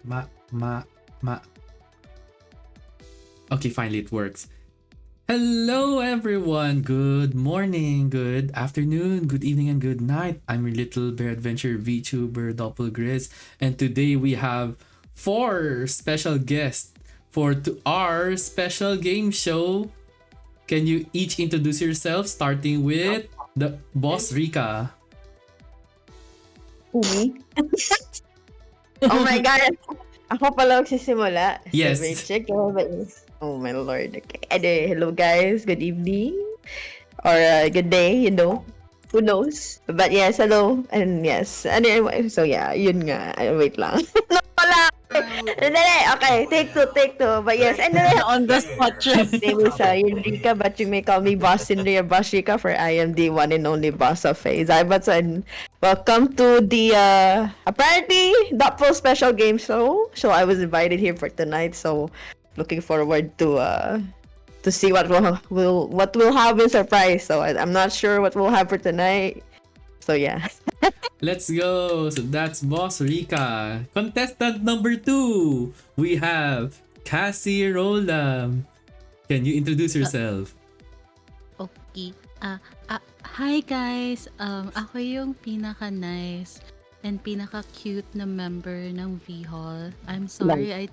Ma, ma, ma. Okay, finally it works. Hello everyone! Good morning, good afternoon, good evening, and good night. I'm your little bear adventure VTuber Doppelgriz, and today we have four special guests for our special game show. Can you each introduce yourself, starting with the boss Rika? Me? Oh my God! Ako pala magsisimula. Yes. Check. Oh my Lord. Okay. Hello guys. Good evening. Or good day, Who knows? But yes, hello. And yes. Anyway, so yeah, yun nga. Wait lang. No, wala. Dali. Okay, take two. But yes, anyway. On the spot, My name is Yurika, but you may call me Boss Cindy or Boss Rika, for I am the one and only boss of Zybats, and welcome to the apparently Doppel special game show. So I was invited here for tonight, so looking forward to see what we'll have in surprise. So I'm not sure what we'll have for tonight. So yeah. Let's go! So that's Boss Rika. Contestant number 2, we have Cassie Rolam. Can you introduce yourself? Okay. Hi guys. Ako yung pinaka-nice and pinaka-cute na member ng V-Hall. I'm sorry, I...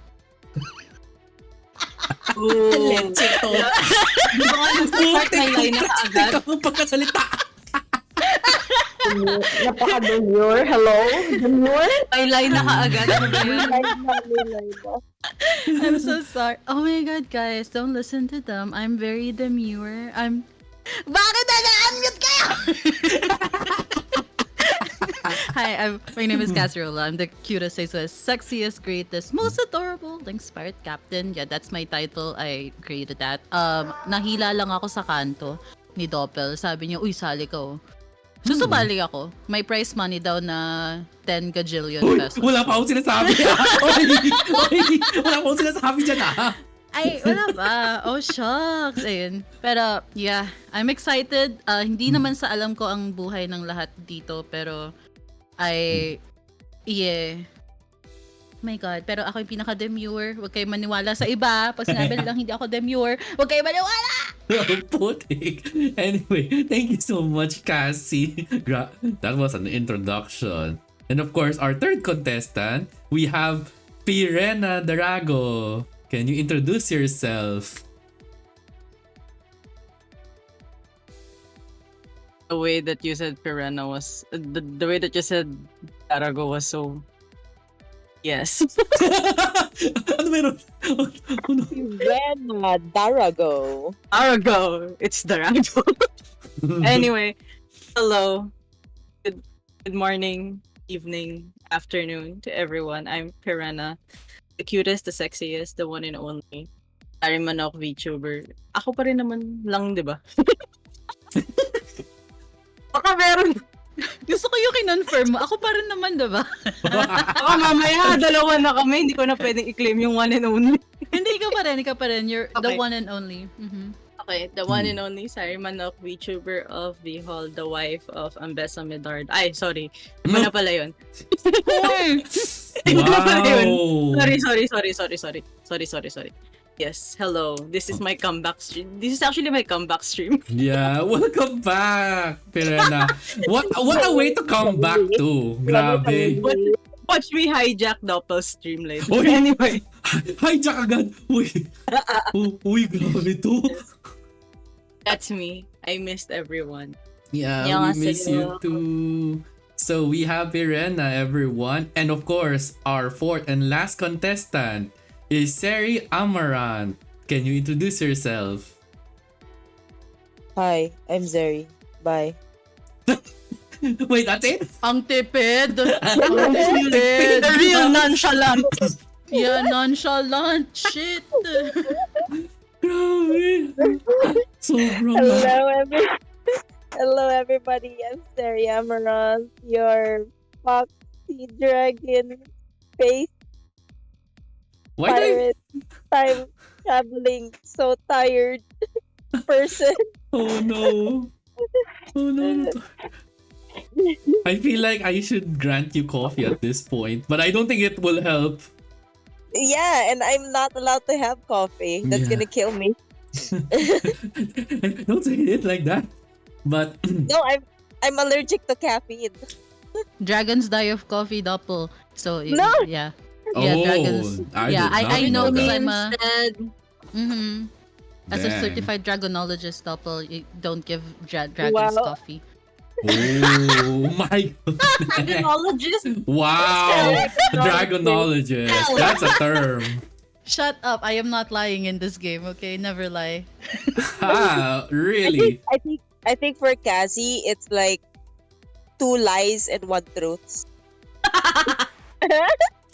Leche to! Di ba nga nag-start my line na kaagad? Ikaw ang pagkasalita! Napaka-demure. Hello? Demure? May line na kaagad. Ano ba yun? Live na. I'm so sorry. Oh my god, guys. Don't listen to them. I'm very demure. Bakit na-unmute kayo? Hi, my name is Casserola. I'm the cutest, sexiest, greatest, most adorable, inspired captain. Yeah, that's my title. I created that. Nahila lang ako sa kanto ni Doppel. Sabi niya, uy, sali ka oh. So, sumali ako. May prize money daw na 10 gajillion Uy, pesos. wala pa akong sinasabi! Wala pa akong sinasabi dyan Ay, wala ba? Oh, shucks. Ayun. Pero, yeah. I'm excited. Hindi naman sa alam ko ang buhay ng lahat dito. Pero, yeah. Oh my God. Pero ako yung pinaka-demure. Huwag kayo maniwala sa iba. Pag sinabi lang hindi ako demure, huwag kayo maniwala! Putik. Anyway, thank you so much, Cassie. That was an introduction. And of course, our third contestant, we have Pirena Darago. Can you introduce yourself? The way that you said Pirena was the way that you said Arago was so yes. Ano meron? Oh, no. Pirena Darago. Arago, it's Darago. Anyway, hello. Good morning, evening, afternoon to everyone. I'm Pirena, the cutest, the sexiest, the one and only Ari Manok VTuber. Ako pa rin naman lang, 'di ba? Baka meron. Gusto ko yung kinonfirm mo. Ako pa rin naman, diba? Baka mamaya, dalawa na kami. Hindi ko na pwedeng i-claim yung one and only. Hindi, ikaw pa rin. You're the Okay. one and only. Mm-hmm. Okay, the one and only Sari Manok, VTuber of the Hall, the wife of Ambessa Medard. Ay, sorry. Iba na pala yun. Iba na pala yun. Sorry. Yes, hello. This is my comeback stream. This is actually my comeback stream. Yeah, welcome back, Pirena. What a way to come back to. Grabe. Watch me hijack Doppel's stream later. Uy! Anyway, Hijack agad. Uy, grabe to. that's me. I missed everyone. Yeah, we miss you too. So we have Pirena, everyone. And of course, our fourth and last contestant is Seri Amaranth. Can you introduce yourself? Hi, I'm Zeri. Bye. Wait, that's it? Ang tipid. Tipid. The real nonchalant. Yeah, nonchalant. Shit. Grabe. Sobrang. Hello everybody. I'm Seri Amaranth, your foxy dragon face Why do I... pirate time traveling so tired person. Oh no. Oh no. I feel like I should grant you coffee at this point, but I don't think it will help. Yeah, and I'm not allowed to have coffee. That's Yeah. gonna kill me. Don't say it like that. But No, I'm allergic to caffeine. Dragons die of coffee, Doppel. So No! yeah, yeah, oh, dragons. I Yeah, did not I know know because that. I'm a Instead, mm-hmm. As a Dang. certified dragonologist, Doppel, you don't give dragons Wow. coffee. Oh my goodness. dragonologist. Wow. Dragonologist. Dragonologist. That's a term. Shut up! I am not lying in this game. Okay, never lie. Ah, really? I think for Cassie, it's like 2 lies and 1 truth.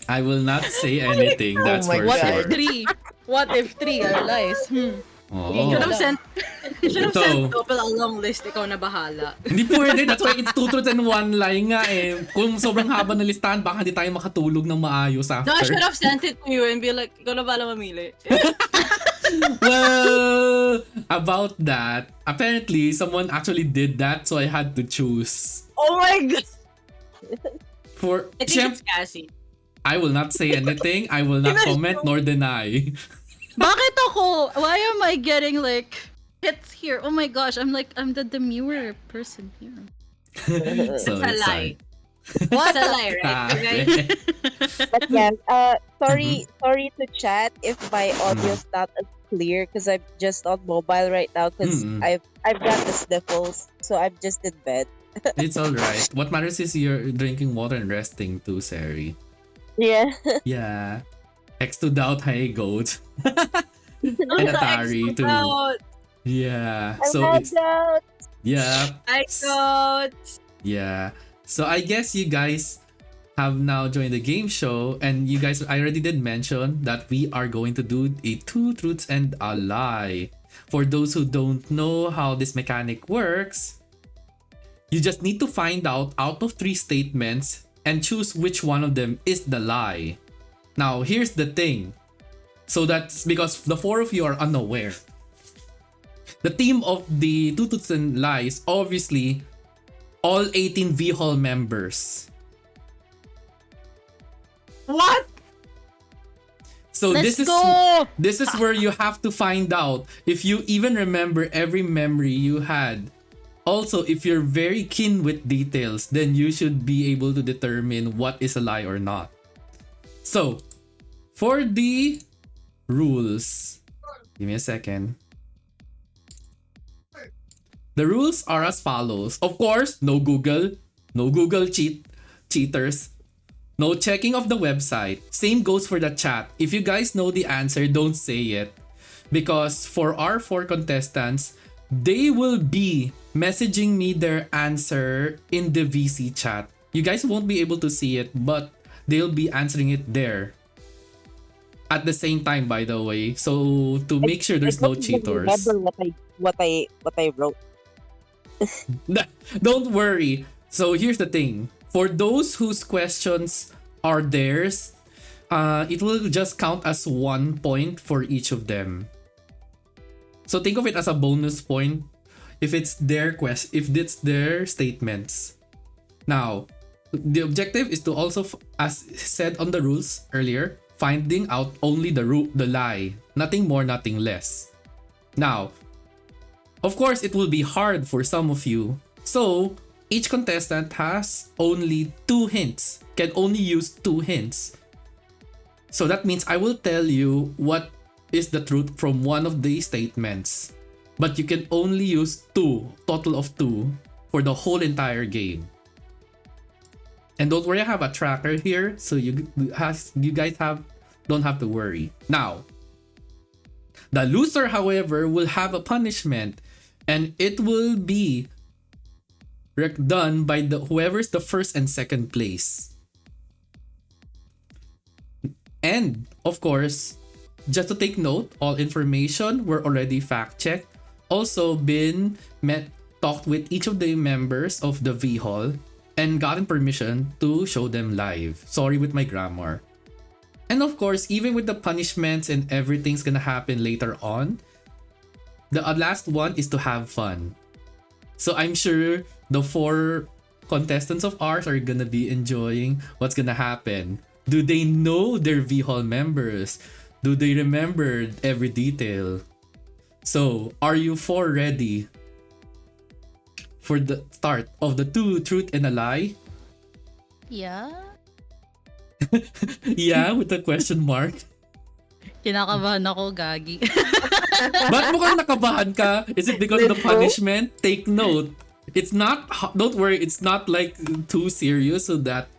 I will not say anything, that's my for What sure. if three? What if three are lies? You Oh. should have sent, you should have Ito. sent Doppel a long list. Ikaw na bahala. Hindi pwede. That's why it's 2 truths and 1 lie nga eh. Kung sobrang haba ng listahan, baka hindi tayo makatulog ng maayos No, I should after. have sent it to you and be like, ikaw na bahala mamili. Well, about that, apparently someone actually did that, so I had to choose. Oh my god! For I think Siyem- it's Cassie. I will not say anything. I will not comment nor deny. Bakit ako? Why am I getting like hits here? Oh my gosh, I'm the demure person here. So It's a it's lie. like, What's a lie, right? Okay. But yeah, sorry to chat if my audio's not as clear because I'm just on mobile right now because Mm-mm. I've got the sniffles, so I'm just in bed. It's alright. What matters is you're drinking water and resting too, Sari. Yeah. Yeah. X to doubt, hey goat. And Atari too. Out. Yeah. I'm So not it's out. yeah. I got. Yeah. So I guess you guys have now joined the game show, and you guys, I already did mention that we are going to do a 2 truths and a lie. For those who don't know how this mechanic works, you just need to find out of 3 statements and choose which one of them is the lie. Now, here's the thing. So that's because the 4 of you are unaware. The team of the 2 truths and lies, obviously, all 18 V Hall members. What? So Let's this go! is where you have to find out if you even remember every memory you had. Also, if you're very keen with details, then you should be able to determine what is a lie or not. So, for the rules, give me a second. The rules are as follows. Of course, no Google cheaters. No checking of the website. Same goes for the chat. If you guys know the answer, don't say it. Because for our 4 contestants, they will be messaging me their answer in the VC chat. You guys won't be able to see it, but they'll be answering it there. At the same time, by the way. So to make sure there's no I don't even cheaters. remember what I wrote. Don't worry. So here's the thing. For those whose questions are theirs, it will just count as 1 point for each of them. So think of it as a bonus point if it's their if it's their statements. Now, the objective is to also, as said on the rules earlier, finding out only the lie, nothing more, nothing less. Now, of course, it will be hard for some of you. So, each contestant has only 2 hints, can only use 2 hints. So that means I will tell you what is the truth from one of the statements. But you can only use 2, total of 2, for the whole entire game. And don't worry, I have a tracker here, so you guys don't have to worry. Now, the loser, however, will have a punishment, and it will be done by whoever's the first and second place. And of course, just to take note, all information were already fact checked. Also been talked with each of the members of the V Hall and gotten permission to show them live. Sorry with my grammar. And of course, even with the punishments and everything's gonna happen later on, the last one is to have fun. So I'm sure the 4 contestants of ours are gonna be enjoying what's gonna happen. Do they know their V-Hall members? Do they remember every detail? So, are you four ready for the start of the two truth and a lie? Yeah. Yeah, with a question mark. Kinakabahan ako, Gagi. Ba't mukhang nakabahan ka? Is it because of the punishment? Take note. It's not, don't worry, it's not like too serious so that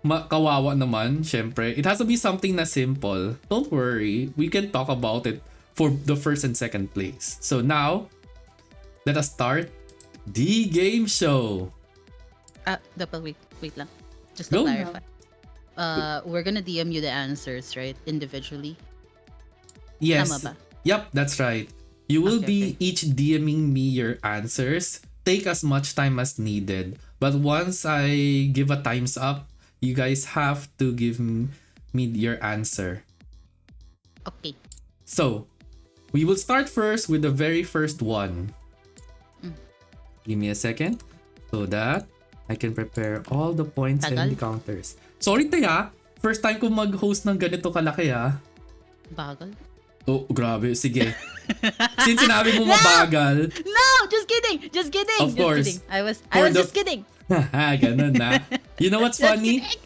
kawawa naman, syempre. It has to be something na simple. Don't worry, we can talk about it for the first and second place. So now, let us start the game show. Dapat wait lang. Just to Go. clarify. We're gonna DM you the answers, right? Individually. Yes. Tama ba? Yep, that's right. You will Okay, be each DMing me your answers. Take as much time as needed. But once I give a times up, you guys have to give me your answer. Okay. So, we will start first with the very first one. Give me a second so that I can prepare all the points and Tagal. the counters. Sorry, Taya. First time ko mag-host ng ganito kalaki, ah. Bagal. Oh, grabe. Sige. Since sinabi mo mabagal, No, just kidding. Just kidding. Of just course. kidding. I was For the- just kidding. haha, ganun na. You know what's Just funny? kidding.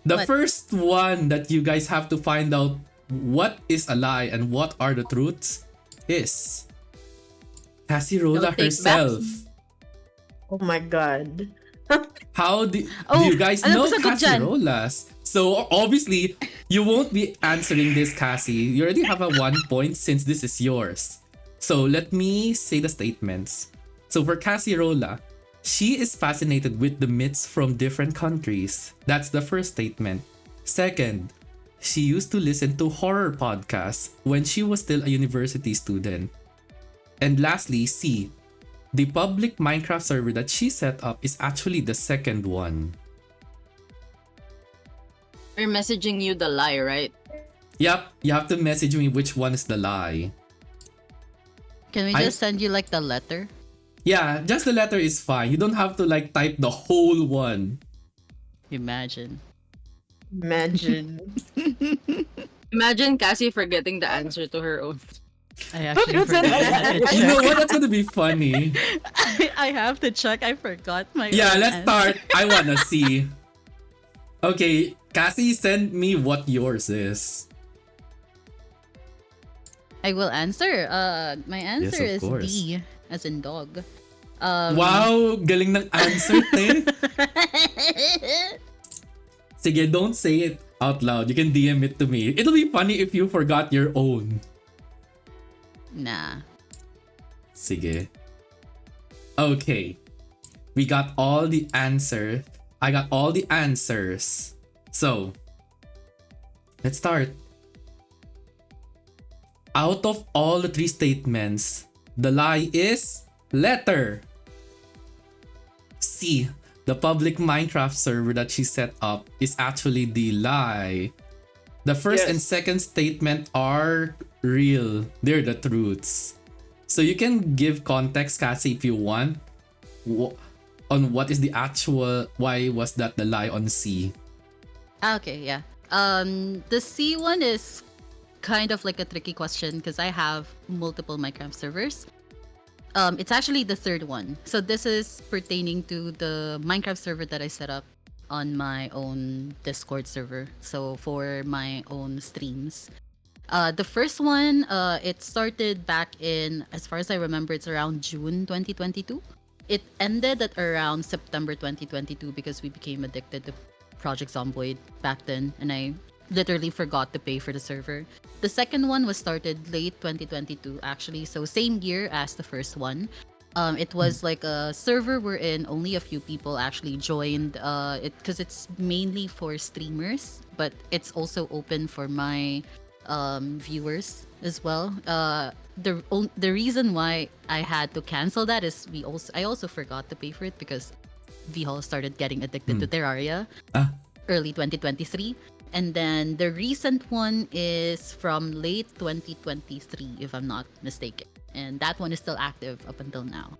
The What? first one that you guys have to find out what is a lie and what are the truths is Cassirola No take herself. Oh my god. How do Oh, you guys alam know ko sagot dyan. Cassirolas? So obviously, you won't be answering this, Cassie. You already have a 1 point since this is yours. So let me say the statements. So for Cassirola, she is fascinated with the myths from different countries. That's the first statement. Second, she used to listen to horror podcasts when she was still a university student. And lastly, C, the public Minecraft server that she set up is actually the second one. We're messaging you the lie, right? Yep, you have to message me which one is the lie. Can we I- just send you like the letter? Yeah, just the letter is fine. You don't have to like type the whole one. Imagine. Imagine. Imagine Cassie forgetting the answer to her own. I actually Look, it's forgot. an- You know what? That's gonna be funny. I have to check. I forgot my. Yeah, own let's answer. start. I wanna see. Okay, Cassie, send me what yours is. I will answer. My answer of is course. D, as in dog. Wow, galing ng answer, te. Sige, don't say it out loud. You can DM it to me. It'll be funny if you forgot your own. Nah. Sige. Okay. We got all the answers. I got all the answers. So, let's start. Out of all the three statements, the lie is letter C. The public Minecraft server that she set up is actually the lie. The first Yes. and second statement are real. They're the truths. So you can give context, Cassie, if you want, on what is the actual, why was that the lie on C? Okay, yeah. The C one is kind of like a tricky question because I have multiple Minecraft servers. It's actually the third one. So this is pertaining to the Minecraft server that I set up on my own Discord server. So for my own streams. The first one, it started back in, as far as I remember, it's around June 2022. It ended at around September 2022 because we became addicted to Project Zomboid back then, and I literally forgot to pay for the server. The second one was started late 2022 actually, so same year as the first one. It was like a server wherein only a few people actually joined. It because it's mainly for streamers, but it's also open for my viewers as well. The reason why I had to cancel that is I also forgot to pay for it because VHall started getting addicted to Terraria Ah. early 2023. And then the recent one is from late 2023, if I'm not mistaken. And that one is still active up until now.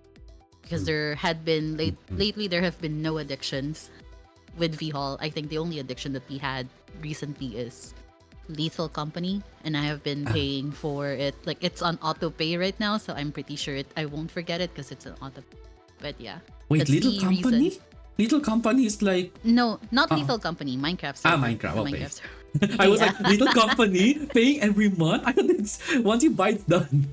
Because there had been lately there have been no addictions with VHall, I think the only addiction that we had recently is Lethal Company, and I have been paying for it. Like it's on auto pay right now, so I'm pretty sure I won't forget it because it's an auto. But yeah, Wait, that's Little the Company? reason. Little Company is like No, not Lethal Company. Minecraft server. Minecraft, The okay. Minecraft server. I was Yeah. like, Little Company paying every month? I thought it's once you buy it's done.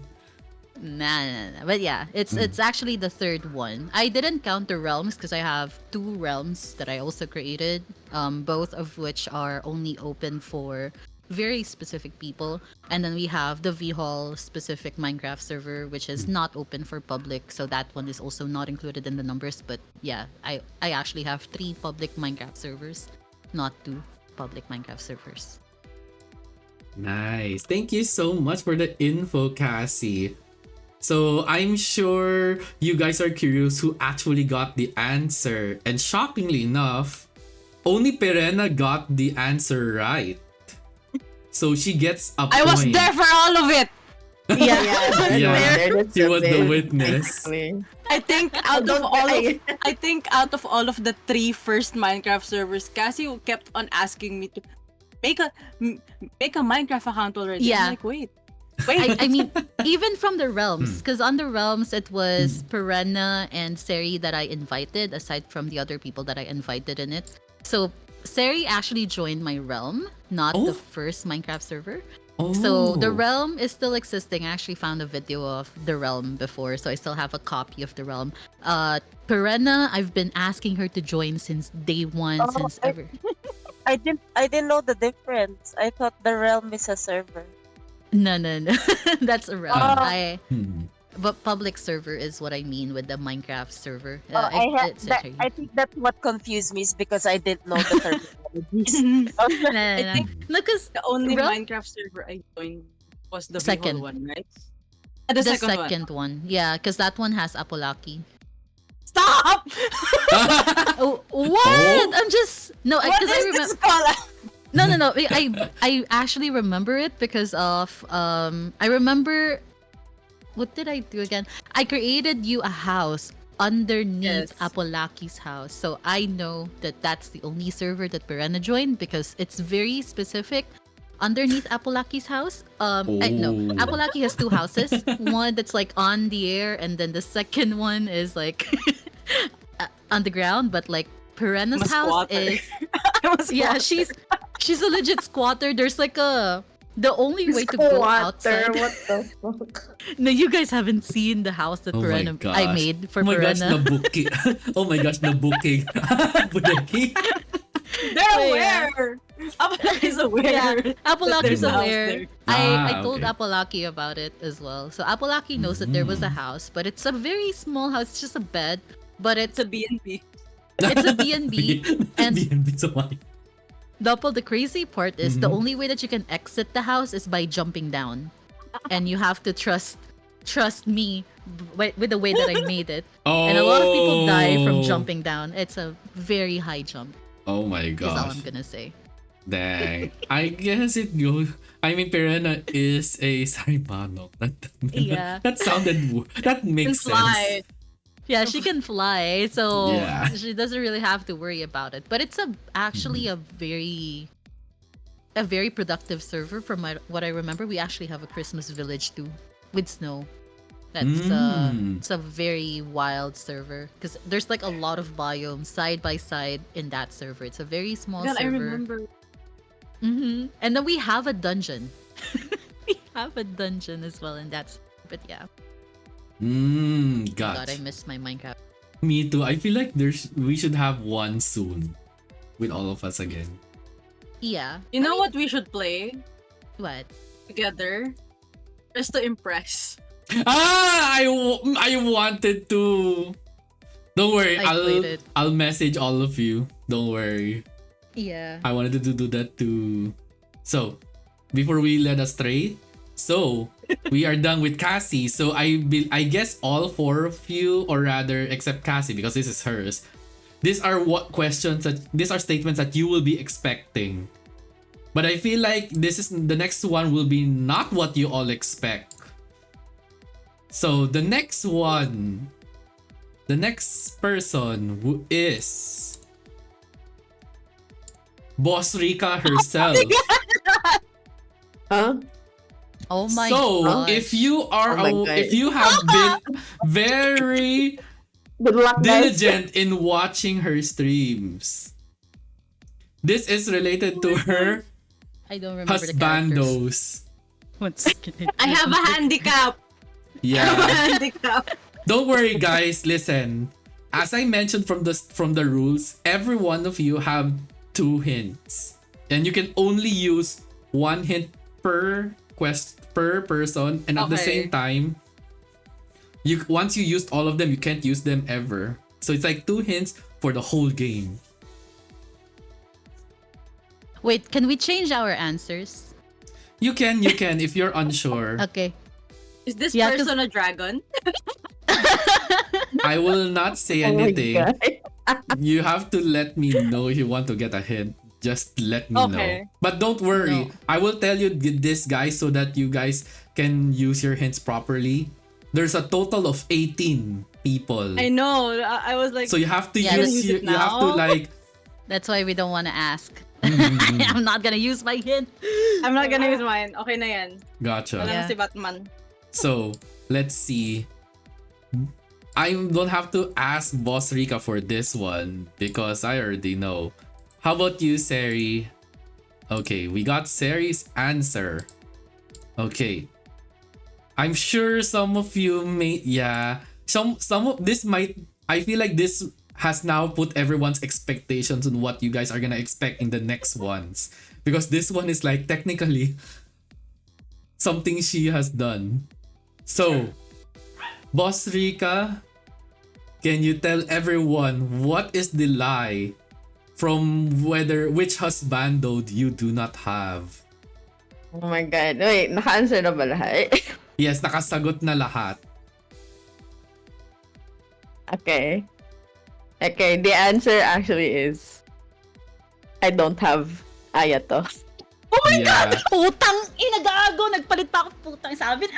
Nah. But yeah, it's actually the third one. I didn't count the realms because I have 2 realms that I also created. Both of which are only open for very specific people. And then we have the VHall specific Minecraft server, which is not open for public. So that one is also not included in the numbers. But yeah, I actually have 3 public Minecraft servers, not 2 public Minecraft servers. Nice. Thank you so much for the info, Cassie. So I'm sure you guys are curious who actually got the answer. And shockingly enough, only Perena got the answer right. So she gets a point. I was there for all of it. Yeah, Yeah, she was the witness. Exactly. I think out of all of the 3 first Minecraft servers, Cassie kept on asking me to make a Minecraft account already. Yeah. I'm like, wait. I mean, even from the realms, because on the realms it was Perenna and Seri that I invited, aside from the other people that I invited in it. So Seri actually joined my realm, not the first Minecraft server. Oh. So the realm is still existing. I actually found a video of the realm before, so I still have a copy of the realm. Perenna, I've been asking her to join since day one, since ever. I didn't know the difference. I thought the realm is a server. No. That's a realm. But public server is what I mean with the Minecraft server. I think that's what confused me is because I didn't know the terminologies. No, because The only Realm- Minecraft server I joined was the Second. Second one, right? the second one. Yeah, because that one has Apolaki. Stop! Oh, what? Oh? I'm just no, What because I is remember. this called? No. I actually remember it because of I remember. What did I do again? I created you a house underneath Yes. Apolaki's house, so I know that that's the only server that Perena joined because it's very specific. Underneath Apolaki's house, no, Oh. Apolaki has 2 houses. One that's like on the air, and then the second one is like on the ground. But like Perena's I'm a house squatter. is I was yeah, she's a legit squatter. There's like the only way to go outside. What the fuck? No, you guys haven't seen the house that Oh my Perena I gosh. made for Oh my gosh, Perena. nabuki. Oh my gosh, nabuki. Budaki. They're Oh, aware. Apolaki is aware. Yeah, Apolaki's there's a house aware. there. I told Okay. Apolaki about it as well. So Apolaki knows that there was a house, but it's a very small house. It's just a bed, but It's a B&B. it's a B&B. and B&B so much. Doppel, the crazy part is the only way that you can exit the house is by jumping down, and you have to trust me with the way that I made it. Oh. And a lot of people die from jumping down. It's a very high jump. Oh my Is all gosh. I'm gonna say. Dang. I guess it goes. I mean, Perena is a Sarimano. Yeah. That that makes Can fly. sense. Yeah, she can fly, so Yeah. she doesn't really have to worry about it. But it's actually a very productive server from what I remember. We actually have a Christmas village too with snow. That's it's a very wild server because there's like a lot of biomes side by side in that server. It's a very small God, I server. remember. And then we have a dungeon. We have a dungeon as well in that. But yeah, God. God, I miss my Minecraft. Me too. I feel like we should have one soon with all of us again. Yeah. You know what we should play What? together? Just to impress. I wanted to. Don't worry, I played it. I'll message all of you. Don't worry. Yeah. I wanted to do that too. So, before we led astray, so we are done with Cassie. So I guess all 4 of you, or rather, except Cassie because this is hers. These are these are statements that you will be expecting. But I feel like the next one will be not what you all expect. So the next one, the next person who is Boss Rika herself. Huh? Oh my So, god. if you are Oh my God. if you have been very Good luck, guys. diligent in watching her streams, this is related to her I don't remember the characters. husbandos. One second. I have a handicap. I have a Yeah. handicap. Don't worry, guys. Listen. As I mentioned from the rules, every one of you have 2 hints, and you can only use 1 hint per per person, and at the Okay. same time, once you used all of them, you can't use them ever. So it's like 2 hints for the whole game. Wait, can we change our answers? You can if you're unsure. Okay. Is this Yeah, 'cause- person a dragon? I will not say Oh my anything. God. You have to let me know if you want to get a hint. Just let me Okay. know. But don't worry. No. I will tell you this, guys, so that you guys can use your hints properly. There's a total of 18 people. I know. I was like, So you have to Yeah, use use it you have to now? like That's why we don't want to ask. mm. I'm not gonna use my hint. I'm not gonna use mine. Okay na yan. Gotcha. Wala na Yeah. si Batman. So, let's see. I don't have to ask Boss Rika for this one because I already know. How about you, Seri? Okay, we got Seri's answer. Okay. I'm sure some of you may some of this might I feel like this has now put everyone's expectations on what you guys are gonna expect in the next ones. Because this one is like technically something she has done. So, Boss Rika, can you tell everyone what is the lie from which husbando you do not have? Oh my God. Wait, naka-answer na ba lahat? Yes, nakasagot na lahat. Okay. Okay, the answer actually is I don't have Ayato. Oh my Yeah. god! Putang inagago! Nagpalit pa ako putang sabi.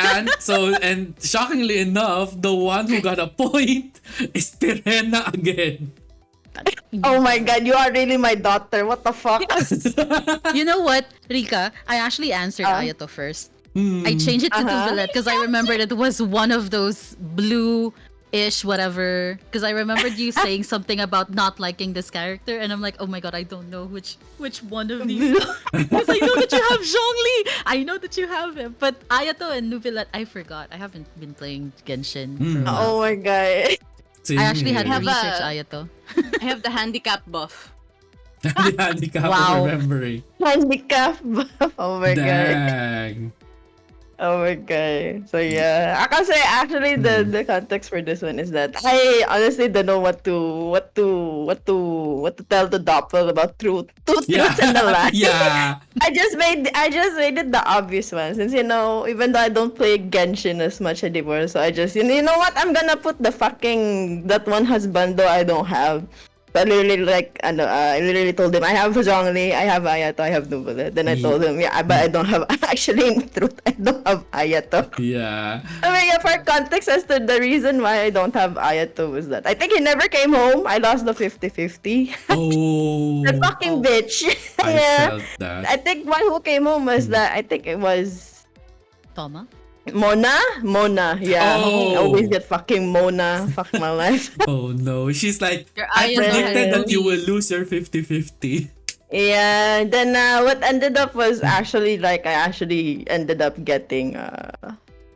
And shockingly enough, the one who got a point is Pirena again. Oh my God, you are really my daughter. What the fuck? You know what, Rika? I actually answered Ayato first. I changed it to Tuvelet because I remembered it was one of those blue-ish whatever. Because I remembered you saying something about not liking this character, and I'm like, oh my god, I don't know which one of these. Because I know that you have Zhongli. I know that you have him, but Ayato and Nubilat, I forgot. I haven't been playing Genshin for a while. Oh my God. I actually had to Have research a- Ayato. I have the handicap buff. The handicap Wow. of remembering. Handicap buff. Oh my God. Dang. Oh my God. So yeah. Kasi actually the context for this one is that I honestly don't know what to tell the Doppel about truths and the lie. Yeah. I just made it the obvious one since even though I don't play Genshin as much anymore, so I just you know what, I'm gonna put the fucking that one husbando I don't have. So I literally told him I have Zhongli, I have Ayato, I have Nubule. Then I told him but I don't have actually in truth I don't have Ayato. Yeah. I mean, for context as to the reason why I don't have Ayato was that I think he never came home. I lost the 50-50. Oh. The fucking bitch. I Yeah. felt that. I think one who came home was that I think it was Toma? Mona, yeah. Oh. I always get fucking Mona. Fuck my life. Oh no. She's like, Your I eyes predicted are that you will lose your 50-50. Yeah, then what ended up was actually I actually ended up getting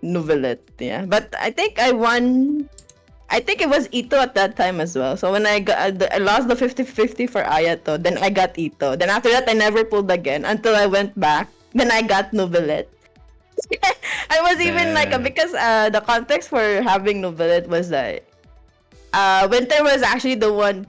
Novelet, yeah. But I think I won. I think it was Ito at that time as well. So when I lost the 50-50 for Ayato, then I got Ito. Then after that, I never pulled again until I went back. Then I got Novelet. I was even because the context for having Novelet was that Winter was actually the one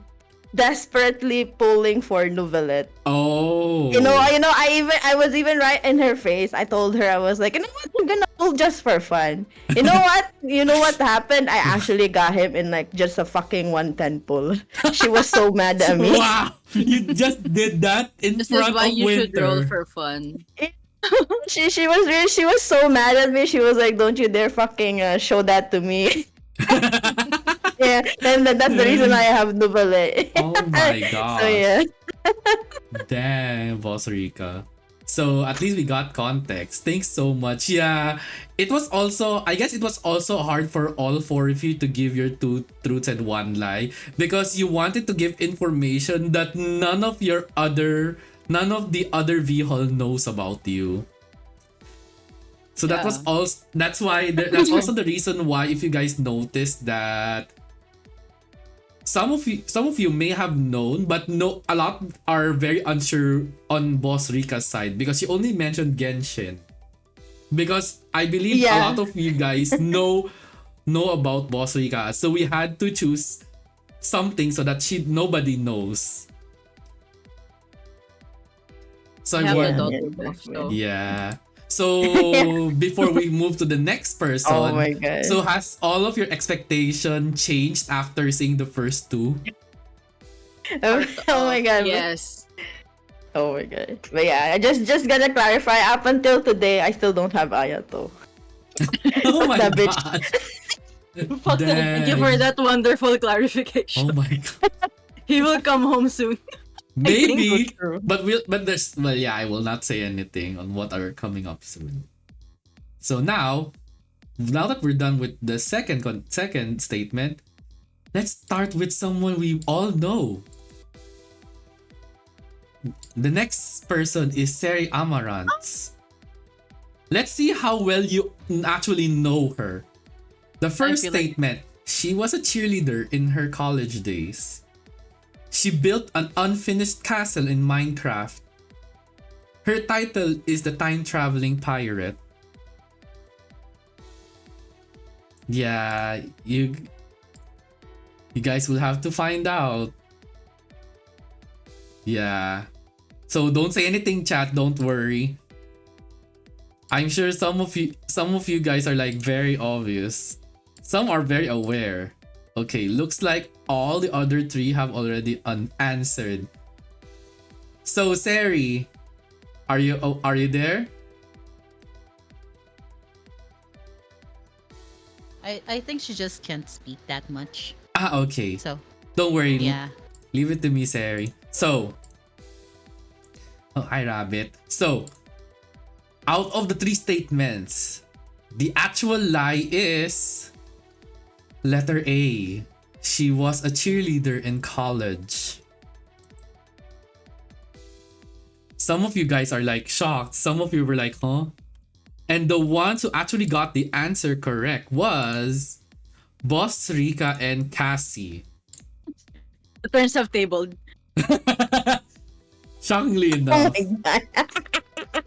desperately pulling for Novelet. Oh. I was even right in her face. I told her, I was like, you know what, I'm gonna pull just for fun. You know what? You know what happened? I actually got him in just a fucking 110 pull. She was so mad at me. Wow. You just did that in This is front why of you should roll Winter. for fun. She was so mad at me. She was like, don't you dare fucking show that to me. Yeah, and that's the reason why I have Nubale. Oh my god. So yeah. Damn, Boss Rika. So at least we got context. Thanks so much. Yeah, it was also, I guess it was also hard for all four of you to give your two truths and one lie because you wanted to give information that none of the other V-Hall knows about you. So that was Yeah. also that's also the reason why if you guys noticed that some of you may have known, but no, a lot are very unsure on Boss Rika's side because you only mentioned Genshin. Because I believe a Yeah. lot of you guys know about Boss Rika, so we had to choose something so that nobody knows. So I I'm have a Yeah, wondering, daughter buff, exactly. so yeah. So before we move to the next Oh person, my god. so has all of your expectation changed after seeing the first two? Oh my god. Yes. Oh my god. But yeah, I just gonna clarify. Up until today, I still don't have Ayato. Oh my The bitch. god. Thank you for Dang. that wonderful Oh clarification. my god. He will come home soon. I think Maybe. so true. But there's, well, yeah, I will not say anything on what are coming up soon. So now that we're done with the second statement, let's start with someone we all know. The next person is Seri Amarantz. Let's see how well you actually know her. The first feel like- statement, she was a cheerleader in her college days. She built an unfinished castle in Minecraft. Her title is the Time Traveling Pirate. Yeah, you guys will have to find out. Yeah. So don't say anything, chat, don't worry. I'm sure some of you guys are like very obvious. Some are very aware. Okay, looks like all the other three have already unanswered. So Seri, are you there? I think she just can't speak that much. Ah, okay. So Don't worry. yeah. Leave it to me, Seri. So, oh, hi, Rabbit. So, out of the three statements, the actual lie is letter A. She was a cheerleader in college. Some of you guys are like shocked. Some of you were like, huh? And the ones who actually got the answer correct was Boss Rika and Cassie. The turns have tabled. Shockingly Oh enough. my god.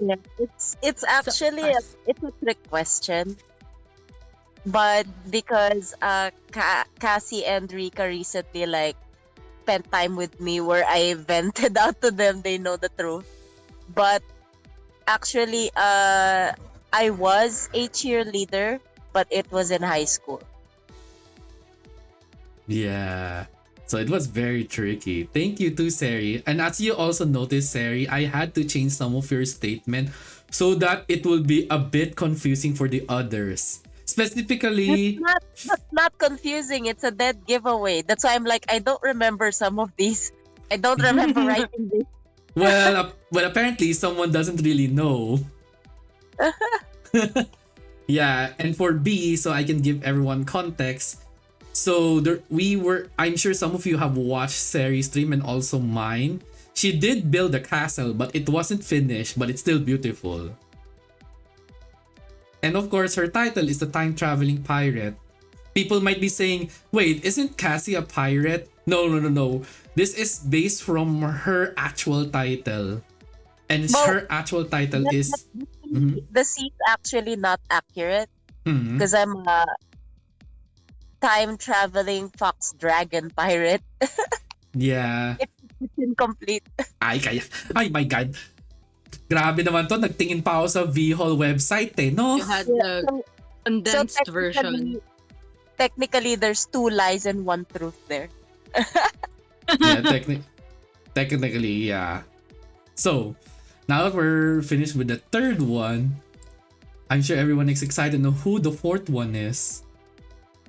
Yeah, it's actually us. it's a trick question, but because Cassie and Rika recently like spent time with me where I vented out to them, they know the truth. But actually, I was a cheerleader, but it was in high school. Yeah. So it was very tricky. Thank you to Seri. And as you also noticed, Seri, I had to change some of your statement so that it will be a bit confusing for the others. Specifically, That's not confusing. It's a dead giveaway. That's why I'm like, I don't remember some of these. I don't remember writing this. well, apparently someone doesn't really know. Yeah, and for B, so I can give everyone context. So I'm sure some of you have watched Sari's stream and also mine. She did build a castle, but it wasn't finished, but it's still beautiful. And of course, her title is the Time Traveling Pirate. People might be saying, wait, isn't Cassie a pirate? No. This is based from her actual title. And Well, her actual title is... Mhm. The C is actually not accurate Mhm. because I'm a time traveling fox dragon pirate. Yeah. It's incomplete. Ay, my God. Grabe naman to. Nagtingin pa ako sa V-Hall website eh, no? You had the So condensed version. technically, there's 2 lies and 1 truth there. Yeah, technically, yeah. So, now that we're finished with the third one, I'm sure everyone is excited to know who the fourth one is.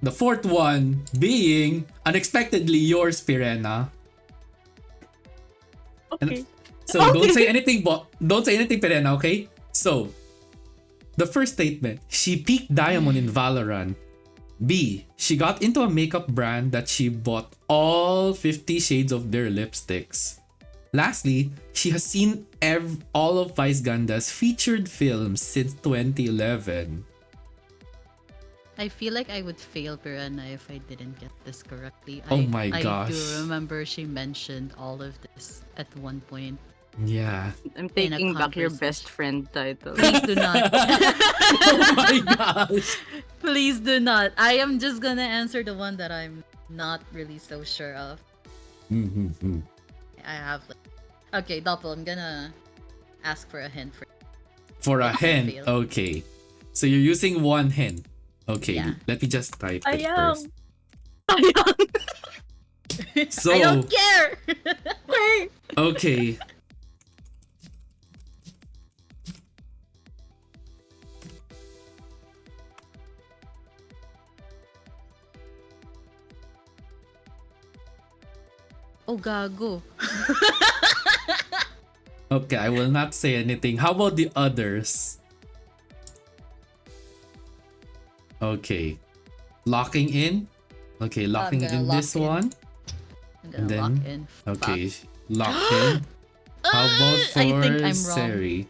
The fourth one being unexpectedly yours, Pirena. Okay. So don't say anything, don't say anything, Perena, okay? So, the first statement, she peaked diamond in Valorant. B, she got into a makeup brand that she bought all 50 shades of their lipsticks. Lastly, she has seen all of Vice Ganda's featured films since 2011. I feel like I would fail Piranha if I didn't get this correctly. Oh my I gosh. do remember she mentioned all of this at one point. Yeah. I'm taking back your conversation. best friend title. Please do not. Oh my gosh. Please do not. I am just gonna answer the one that I'm not really so sure of. Mm-hmm. I have. Okay, Doppel, I'm gonna ask for a hint for. For a hint, Fail. okay. So you're using one hint. Okay, Yeah. let me just type it Ayang. first. Ayang. So, I don't care. okay. Oh, gago. Okay, I will not say anything. How about the others? Okay. Locking in? Okay, locking gonna in lock this in. one. I'm And gonna then- lock in. Okay, locked in. How about for I think I'm wrong. Seri?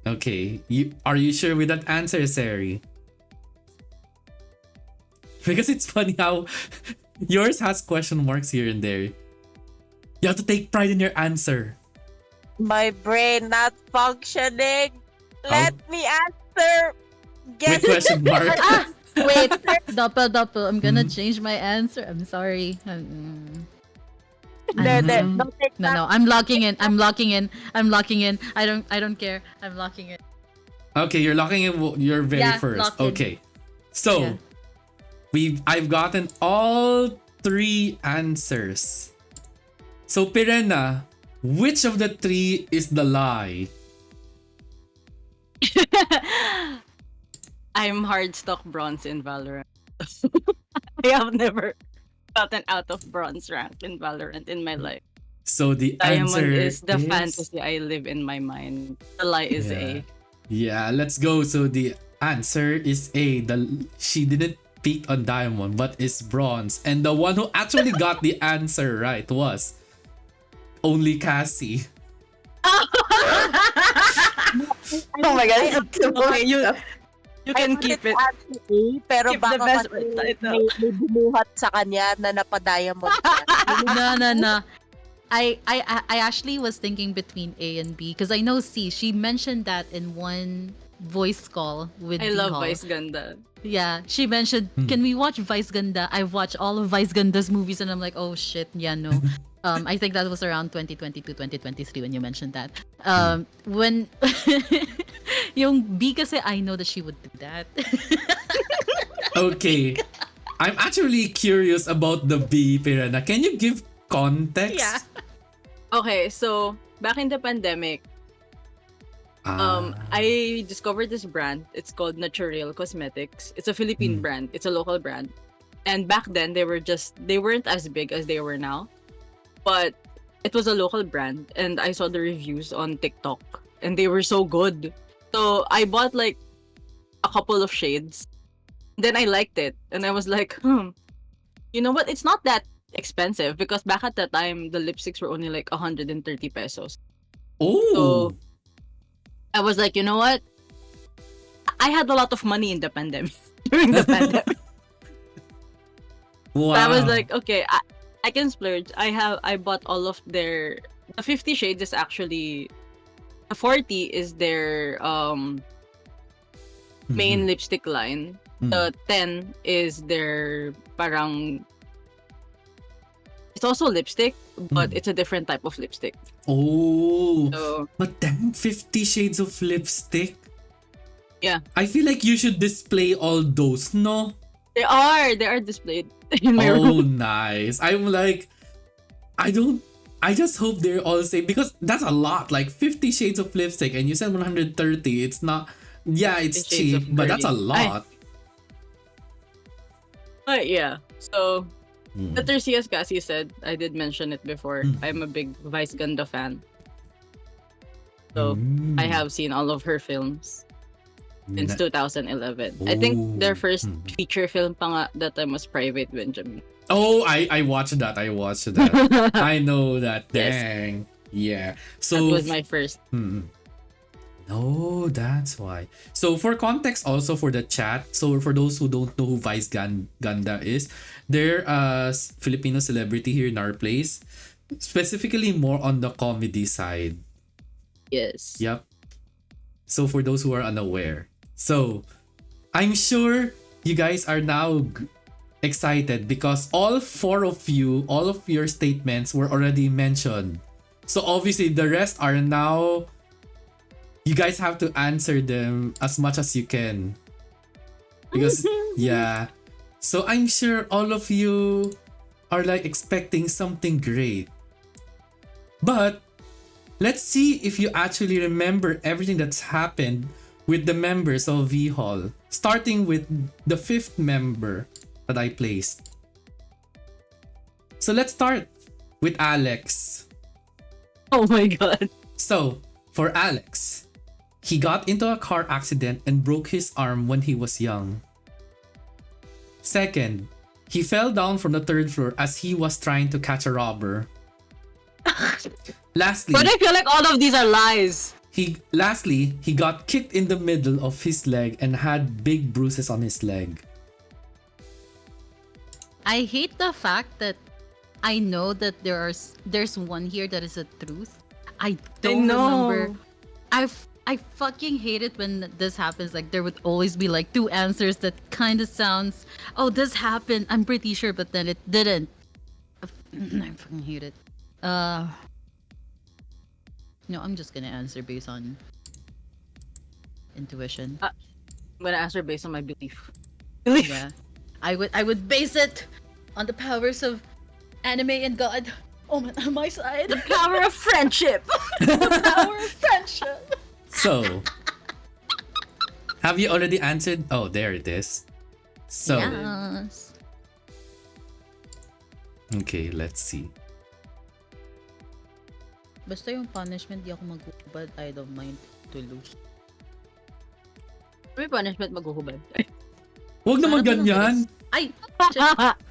Okay, are you sure with that answer, Seri? Because it's funny how yours has question marks here and there. You have to take pride in your answer. My brain not functioning. Let me answer. With question mark. Wait, Doppel, I'm gonna Mhm. change my answer. I'm sorry. Don't take No, I'm locking in. I'm locking in. I don't care. I'm locking in. Okay, you're locking in your very Yeah, first. locked in. Okay. So, Yeah. I've gotten all three answers. So, Pirena, which of the three is the lie? I'm hard stock bronze in Valorant. I have never gotten out of bronze rank in Valorant in my life. So the Diamond answer is the fantasy I live in my mind. The lie is A. Yeah, let's go. So the answer is A. She didn't peak on diamond, but is bronze. And the one who actually got the answer right was only Cassie. Oh my god. Okay, you can I keep wanted it. to answer A, pero Keep the baka best kasi title. may bumuhat sa kanya na napadiamond siya. No. I actually was thinking between A and B because I know C. She mentioned that in one voice call with I D love Hall. Vice Ganda. Yeah, she mentioned, "Can we watch Vice Ganda?" I've watched all of Vice Ganda's movies, and I'm like, "Oh shit, yeah, no." I think that was around 2022, 2023 when you mentioned that. When yung B kasi, I know that she would do that. Okay. I'm actually curious about the B, Pirena. Can you give context? Yeah. Okay, so back in the pandemic, I discovered this brand. It's called Natural Cosmetics. It's a Philippine brand. It's a local brand. And back then they weren't as big as they were now. But it was a local brand and I saw the reviews on TikTok and they were so good. So I bought like a couple of shades. Then I liked it and I was like, you know what? It's not that expensive because back at that time the lipsticks were only like 130 pesos. Oh. So I was like, you know what? I had a lot of money in the pandemic during the pandemic. Wow. So I was like, okay, I can splurge. I bought all of the 50 shades is actually the 40 is their main lipstick line. The 10 is their parang it's also lipstick, but it's a different type of lipstick. Oh. So But damn, 50 shades of lipstick. yeah, I feel like you should display all those, no? they are displayed in my Oh, room. nice. I'm like, I just hope they're all safe because that's a lot. Like 50 shades of lipstick and you said 130. It's not, yeah, it's 50 shades cheap, of but that's a girly. lot. But yeah. So, Mm. letter C, as Cassie said, I did mention it before. Mm. I'm a big Vice Ganda fan. So, I Mm. have seen all of her films since Na- 2011. I think their Oh. first Mm. feature film pa nga that time was Private Benjamin. Oh, I watched that. I watched that. I know that. Yes. Dang. Yeah. That So was my first. no, that's why. So for context also for the chat, so for those who don't know who Ganda is, they're a Filipino celebrity here in our place, specifically more on the comedy side. Yes. Yep. So for those who are unaware. So I'm sure you guys are now excited because all four of you, all of your statements were already mentioned. So obviously the rest are now, you guys have to answer them as much as you can. Because yeah. So I'm sure all of you are like expecting something great. But let's see if you actually remember everything that's happened with the members of V Hall. Starting with the fifth member that I placed. So let's start with Alex. Oh my god. So, for Alex, he got into a car accident and broke his arm when he was young. Second, he fell down from the third floor as he was trying to catch a robber. Lastly, But I feel like all of these are lies. he got kicked in the middle of his leg and had big bruises on his leg. I hate the fact that I know that there's one here that is a truth. I don't remember. I fucking hate it when this happens. Like there would always be like two answers that kind of sounds, oh, this happened. I'm pretty sure, but then it didn't. I fucking hate it. No, I'm just gonna answer based on intuition. I'm gonna answer based on my belief. Belief. Yeah, I would base it on the powers of anime and God. Oh man, on my side. The power of friendship. The power of friendship. So, have you already answered? Oh, there it is. So, Yes. okay, let's see. Basta yung punishment, di ako magubad. I don't mind to lose. May punishment maghuhubad. Huwag naman Sana ganyan. Ay!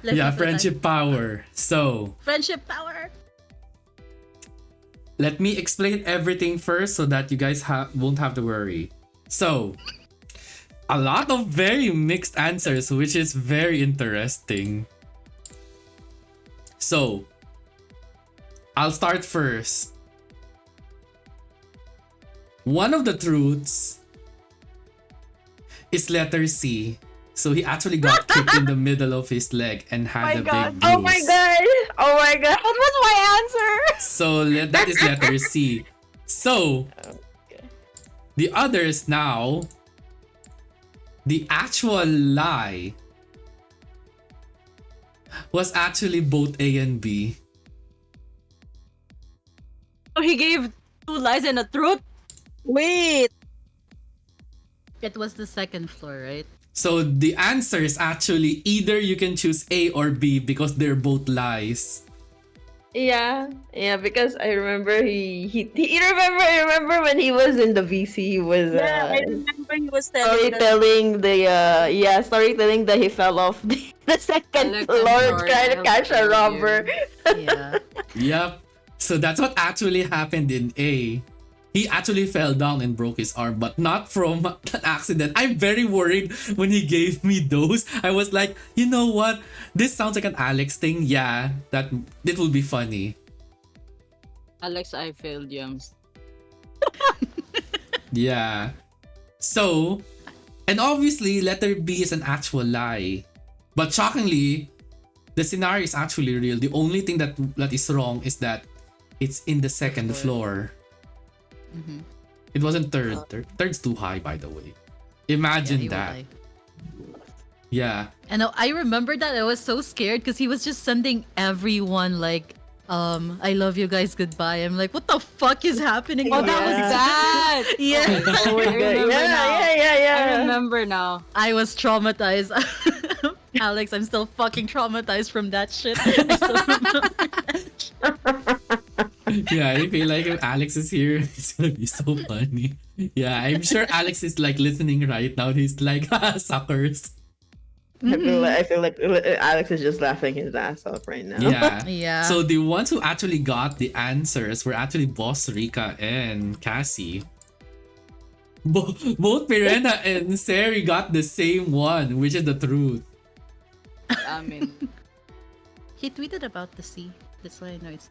Yeah, friendship power. So, Friendship power! let me explain everything first so that you guys won't have to worry. So, a lot of very mixed answers, which is very interesting. So, I'll start first. One of the truths is letter C. So he actually got kicked in the middle of his leg and had a big bruise. Oh my god! Oh my god! What was my answer? So that is letter C. So the others now, the actual lie was actually both A and B. So he gave two lies and a truth? Wait. It was the second floor, right? So the answer is actually either you can choose A or B because they're both lies. Yeah, because I remember I remember when he was in the VC, he was Yeah, I remember he was telling that. storytelling that he fell off the second Second floor floor, trying to I'll catch a tell robber. Yeah. Yep. So that's what actually happened in A. He actually fell down and broke his arm, but not from an accident. I'm very worried when he gave me those. I was like, you know what? This sounds like an Alex thing. Yeah, that it will be funny. Alex, I failed Yums. Yeah. So, and obviously, letter B is an actual lie. But shockingly, the scenario is actually real. The only thing that is wrong is that it's in the second floor. Mm-hmm. It wasn't third. Third's too high, by the way. Imagine that. Yeah. And I remember that I was so scared because he was just sending everyone like, I love you guys, goodbye. I'm like, what the fuck is happening? Oh, that was that! Yeah. Oh my I god! remember now. Yeah. I remember now. I was traumatized. Alex, I'm still fucking traumatized from that shit. I still remember. Yeah, I feel like if Alex is here, it's gonna be so funny. Yeah, I'm sure Alex is like listening right now. He's like, suckers. I feel like Alex is just laughing his ass off right now. Yeah. Yeah. So the ones who actually got the answers were actually Boss Rika and Cassie. Both Pirena and Seri got the same one, which is the truth. I mean, He tweeted about the sea. That's why I know it's.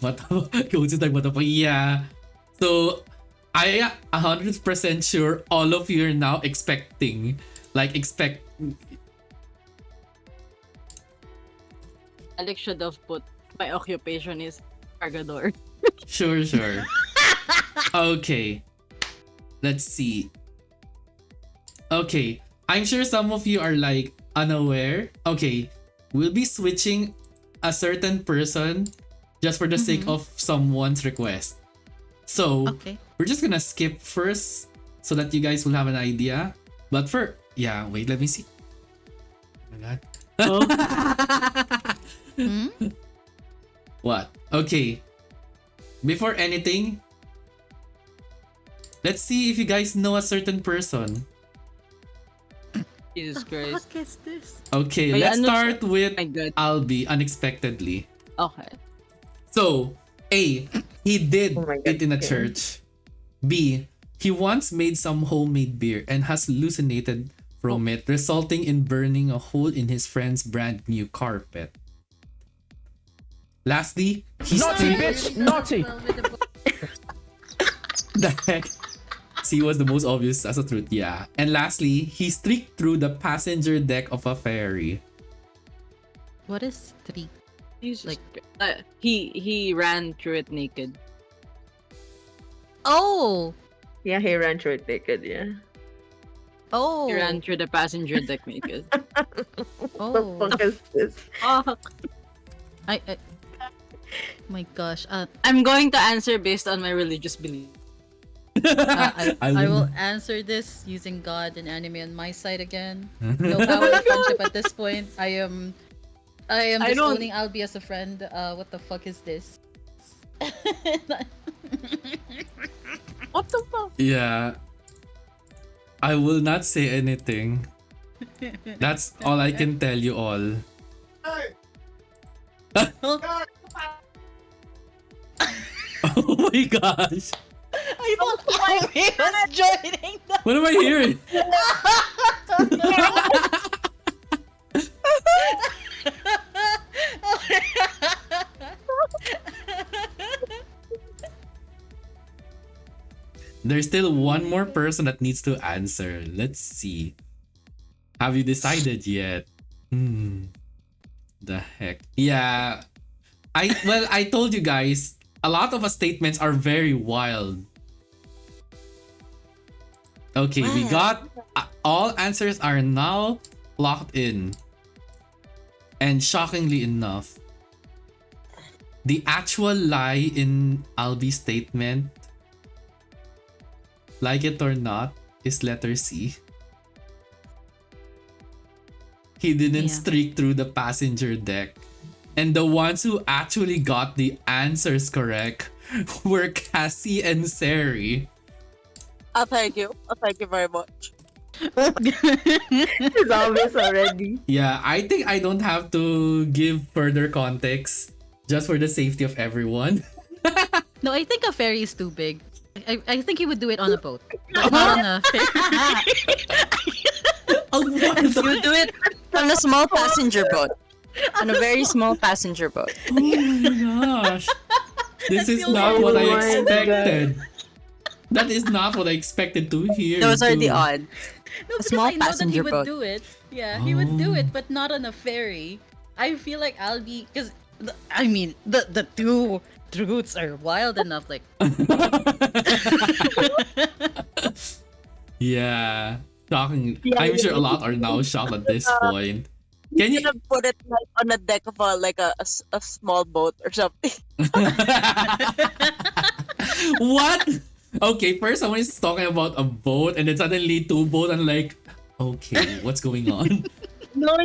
What? Coach is like, what the fuck? Yeah. So I 100% sure all of you are now expecting, Alex should have put my occupation is cargador. Sure. Okay. Let's see. Okay. I'm sure some of you are like unaware. Okay. We'll be switching a certain person just for the sake of someone's request. So, Okay. we're just gonna skip first so that you guys will have an idea. But wait, let me see. Oh my god. What? Okay. Before anything, let's see if you guys know a certain person. Jesus What Christ. the fuck is this? Okay, May let's ano start with My God. Albi unexpectedly. Okay. So, A, he did Oh my God, it in a okay. church. B, he once made some homemade beer and has hallucinated from it, resulting in burning a hole in his friend's brand new carpet. Lastly, he Naughty streaked bitch, naughty. the heck. C was the most obvious as a truth, yeah. And lastly, he streaked through the passenger deck of a ferry. What is streak? He's Like- he ran through it naked. Oh! Yeah, he ran through it naked, yeah. Oh! He ran through the passenger deck naked. Oh. What the fuck is this? Oh, I my gosh. I'm going to answer based on my religious belief. I will answer this using God and anime on my side again. No power of friendship at this point. I am I just don't- owning Albi as a friend. What the fuck is this? What the fuck? Yeah. I will not say anything. That's all I can tell you all. Oh my gosh. I thought Albi was joining the What am I hearing? There's still one more person that needs to answer. Let's see. Have you decided yet? The heck. Yeah. I told you guys, a lot of statements are very wild. Okay, we got all answers are now locked in. And shockingly enough, the actual lie in Albi's statement, like it or not, is letter C. He didn't Yeah. streak through the passenger deck. And the ones who actually got the answers correct were Cassie and Sari. Thank you. Thank you very much. It's obvious already. Yeah, I think I don't have to give further context just for the safety of everyone. No, I think a ferry is too big. I think he would do it on a boat. Not on a ferry. Oh, what the- You do it on a small passenger boat. On a very small passenger boat. Oh my gosh. This That's is the not only what I one. expected. That is not what I expected to hear. Those are the too. odds. No, because small I know that he passenger would boat. do it. Yeah, he would do Oh. it, but not on a ferry. I feel like Albi, because I mean, the two truths are wild enough. Like, Yeah. Shocking. Yeah, I'm sure a yeah. lot are now shocked at this point. Can you You could put it like on a deck of a small boat or something. what? Okay, first someone is talking about a boat and then suddenly two boats and like, okay, what's going on? No,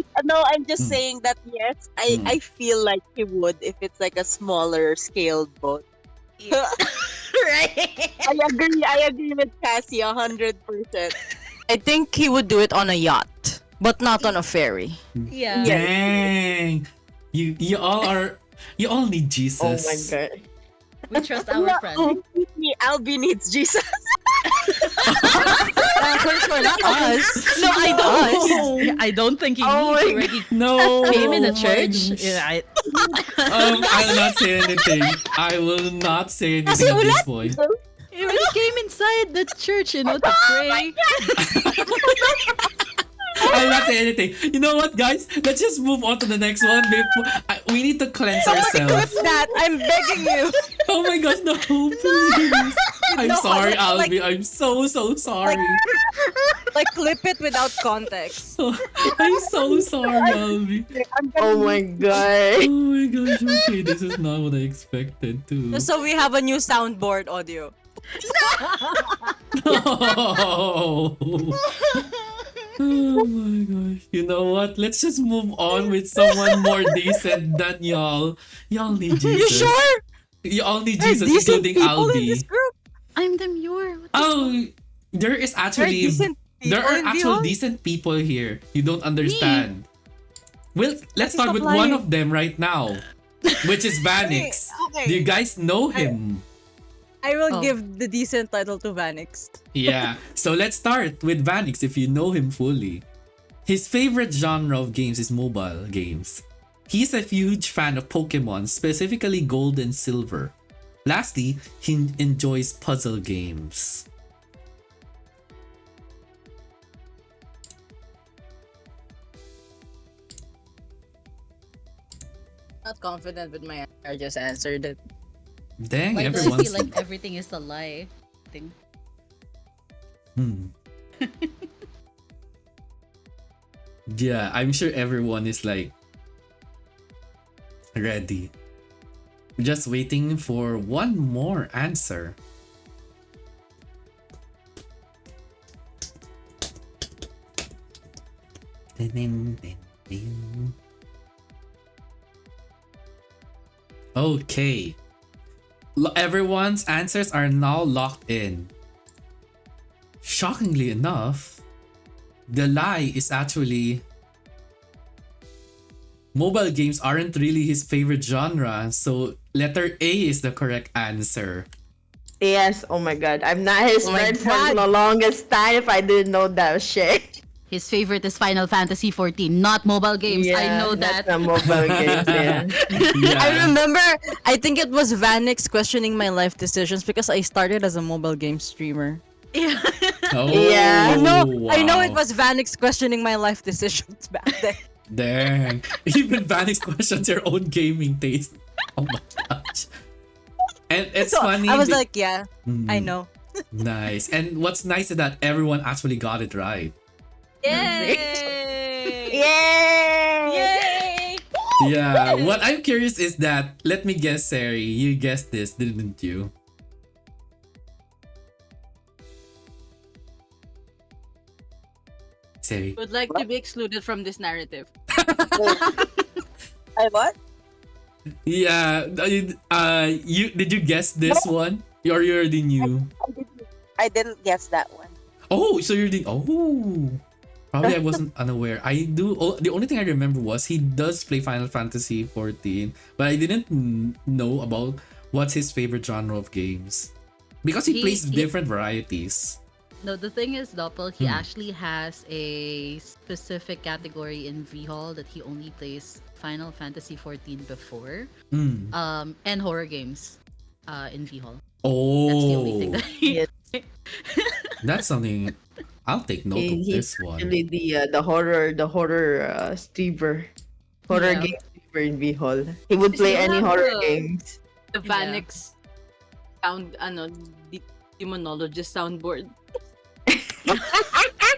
I'm just Hmm. saying that yes, I feel like he would if it's like a smaller scaled boat. Right. I agree with Cassie 100%. I think he would do it on a yacht, but not on a ferry. Yeah. Yes. Dang. You all need Oh my Jesus. god. We trust our friend. Albie needs Jesus. For sure, not us. No, I don't. Oh. I don't think he Oh needs my already No. came in oh the my church. gosh. Yeah, I'll not say anything. I will not say anything at this point. he already came inside the church, to pray. I'll not say anything. You know what, guys? Let's just move on to the next one. We need to cleanse ourselves. That I'm begging you. Oh my gosh, no, please. I'm No, sorry, like- Albie. I'm so sorry. Like clip it without context. I'm so sorry, Albie. Oh my god. Oh my gosh, okay, this is not what I expected to. So we have a new soundboard audio. No. Oh my gosh. You know what? Let's just move on with someone more decent than y'all. Y'all need Jesus. You sure? You all need There's Jesus, decent including people in this Albie. group. I'm demure. Oh, there is actually decent there people are in actual Beyond? decent people here. You don't understand. Well, let's Stop start with one lying. of them right now, which is Vanix. Okay. Do you guys know him? I will Oh. give the decent title to Vanix. Yeah. So let's start with Vanix if you know him fully. His favorite genre of games is mobile games. He's a huge fan of Pokemon, specifically Gold and Silver. Lastly, he enjoys puzzle games. Not confident with my answer. I just answered it. Dang, Why do I everyone's... feel like everything is a lie? Thing. Hmm. Yeah, I'm sure everyone is like ready. Just waiting for one more answer. Din, din, din, din. Okay. Everyone's answers are now locked in. Shockingly enough, the lie is actually mobile games aren't really his favorite genre, so letter A is the correct answer. Yes, oh my god. I'm not his Oh my friend for God. the longest time if I didn't know that shit. His favorite is Final Fantasy 14, not mobile games. I know that's that. a mobile games, yeah. Yeah. I remember, I think it was Vanix questioning my life decisions because I started as a mobile game streamer. Yeah. Oh, Yeah. I know it wow. was Vanix questioning my life decisions back then. Dang. Even Vanix questions your own gaming taste. Oh my gosh. And it's So funny. I was be- like, yeah, I know. Nice. And what's nice is that everyone actually got it right. Yay! Yay! Yay! Yeah. What I'm curious is that, let me guess, Sari, you guessed this, didn't you? Sari. Would like to be excluded from this narrative. I what? Yeah. You did you guess this one? Or you already knew? I didn't guess that one. Oh, so you're the Probably I wasn't unaware. I do. Oh, the only thing I remember was he does play Final Fantasy 14, but I didn't know about what's his favorite genre of games because he plays He- different varieties. No, the thing is, Doppel, he actually has a specific category in VHall that he only plays Final Fantasy 14 before. Mm. And horror games in VHall. Oh, That's the only thing that he... Yes. that's something. I'll take note of this one. Actually the horror streamer. Horror Yeah. game streamer in VHall. He would play Still any have horror the- games. The Vanix sound, demonologist soundboard.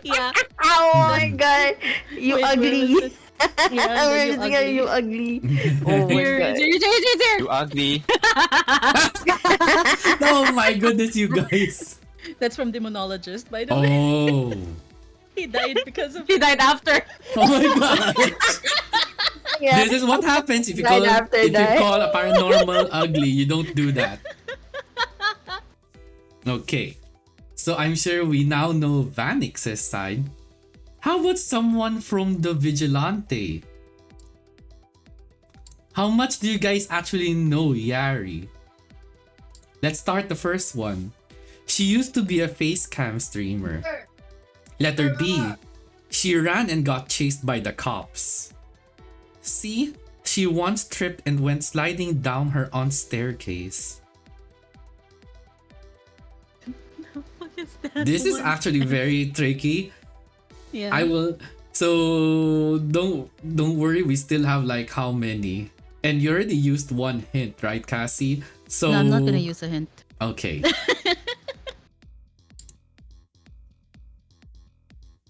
Yeah. Oh my god. You Wait, ugly. where is it? Yeah, Where you is it? You ugly. Oh my Here, god. here. You ugly. Oh my goodness, you guys. That's from Demonologist, by the way. Oh, He died because of He died after. Oh my god. Yeah. This is what happens if you Right call after if you that. call a paranormal ugly. You don't do that. Okay. So I'm sure we now know Vanix's side. How about someone from the Vigilante? How much do you guys actually know Yari? Let's start the first one. She used to be a face cam streamer. Letter B. She ran and got chased by the cops. C. She once tripped and went sliding down her aunt's staircase. what is that? This is one? actually very tricky. Yeah. I will. So don't worry. We still have like how many? And you already used one hint, right, Cassie? So No, I'm not gonna use a hint. Okay.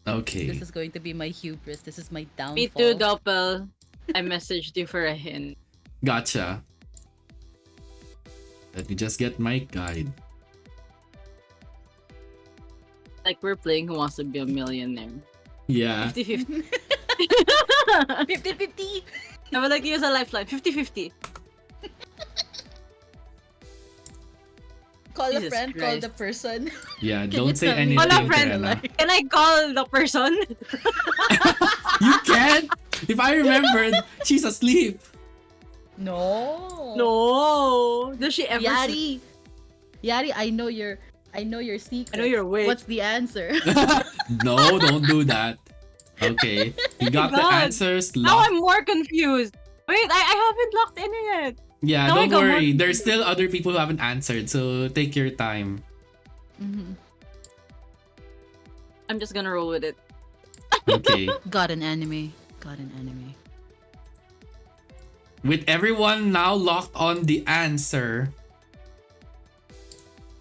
Okay. This is going to be my hubris. This is my downfall. Me too, Doppel. I messaged you for a hint. Gotcha. Let me just get my guide. Like we're playing Who Wants to Be a Millionaire. Yeah. 50-50. 50-50. I would like to use a lifeline. 50-50. Call a Jesus friend, call Christ. the person. Yeah, Can don't you say tell me? anything, Call a friend. Karena. Can I call the person? You can't! If I remembered, she's asleep. No. No. Does she ever? Yari. Yari, I know your secret. I know your way. What's the answer? No, don't do that. Okay. You got the God. answers Now locked. I'm more confused. Wait, I haven't locked in yet. Yeah, Now I don't got more worry. confused. There's still other people who haven't answered, so take your time. Mhm. I'm just gonna roll with it. Okay. Got an enemy. Got an enemy. With everyone now locked on the answer,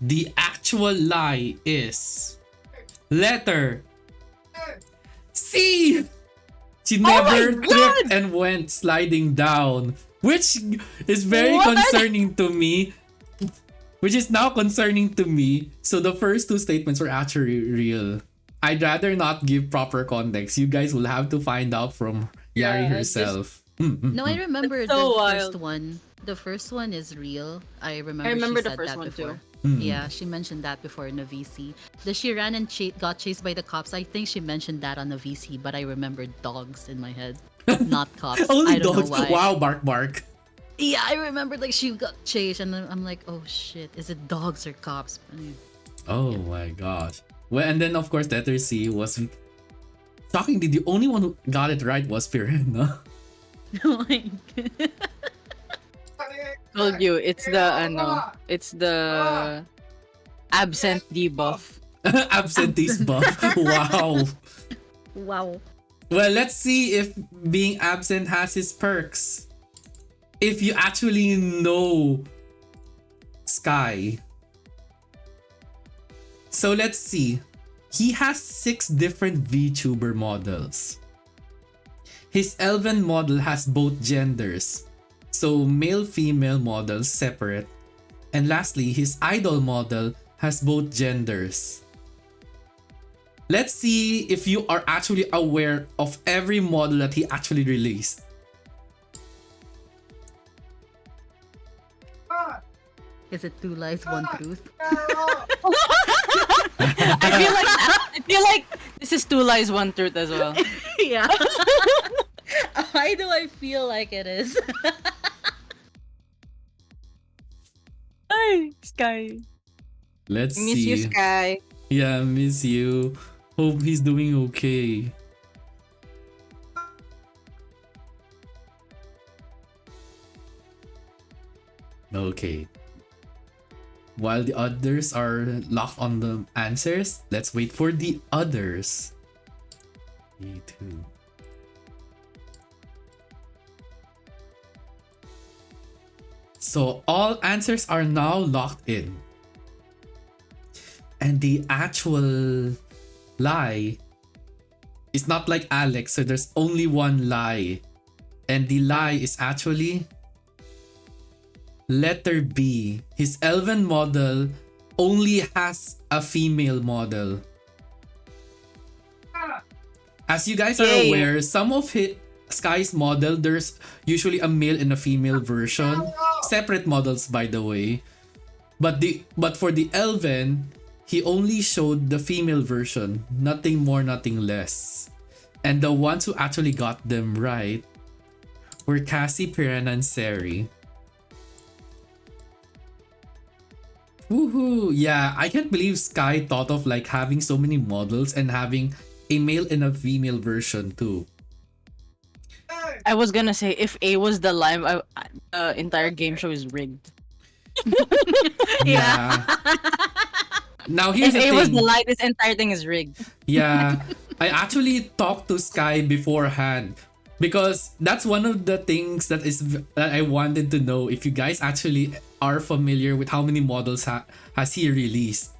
the actual lie is letter C. She never my tripped and went sliding down, which is very What? concerning to me. Which is now concerning to me. So the first two statements were actually real. I'd rather not give proper context. You guys will have to find out from Yari Yeah, herself. No, I remember That's the so first wild. one. The first one is real. I remember, I remember she the said first that one before. too. Yeah, she mentioned that before in the VC. The she ran and got chased by the cops. I think she mentioned that on the VC, but I remembered dogs in my head, not cops. Only I don't dogs. know why. Wow, bark bark. Yeah, I remembered like she got chased, and then I'm like, oh shit, is it dogs or cops? Oh my gosh. Well, and then of course letter C was shockingly the only one who got it right was Pirena. Like, Told you, it's the absent debuff. Absentees buff. Wow. wow. Well, let's see if being absent has its perks. If you actually know Sky. So let's see. He has 6 different VTuber models. His Elven model has both genders. So male-female models separate. And lastly, his idol model has both genders. Let's see if you are actually aware of every model that he actually released. Is it two lies, one truth? I feel like this is 2 lies, 1 truth as well. Yeah. Why do I feel like it is? Hi, Sky. Let's Miss see. you, Sky. Yeah, miss you. Hope he's doing okay. Okay. While the others are locked on the answers, let's wait for the others. Me too. So all answers are now locked in. And the actual lie is not like Alex, so there's only one lie. And the lie is actually letter B. His Elven model only has a female model. As you guys are Yay. aware, some of Sky's model, there's usually a male and a female version. Separate models, by the way. But for the Elven, he only showed the female version. Nothing more, nothing less. And the ones who actually got them right were Cassie, Piranha, and Seri. Woohoo! Yeah, I can't believe Sky thought of like having so many models and having a male and a female version too. I was gonna say if A was the live, the entire game show is rigged. Yeah. Now here's If the A was thing. the live, this entire thing is rigged. Yeah, I actually talked to Sky beforehand because that's one of the things that I wanted to know if you guys actually are familiar with how many models has he released.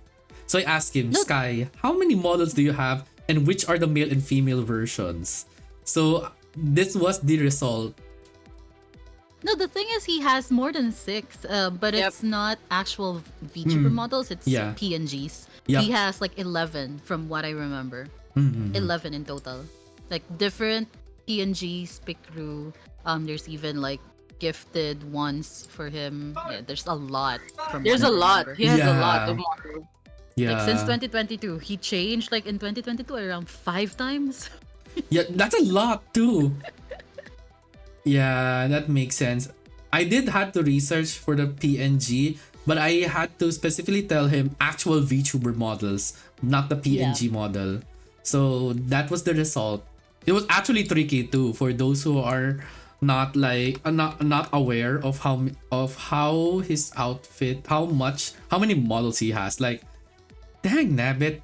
So I asked him, Sky, how many models do you have and which are the male and female versions? So this was the result. No, the thing is, he has more than 6, but Yep. it's not actual VTuber models. It's Yeah. PNGs. Yep. He has like 11 from what I remember. Mhm. 11 in total. Like different PNGs picked through. There's even like gifted ones for him. Yeah, there's a lot. There's what a I lot. remember. He has a Yeah. lot of models. Yeah. Like since 2022, he changed like in 2022 around 5 times. Yeah, that's a lot too. Yeah, that makes sense. I did had to research for the PNG, but I had to specifically tell him actual VTuber models, not the PNG model. So that was the result. It was actually tricky too for those who are not like not aware of how his outfit, how many models he has. Like, dang nabbit,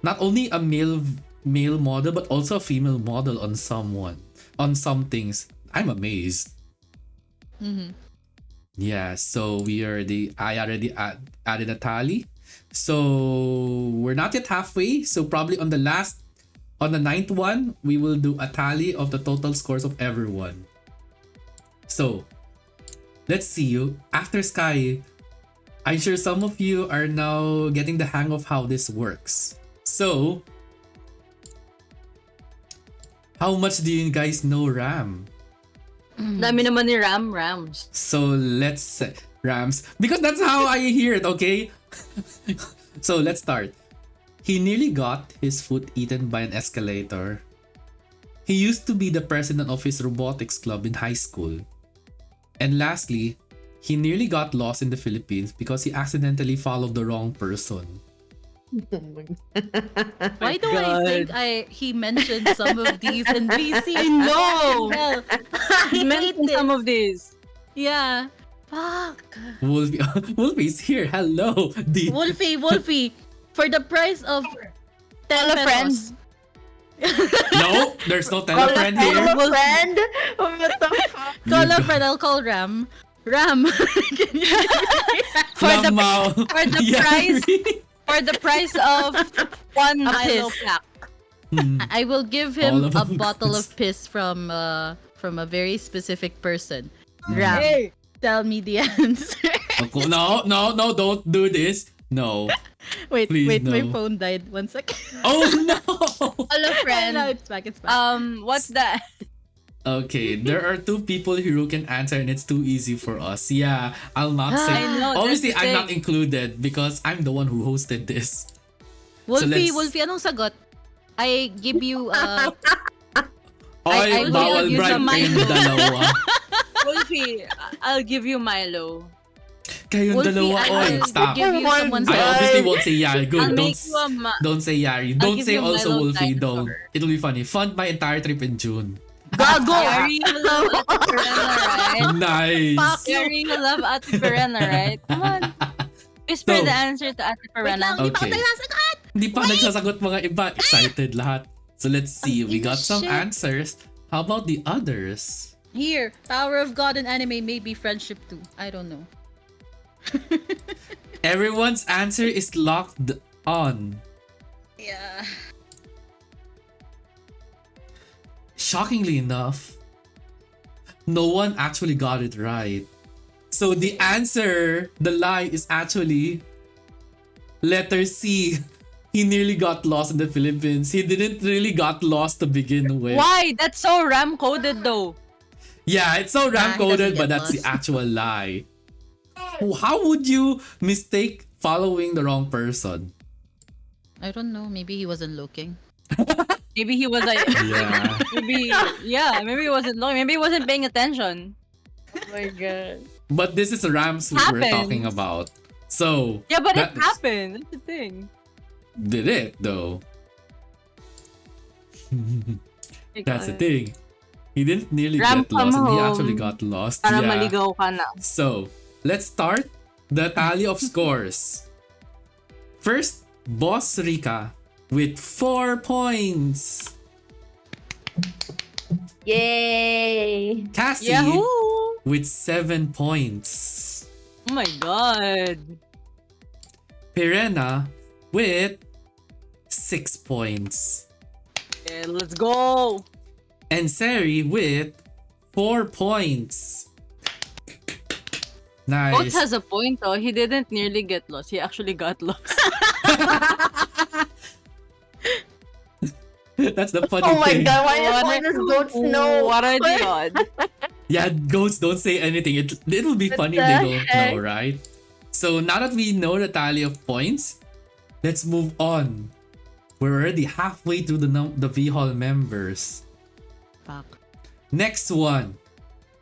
not only a male model but also a female model on some things. I'm amazed. Yeah, so I already added a tally. So we're not yet halfway. So probably on the ninth one, we will do a tally of the total scores of everyone. So let's see you after Sky. I'm sure some of you are now getting the hang of how this works. So how much do you guys know RAM? Dami naman ni Rams. So let's say Rams, because that's how I hear it, okay? So let's start. He nearly got his foot eaten by an escalator. He used to be the president of his robotics club in high school. And lastly, he nearly got lost in the Philippines because he accidentally followed the wrong person. Why do I think he mentioned some of these in VC? I know. Well, He mentioned some of these. yeah. Fuck. Wolfie's here. Hello. Wolfie. For the price of 10 pesos. No, there's no Call telefriend here. a friend? What the fuck? Call a friend, I'll call Ram. Ram. Can you For the Lamaw. price Yari. for the price of one Milo piss. pack. I will give All him of a them bottle goes. of piss from a very specific person. Ram, tell me the answer. Okay, no, don't do this. No. wait, Please, my no. phone died. 1 second. Oh no. Hello, friend. No, it's back. What's that? Okay, there are two people here who can answer and it's too easy for us. Yeah, I'll not say. I know, Obviously, that's the I'm not thing. included because I'm the one who hosted this. Wolfie, let's- anong sagot? I give you Oy, I will bawal use bribe a kayong Milo. dalawa. Wolfie, I'll give you Milo. Kayong Wolfie, dalawa, I oy, will stop. give you Oh my someone's I God. obviously won't say Yari. Good, I'll don't make you a don't say Yari. I'll Don't give say you also Milo Wolfie. Don't. dinosaur. It'll be funny. Fund my entire trip in June. Gago! Yari, you love Ate Perena, right? Nice. Fuck you. Yari, you love Ate Perena, right? Come on. Whisper So- the answer to Ate Wait lang, Perena. di pa ako Okay. nagsasagot! Hindi pa nagsasagot mga iba. Excited lahat. So let's see. We got some shit. answers. How about the others? Here, Power of God in anime may be friendship too. I don't know. Everyone's answer is locked on. Yeah. Shockingly enough, no one actually got it right. So the answer, the lie is actually letter C. he nearly got lost in the Philippines. He didn't really got lost to begin with. Why? That's so RAM coded though. Yeah, it's so Nah, ram he coded, doesn't but get that's the lost. actual lie. How would you mistake following the wrong person? I don't know. Maybe he wasn't looking. Maybe he was like, Yeah. maybe he wasn't looking. Maybe he wasn't paying attention. Oh my god. But this is a Rams we're Happens. talking about. So Yeah, but it that- happened. That's the thing. Did it though? That's the Ikaw, thing. He didn't nearly Ram, get lost, and he come actually home. got lost. Para Yeah. maligaw ka na. So let's start the tally of scores. First, Boss Rika with 4 points. Yay! Cassie Yahoo! with 7 points. Oh my god. Pirena with 6 points. Yeah, let's go. And Seri with 4 points. Oats Nice. has a point though. He didn't nearly get lost. He actually got lost. That's the funny Oh my thing. god, why does goats know? What are the odds? Yeah, goats don't say anything. It will be What funny if the they don't heck? know, right? So now that we know the tally of points, let's move on. We're already halfway through the V Hall members. Fuck. Next one.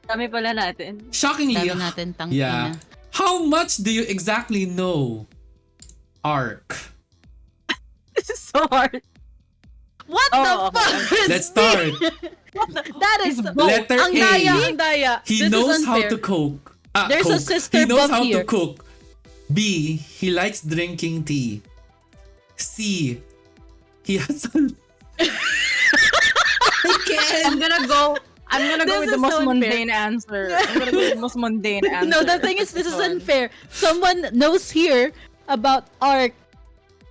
Dami pala natin. Shockingly, Dami natin tangina. yeah. How much do you exactly know? Arc. This is so hard. What Oh, the okay. fuck is Let's start. That is Letter ang A. daya, ang daya. He This is knows how unfair. to cook. There's a cook. sister He knows buff how to here. cook. B. He likes drinking tea. C. He has a... I can't. I'm gonna go This with the is most so unfair. mundane answer. I'm gonna go with the most mundane answer. No, the thing is, this is one. unfair. Someone knows here about Ark.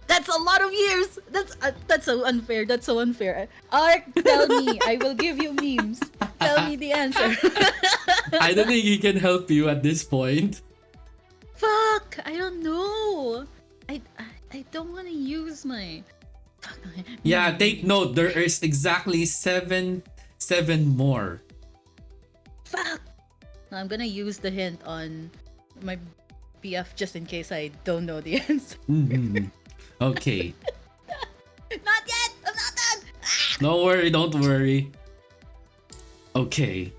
That's a lot of years. That's so unfair. That's so unfair. Ark, tell me. I will give you memes. Tell me the answer. I don't think he can help you at this point. Fuck! I don't know. I don't want to use my. Yeah, take note. There is exactly seven more. Fuck. I'm gonna use the hint on my BF just in case I don't know the answer. Mhm. Okay. Not yet. I'm not done. Don't worry. Don't worry. Okay.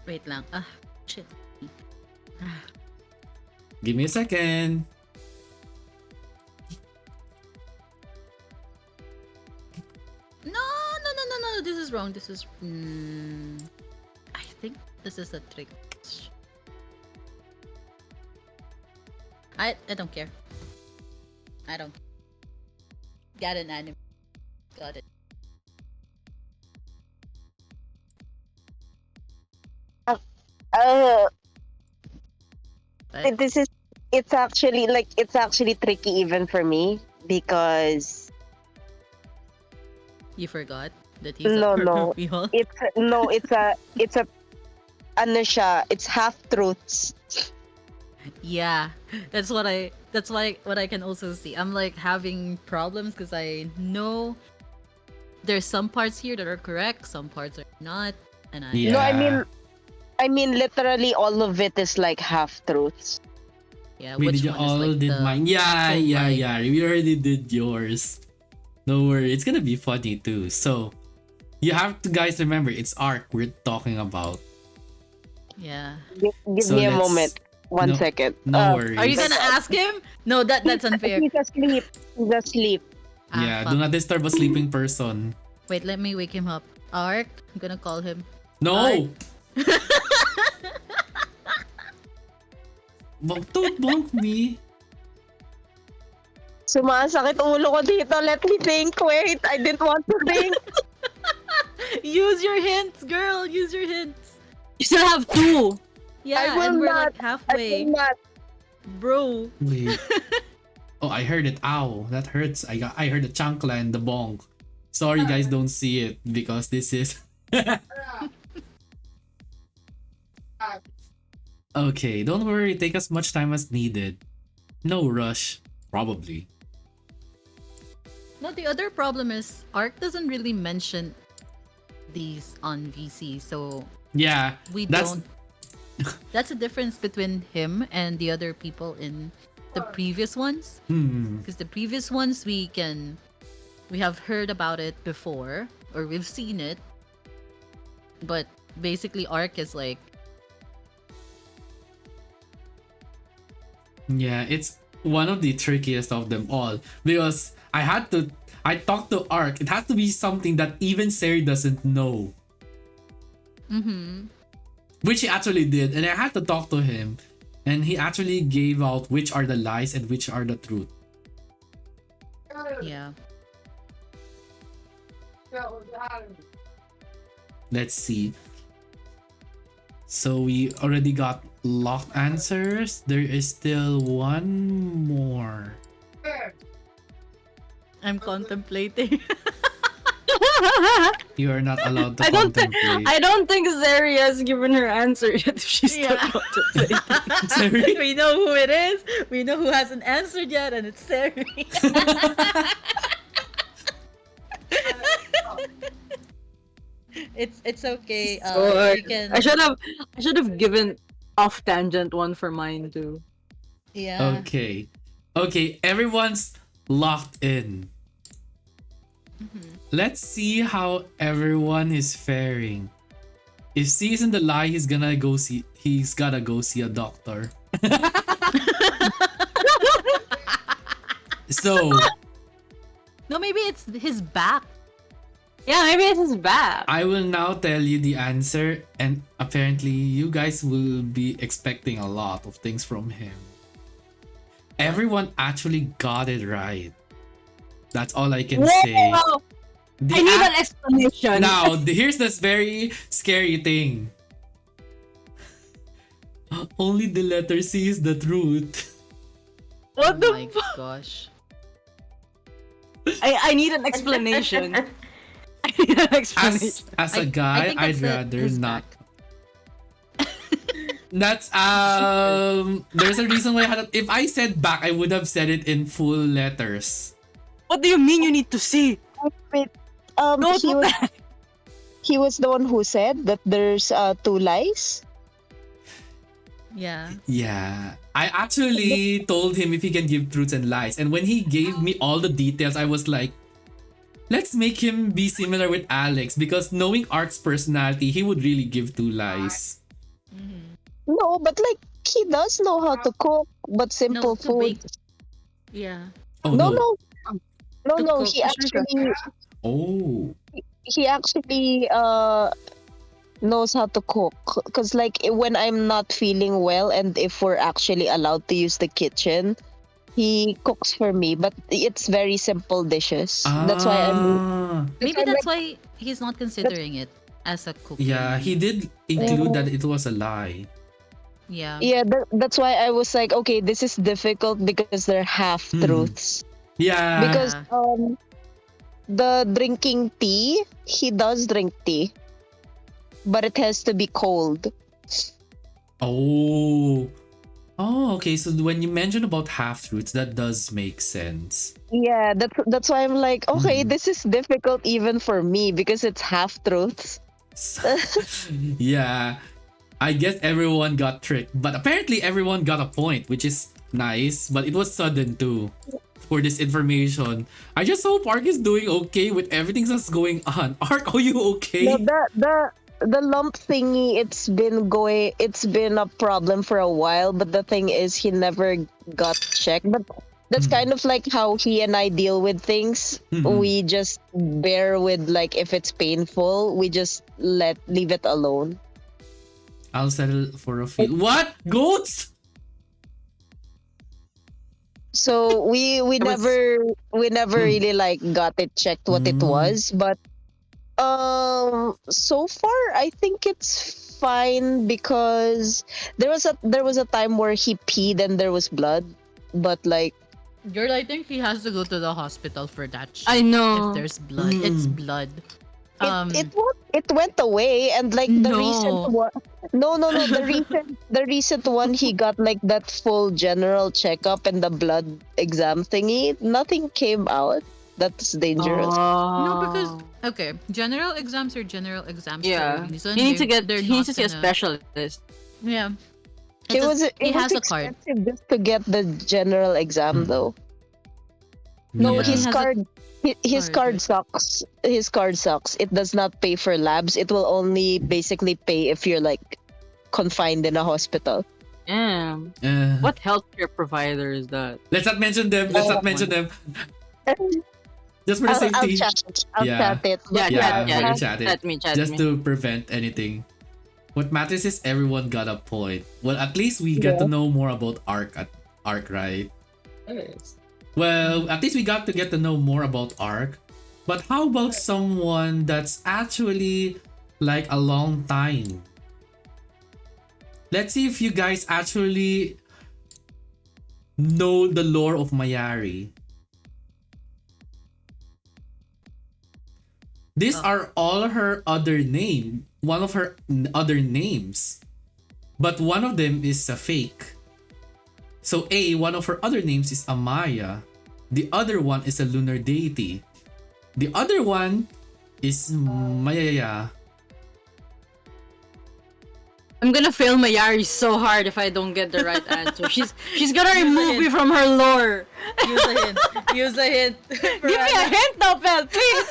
Wait lang. Shit. Give me a second. No. This is wrong. This is. I think this is a trick. I don't care. I don't. Got an anime. Got it. Uh, But it's actually tricky even for me because you forgot that he's No, a no. behold. it's a ano siya, it's half truths. Yeah, that's what I can also see. I'm like having problems because I know there's some parts here that are correct, some parts are not, and I Yeah. No, I mean literally all of it is like half truths. yeah. We Which did one is all like did the mine. Yeah, so yeah, like- yeah. We already did yours. No worry. It's gonna be funny too. So you have to guys remember it's Arc we're talking about. Yeah. Give So me a let's- moment. One no- second. No worries. Are you gonna ask him? No, that's unfair. He's asleep. He's asleep. Yeah, fuck. do not disturb a sleeping person. Wait, let me wake him up. Ark, I'm gonna call him. No! Don't bonk me. Sumasakit ulo ko dito. Let me think. Wait, I didn't want to think. Use your hints, girl. Use your hints. You still have two. Yeah, I will and we're not. like I halfway, did not. bro. Wait. Oh, I heard it. Ow, that hurts. I heard the chancla and the bonk. Sorry, guys, don't see it because this is. Okay, don't worry. Take as much time as needed. No rush. Probably. No, the other problem is Ark doesn't really mention these on VC, so Yeah, we that's don't. That's the difference between him and the other people in the previous ones. Because the previous ones we have heard about it before or we've seen it, but basically Ark is like, yeah, it's one of the trickiest of them all because I talked to Ark. It has to be something that even Sari doesn't know. Which he actually did, and I had to talk to him, and he actually gave out which are the lies and which are the truth. yeah. Let's see. So we already got locked answers. There is still one more. I'm contemplating. You are not allowed to I contemplate. don't think Zeri has given her answer yet. She's still Yeah. contemplating. Sari? We know who it is. We know who hasn't answered yet, and it's Sari. It's okay. You can. I should have given off tangent one for mine too. Yeah. Okay. Okay, everyone's locked in. Let's see how everyone is faring. If C's in the lie, he's gotta go see a doctor. So No, maybe it's his back. Yeah, maybe it's his back. I will now tell you the answer, and apparently you guys will be expecting a lot of things from him. Everyone actually got it right. That's all I can say. Whoa! The I need ac- an explanation. Now, here's this very scary thing. Only the letter C is the truth. What Oh the my fuck? gosh. I need an explanation. I need an explanation. As a I guy, think I'd that's rather his not. back. That's there's a reason why I had if I said back, I would have said it in full letters. What do you mean you need to see? Wait, No, he was the one who said that there's two lies. Yeah. Yeah. I actually told him if he can give truths and lies. And when he gave me all the details, I was like, let's make him be similar with Alex because knowing Ark's personality, he would really give two lies. No, but like he does know how to cook, but simple to food. bake. Yeah. Oh No, no. no, To no. cook. Oh. He actually knows how to cook. Cause like when I'm not feeling well, and if we're actually allowed to use the kitchen, he cooks for me. But it's very simple dishes. That's why I'm. Maybe I'm that's why he's not considering it as a cooking. Yeah, he did include that it was a lie. Yeah. Yeah, that's why I was like, okay, this is difficult because they're half truths. Yeah. Because the drinking tea, he does drink tea, but it has to be cold. Oh. Oh, okay. So when you mentioned about half truths, that does make sense. Yeah, that's why I'm like, okay, this is difficult even for me because it's half truths. Yeah. I guess everyone got tricked, but apparently everyone got a point, which is nice, but it was sudden too for this information. I just hope Ark is doing okay with everything that's going on. Ark, are you okay? No, the lump thingy, it's been a problem for a while, but the thing is he never got checked. But that's kind of like how he and I deal with things. We just bear with, like, if it's painful, we just leave it alone. I'll settle for a feel. What? Goats? So we never really like got it checked what it was, but so far I think it's fine because there was a time where he peed and there was blood, but like Girl, I think he has to go to the hospital for that shit. I know. If there's blood, it's blood. it went away, and like the recent one, no, the recent one, he got like that full general checkup and the blood exam thingy, nothing came out. That's dangerous. No, because Oh. okay, general exams are general exams for Yeah. a reason. He needs to get. They're He needs not to see a gonna. specialist. Yeah, It it's a, was he it was has a card. expensive just to get the general exam though. No, But he Yeah. his has a card his card, card right? sucks. His card sucks. It does not pay for labs. It will only basically pay if you're like confined in a hospital. Damn. Uh, What healthcare provider is that? let's not mention them. Let's not mention them. Just for the I'll safety. chat it. I'll Yeah. chat it. Yeah, But Yeah, chat, we'll chat, chat it. chat me, chat Just me. to prevent anything. What matters is everyone got a point. Well, at least we get Yeah. to know more about Arc, right? Yes. Well, at least we got to get to know more about Arc. But how about someone that's actually like a long time? Let's see if you guys actually know the lore of Mayari. These are all her other one of her other names. But one of them is a fake. So one of her other names is Amaya. The other one is a lunar deity. The other one is Mayaya. I'm gonna fail Mayari so hard if I don't get the right answer. She's gonna remove me from her lore. Use a hint. Use a hint. Give me a hint, Nopel, please.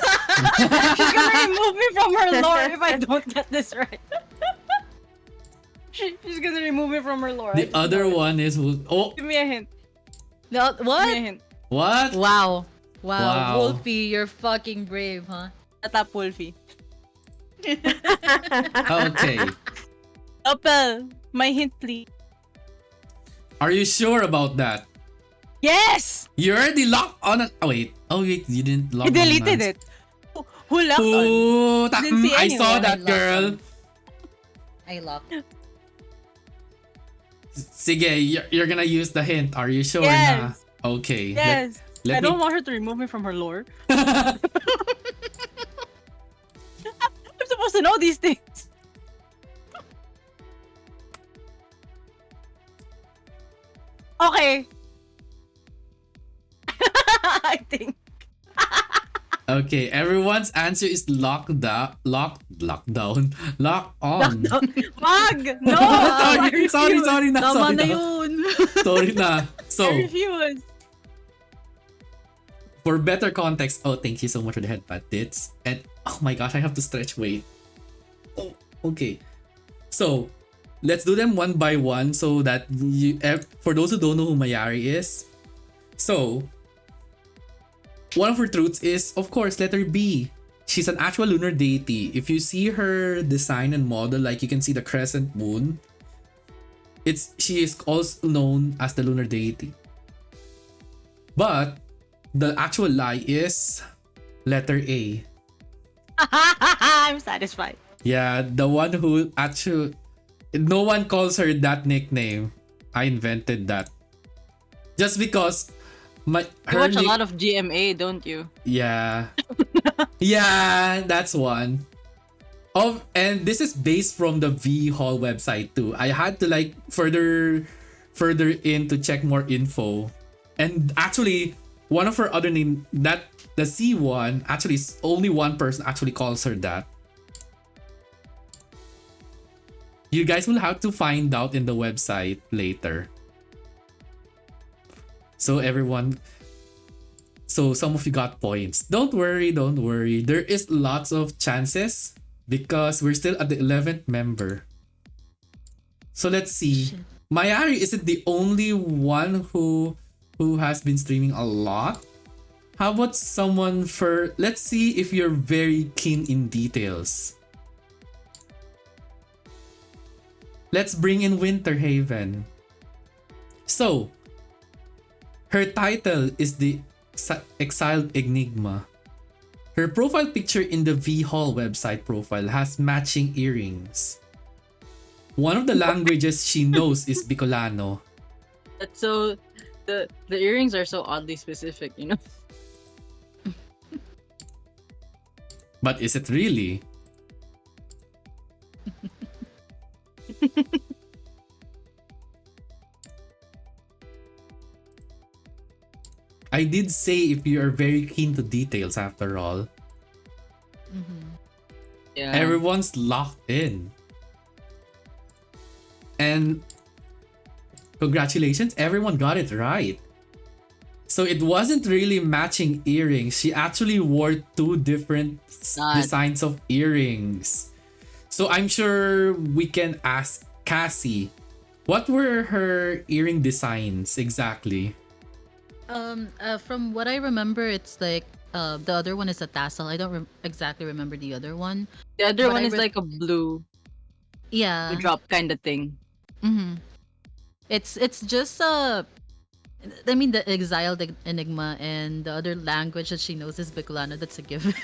She's gonna remove me from her lore if I don't get this right. She's gonna remove me from her lore. The other one is Give me a hint. No, Give me a what? hint. what? Wow. Wow. Wolfie, you're fucking brave, huh? Tata Wolfie. Okay. Nopel, my hint, please. Are you sure about that? Yes! You already locked on it. Oh wait, you didn't lock I deleted it. Who locked on? Oh, Didn't see I saw anyone. that I locked girl. on. I locked. Sige, you're gonna use the hint. Are you sure Yes. na? Okay. Yes. Let I me... don't want her to remove me from her lore. I'm supposed to know these things. Okay. I think. Okay, everyone's answer is lockdown. Lock on. Wag! No! sorry na. Tama Sorry na na. yun. Sorry na. So, I refuse. for better context, thank you so much for the headpad, Tits. And oh my gosh, I have to stretch. Wait. Oh, okay. So, let's do them one by one so that for those who don't know who Mayari is. So, one of her truths is, of course, letter B. She's an actual lunar deity. If you see her design and model, like you can see the crescent moon, she is also known as the lunar deity. But the actual lie is letter A. I'm satisfied. Yeah, the one who actually no one calls her that nickname. I invented that. Just because You watch a lot of GMA, don't you? Yeah. Yeah, that's one. And this is based from the V Hall website too. I had to like further in to check more info. And actually, one of her other name, that the C one, actually only one person actually calls her that. You guys will have to find out in the website later. So some of you got points. Don't worry. There is lots of chances because we're still at the 11th member. So let's see. Mayari isn't the only one who has been streaming a lot. How about someone let's see if you're very keen in details. Let's bring in Winterhaven. So, her title is the Exiled Enigma. Her profile picture in the V Hall website profile has matching earrings. One of the languages she knows is Bicolano. That's so the earrings are so oddly specific, you know. But is it really? I did say if you are very keen to details after all. Yeah. Everyone's locked in. And congratulations, everyone got it right. So it wasn't really matching earrings. She actually wore two different designs of earrings. So I'm sure we can ask Cassie, what were her earring designs exactly? From what I remember, it's like the other one is a tassel. I don't exactly remember the other one. The other But one I is like a blue Yeah. drop kind of thing. Mm-hmm. It's just I mean the exiled enigma and the other language that she knows is Bicolano. That's a given.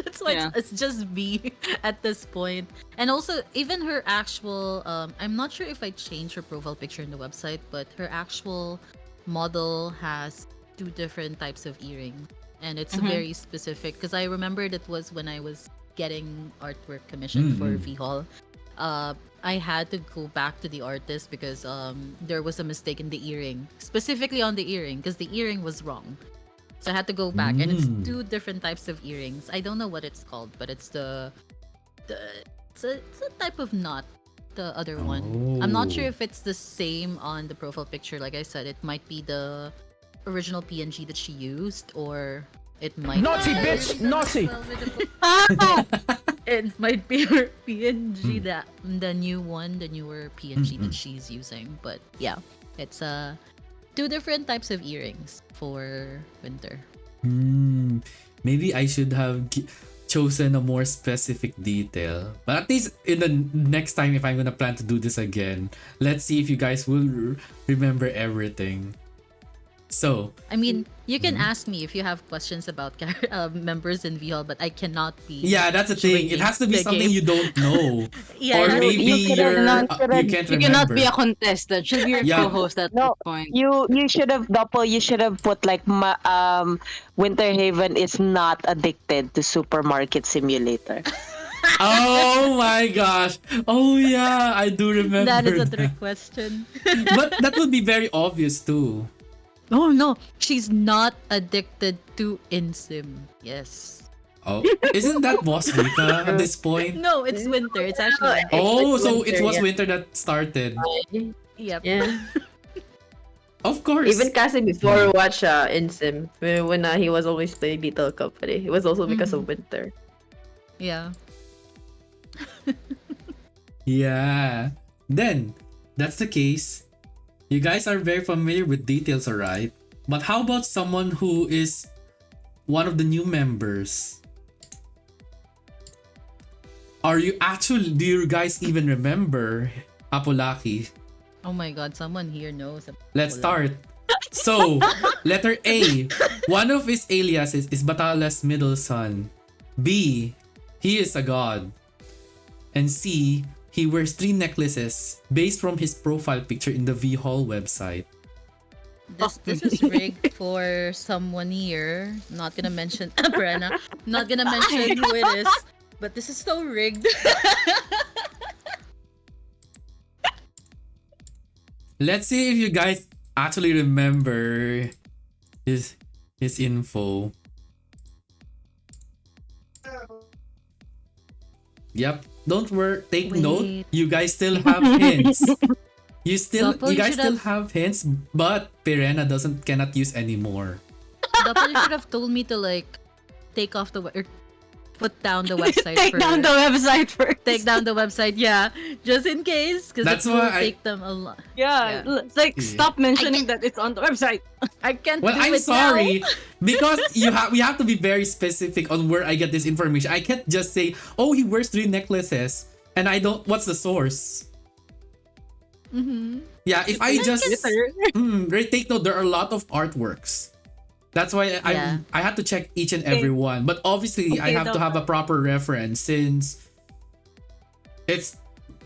That's why Yeah. it's just B at this point. And also even her actual I'm not sure if I changed her profile picture in the website, but her actual model has two different types of earring, and it's very specific because I remembered it was when I was getting artwork commissioned for VHall. I had to go back to the artist because there was a mistake in the earring, specifically on the earring, because the earring was wrong. So I had to go back, and it's two different types of earrings. I don't know what it's called, but it's it's a type of knot. The other one, I'm not sure if it's the same on the profile picture. Like I said, it might be the original PNG that she used, or it might Naughty bitch, naughty. It might be her PNG, that the new one, the newer PNG that she's using. But yeah, it's two different types of earrings for winter. Maybe I should have chosen a more specific detail. But at least in the next time, if I'm gonna plan to do this again, let's see if you guys will remember everything. So, I mean, you can ask me if you have questions about members in VHall, but I cannot be. yeah, that's the thing. It has to be the something game. you don't know. Yeah, Or it has to maybe be- you you're, cannot- you can't You remember. cannot be a contestant. Should be your Yeah. co-host at No, this point. you should have you should have put like Winter Haven is not addicted to Supermarket Simulator. Oh my gosh. Oh yeah, I do remember That is a that. trick question. But that would be very obvious too. Oh no, she's not addicted to Insim. Yes. Oh, isn't that Boss Rika at this point? No, it's winter. It's actually winter. Oh, It's so winter, it was yeah. winter that started. Yep. Yeah. Of course. Even Cassie before watch Insim when he was always playing Beetle Company. It was also because of winter. Yeah. Yeah. Then, that's the case. You guys are very familiar with details, alright? But how about someone who is one of the new members? Do you guys even remember Apolaki? Oh my god, someone here knows. Let's start. So, letter A. One of his aliases is Batala's middle son. B. He is a god. And C. He wears 3 necklaces based from his profile picture in the VHall website. This is rigged for someone here. Not gonna mention Brenna. Not gonna mention who it is. But this is so rigged. Let's see if you guys actually remember his info. Yep. Don't worry. Take note. Wait. You guys still have hints. You Doppel, you guys should still have- have hints, but Pirena cannot use anymore. Doppel should have told me to like take off the or put down the website. Take down the website first. Take down the website, yeah, just in case, because That's it will why I- take them a lot. Yeah, Yeah. it's like stop mentioning that it's on the website. I can't. Well, do I'm it sorry now. because we have to be very specific on where I get this information. I can't just say, "Oh, he wears 3 necklaces," and I don't. What's the source? Yeah, if I just take note, there are a lot of artworks. That's why Yeah. I had to check each and every one. But obviously, I Okay, have to have a proper reference since it's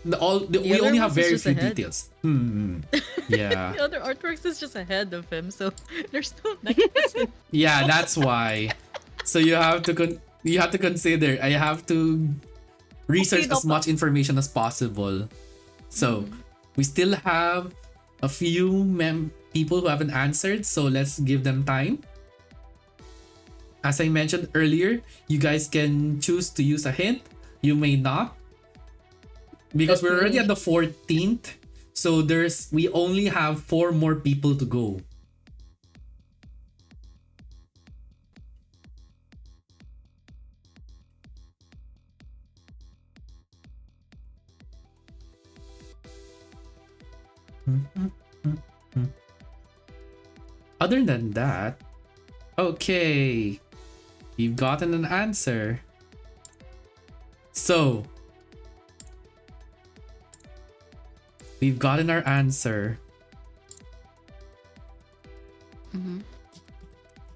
we other only have ones is very just few ahead. details. Yeah, The other artworks is just ahead of him, so there's no necklace. yeah, that's why. So you have to consider. I have to research as much information as possible. So we still have a few people who haven't answered, so let's give them time. As I mentioned earlier, you guys can choose to use a hint. You may not, because we're already at the 14th. So we only have 4 more people to go. Other than that, okay, you've gotten an answer. So, we've gotten our answer.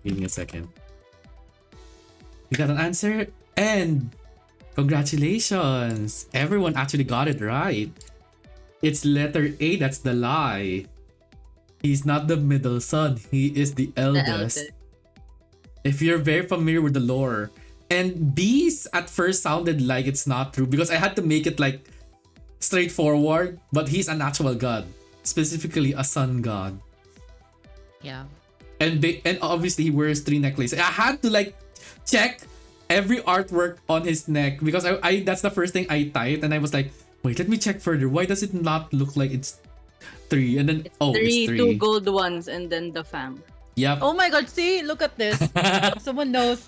Give me a second. We got an answer, and congratulations! Everyone actually got it right. It's letter A, that's the lie. He's not the middle son, he is the eldest. If you're very familiar with the lore. And B's at first sounded like it's not true because I had to make it like straightforward, but he's an actual god, specifically a sun god. Yeah. And obviously he wears 3 necklaces. I had to like check every artwork on his neck because I that's the first thing I typed, and I was like, wait, let me check further. Why does it not look like it's 3? And then It's it's 3. 2 gold ones and then the fang. Yep. Oh my god, see? Look at this. Someone knows.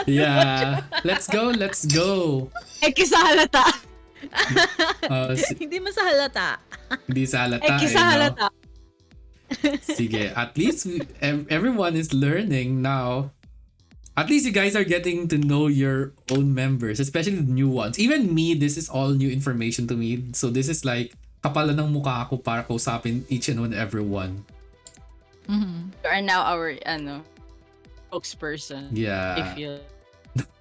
Yeah. Let's go. Ay, kisa halata! Hindi mo sa halata. Hindi sa halata. Ay, kisa no? halata! Sige, at least everyone is learning now. At least you guys are getting to know your own members, especially the new ones. Even me, this is all new information to me. So this is like kapala ng mukha ako para kausapin each and everyone. Mm-hmm. You are now our, spokesperson. Yeah. I feel.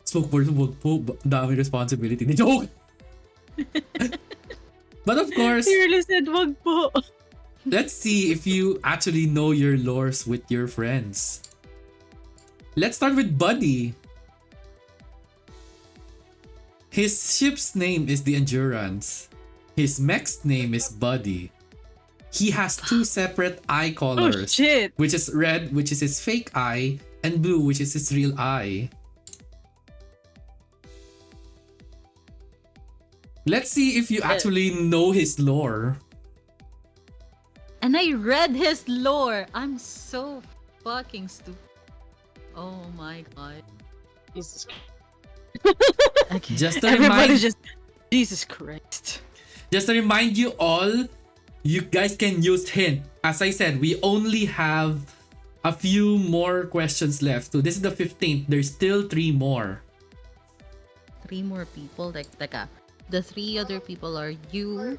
Spokesperson, wag po. Dami responsibility. Ni joke! But of course, He really said, wag po. let's see if you actually know your lores with your friends. Let's start with Buddy. His ship's name is the Endurance. His mech's name is Buddy. He has 2 separate eye Oh, colors, shit! which is red, which is his fake eye, and blue, which is his real eye. Let's see if you actually know his lore. And I read his lore. I'm so fucking stupid. Oh my god. Jesus. Okay. Just to Everybody remind, just, Jesus Christ. just to remind you all, you guys can use hint. As I said, we only have a few more questions left. So this is the 15th. There's still 3 more. 3 more people. Like, teka. The 3 other people are you,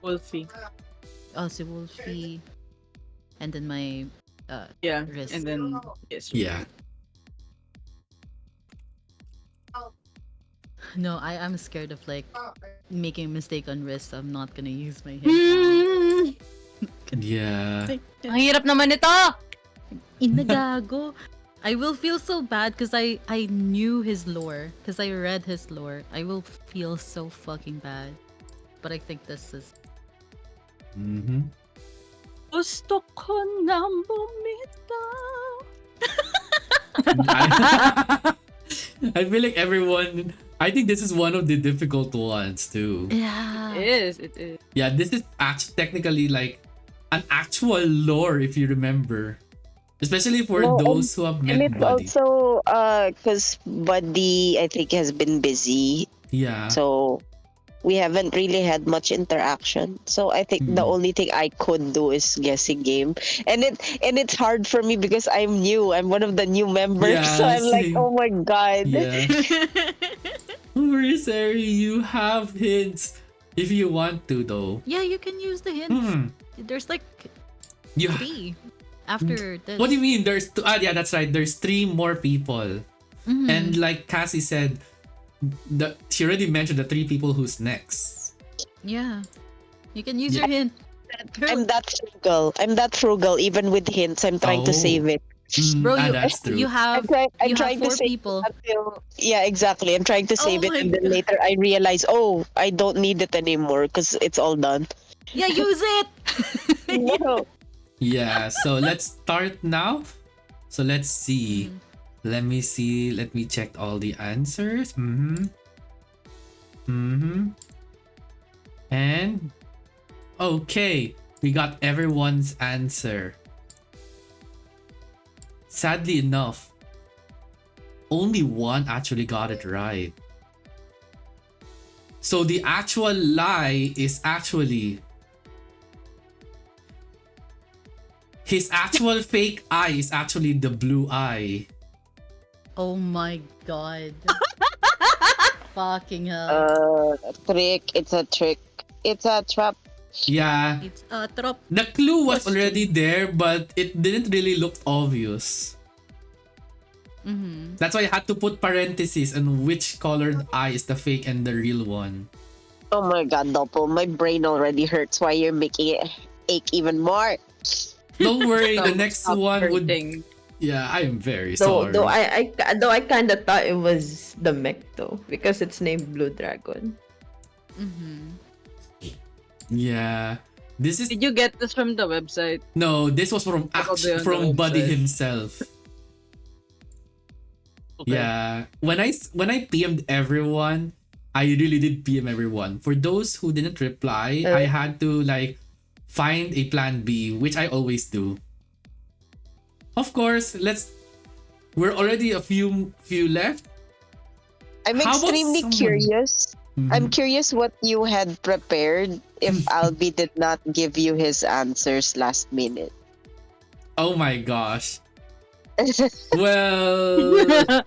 Wolfie. si Wolfie, and then my Yeah. Riz. And then, yes. Yeah. No, I'm scared of like making a mistake on Riz, so I'm not gonna use my hint. Yeah. Ang hirap naman ito! Inagago. I will feel so bad because I knew his lore, because I read his lore. I will feel so fucking bad. But I think this is... Mm-hmm. Gusto ko nang bumitaw. I feel like everyone. I think this is one of the difficult ones too. Yeah. It is. Yeah, this is technically like an actual lore if you remember, especially for No, those who have And met it's Buddy. also because Buddy, I think, has been busy. Yeah. So we haven't really had much interaction. So I think the only thing I could do is guessing game. And it's hard for me because I'm new. I'm one of the new members. Yeah, so I'm like, same. oh my god. Yeah. Sorry, you have hints if you want to though. Yeah, you can use the hints. There's like You 3 after this. What do you mean? There's yeah, that's right. There's 3 more people. Mhm. And like Cassie said, she already mentioned the 3 people who's next. Yeah. You can use your hint. I'm that frugal. Even with hints, I'm trying to Oh. save it. Bro, That's true. you have I'm you have trying to 4 save people. until yeah, exactly. I'm trying to Oh save it, my and then God. later I realize, oh, I don't need it anymore because it's all done. Yeah, use it. No. Yeah, so let's start now. So let's see. Mhm. Let me see. Let me check all the answers. Mm-hmm. Mm-hmm. And okay, we got everyone's answer. Sadly enough, only one actually got it right. So the actual lie is actually his actual fake eye is actually the blue eye. Oh my God. Fucking hell. Trick. It's a trick. It's a trap. Yeah, It's a trop. the clue was What's already there, but it didn't really look obvious. Mm-hmm. That's why I had to put parentheses on which colored eye is the fake and the real one. Oh my god, Doppel, my brain already hurts. Why you're making it ache even more? Don't worry, the Stop- next stop one would. hurting. Yeah, I am very Though, sorry. though I kind of thought it was the mech though, because it's named Blue Dragon. Mm-hmm. Yeah, this is Did you get this from the website? no. This was from Probably on the from Buddy website. himself. Okay. Yeah, when I PM'd everyone, I really did PM everyone. For those who didn't reply, I had to like find a plan B, which I always do. Of course, we're already a few left. I'm How about extremely someone- curious. Mhm. I'm curious what you had prepared if Albi did not give you his answers last minute. Oh my gosh. Well,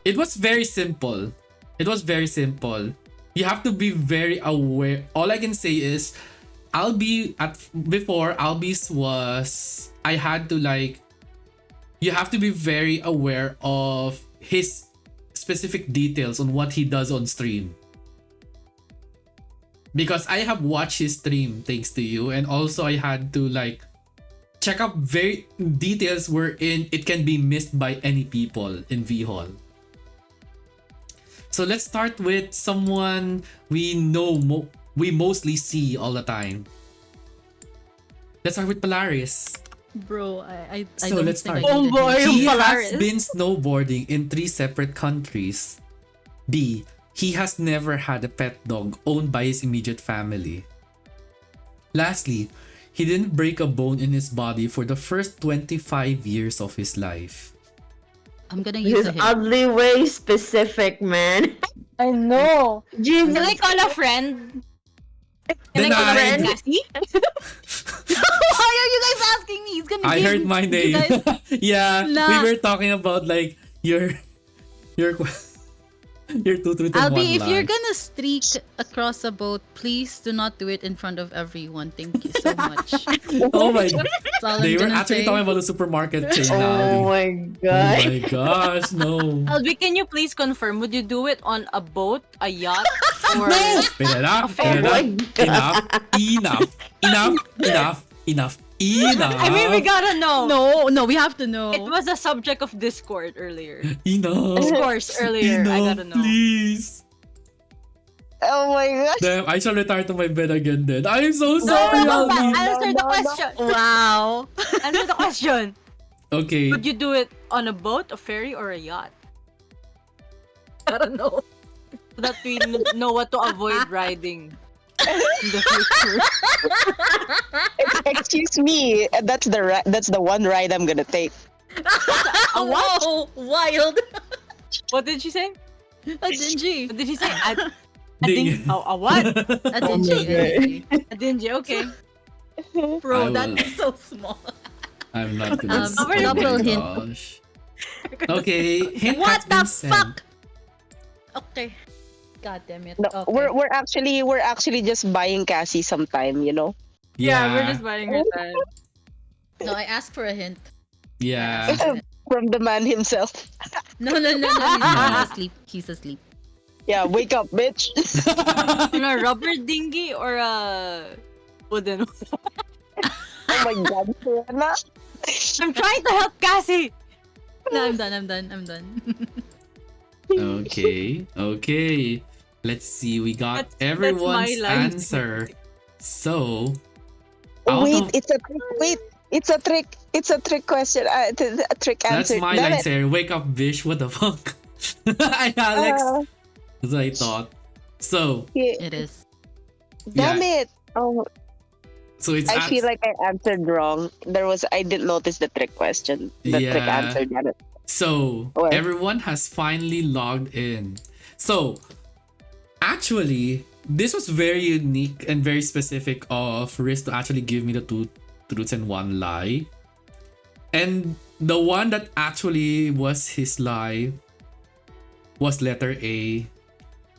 it was very simple. It was very simple. You have to be very aware. All I can say is, Albi's was, I had to like, you have to be very aware of his specific details on what he does on stream. Because I have watched his stream thanks to you, and also I had to like check up very details wherein it can be missed by any people in VHall. So let's start with someone we know we mostly see all the time. Let's start with Polaris. Bro, I So don't let's think start. I need Oh boy. a hint. He Polaris. has been snowboarding in 3 separate countries. B. He has never had a pet dog owned by his immediate family. Lastly, he didn't break a bone in his body for the first 25 years of his life. I'm gonna This use is a hint. oddly way specific, man. I know. Jesus. Can I call a friend? Can I call a Denied. friend, Cassie? Why are you guys asking me? He's gonna I give heard my you name. guys- Yeah, Nah. we were talking about like your your two truth and one Albie, if lie. you're gonna streak across a boat, please do not do it in front of everyone. Thank you so much. Oh my! That's all They I'm were gonna actually say. talking about the supermarket chain Oh now. my Oh god. my gosh, no! Albi, can you please confirm? Would you do it on a boat, a yacht, or Enough! Oh my Enough! Enough! Enough! Enough! Enough! Enough! I mean, we gotta know. No, we have to know. It was a subject of Discord earlier. Enough! Discourse earlier. I Enough, gotta know. please! Oh my gosh. Damn, I shall retire to my bed again then. I'm so No, sorry, no, no, Alvin. answer the no, no. question. Wow. Answer the question. Okay. Would you do it on a boat, a ferry, or a yacht? I don't know. So that we know what to avoid riding in the future. Excuse me. That's the one ride I'm gonna take. A what? Whoa, wild. What did she say? A dingy. What did she say? Ding. A what? A dingy. A dingy. Okay. Bro, I that will- is so small. I'm not gonna. Double oh my hint. gosh. Okay, hint What has been the sent. fuck? Okay. God damn it. No, Okay. we're actually just buying Cassie some time, you know. Yeah, we're just buying her time. No, I asked for a hint. Yeah. From the man himself. No. He's not asleep. He's asleep. Yeah, wake up, bitch. On a rubber dinghy or a wooden one? Oh my god, Fiona. I'm trying to help Cassie. No, I'm done. I'm done. Okay. Let's see. We got That's my everyone's line. answer. So, out Wait, of it's a trick. Wait, it's a trick. It's a trick question. A trick that's answer. my Damn line, it. Sarah. Wake up, bish. What the fuck? Hi, Alex. Uh, That's what I thought. So, yeah, It is. damn yeah. it. Oh, So it's I feel like I answered wrong. I didn't notice the trick question. The trick yeah. answer. Damn it. So Or everyone has finally logged in. So actually, this was very unique and very specific of Riz to actually give me the two truths and one lie. And the one that actually was his lie was letter A.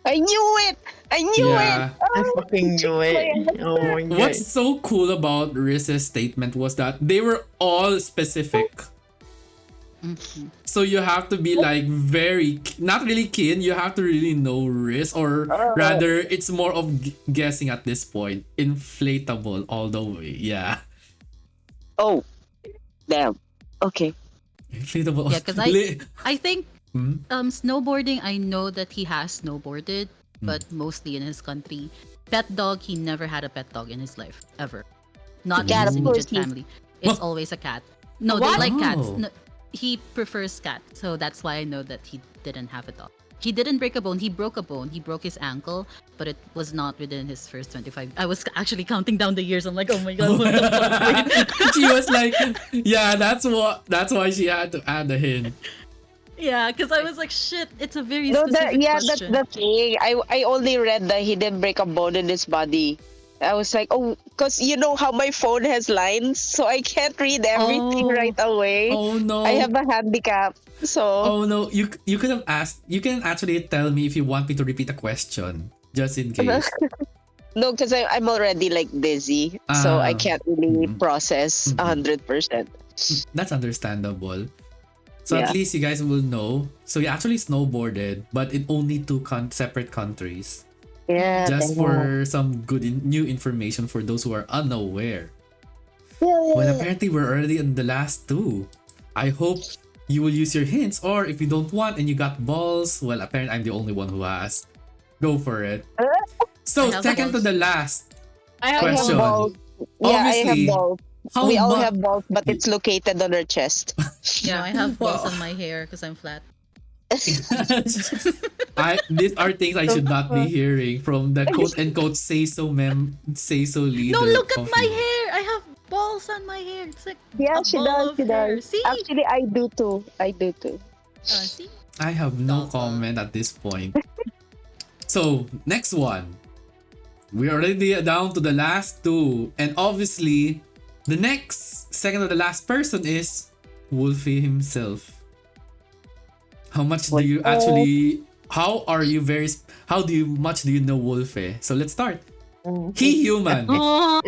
I knew it. I knew Yeah. it. I Oh, fucking knew it. Oh my god. What's so cool about Riz's statement was that they were all specific. Mhm. So you have to be like very not really keen. You have to really know Riz, or rather, it's more of guessing at this point. Inflatable all the way. Yeah, Oh, damn. Okay. inflatable. Yeah, because I think Hmm? snowboarding. I know that he has snowboarded, Hmm. but mostly in his country. Pet dog. He never had a pet dog in his life ever. Not in Cat, his of course. immediate family. It's always a cat. No, they What? like cats. Oh. No, he prefers cats, so that's why I know that he didn't have a dog. He didn't break a bone. He broke a bone. He broke his ankle, but it was not within his first 25. I was actually counting down the years. I'm like, oh my god, what the fuck? Wait. She was like, yeah, that's why she had to add the hint. Yeah, because I was like, shit, it's a very No, specific that's question. the thing. I only read that he didn't break a bone in his body. I was like, oh, because you know how my phone has lines, so I can't read everything Oh. right away. Oh no. I have a handicap, so Oh no, you could have asked. You can actually tell me if you want me to repeat a question, just in case. no, because I'm already like dizzy, so I Ah. can't really Mhm. process Mhm. 100%. That's understandable. So at Yeah. least you guys will know. So you actually snowboarded, but in only two separate countries. Yeah, Just thank for some good new information for those who are unaware. you. Well, apparently we're already in the last two. I hope you will use your hints, or if you don't want and you got balls, well, apparently I'm the only one who has. Go for it. So I have second to balls. the last I have I have question. balls. Yeah, I have Obviously, balls. how We all mu- have balls, but it's located on our chest. Yeah, I have balls Wow. on my hair because I'm flat. These are things I should not be hearing from the quote unquote say so leader. No, look at of my you. hair. I have balls on my hair. It's like Yeah, a she ball does. of She hair. does. See? Actually, I do too. I do too. See? I have no Dog. comment at this point. So next one, we're already down to the last two, and obviously, the next second to the last person is Wolfie himself. How much do you actually? How are you very? How do you much do you know Wolfie? So let's start. He human. Oh,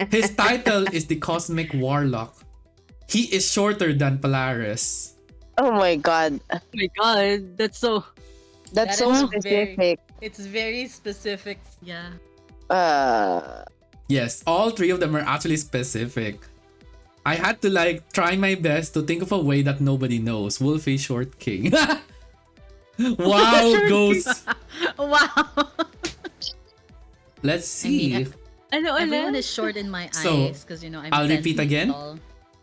His title is the Cosmic Warlock. He is shorter than Polaris. Oh my god, oh my god, that's so. that's That so is specific. It's very specific. Yeah. Yes, all three of them are actually specific. I had to like try my best to think of a way that nobody knows. Wolfie Short King. Wow, Ghost. Wow. Let's see. mean, Ano Everyone ulit? is short in my So, eyes because I'm I'll 10 repeat feet again. tall.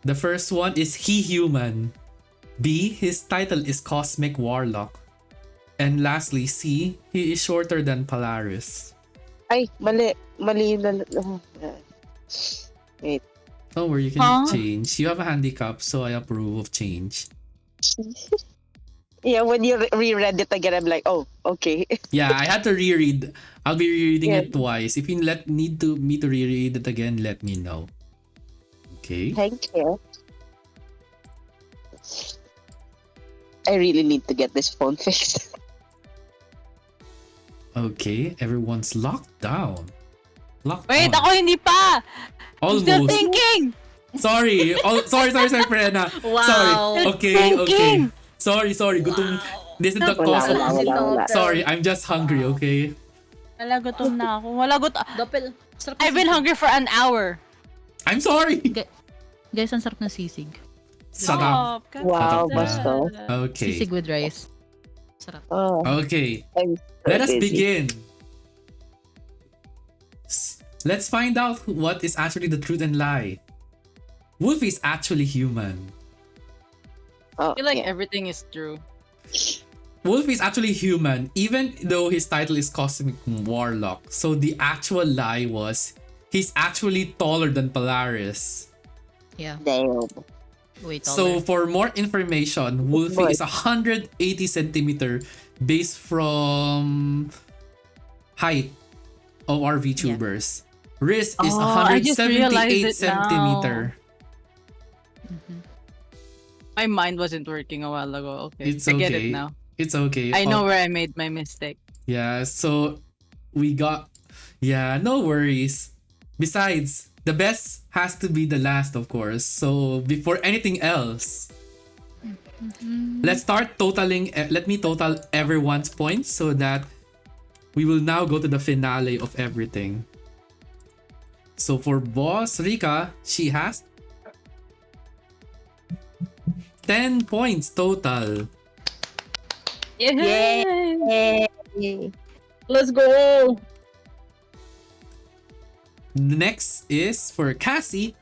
The first one is He Human. B, his title is Cosmic Warlock. And lastly, C, he is shorter than Polaris. Ay, mali. Mali na. Wait. Don't worry, you can Huh? change. You have a handicap, so I approve of change. Yeah, when you reread it again, I'm like, oh, okay. Yeah, I had to reread. I'll be rereading Yeah. it twice. If you need me to reread it again, let me know. Okay. Thank you. I really need to get this phone fixed. Okay, everyone's locked down. Locked Wait, on. ako hindi pa! I'm still Almost. thinking! Sorry. Oh, sorry, Prena. Wow. Sorry. Okay, okay. Thinking. Sorry. Gutom. This is the Wala, cause of... wala. Sorry, I'm just hungry, okay? Wala, gutom na ako. Wala, gutom. Doppel. Sarap na I've been sisig. hungry for an hour. I'm sorry. Guys, ang sarap na sisig. Shut up. Stop. Wow, Shut up na. Basto. Okay. Sisig with rice. Sarap. Oh, Okay. I'm so Let us dizzy. begin. Let's find out what is actually the truth and lie. Wolf is actually human. Oh, I feel like yeah. everything is true. Wolf is actually human, even though his title is Cosmic Warlock. So the actual lie was he's actually taller than Polaris. Yeah. Damn. Way So taller. for more information, Wolfie Boy. is 180 centimeter based from height of our VTubers. Riz is Oh, I just realized 178 it centimeter. My mind wasn't working a while ago. Okay. It's I get okay. it now. It's okay. I know where I made my mistake. Yeah, so we got. Yeah, no worries. Besides, the best has to be the last, of course. So before anything else, let's start totaling. Let me total everyone's points so that we will now go to the finale of everything. So for Boss Rika, she has 10 points total. Yay! Yay. Let's go! Next is for Cassie,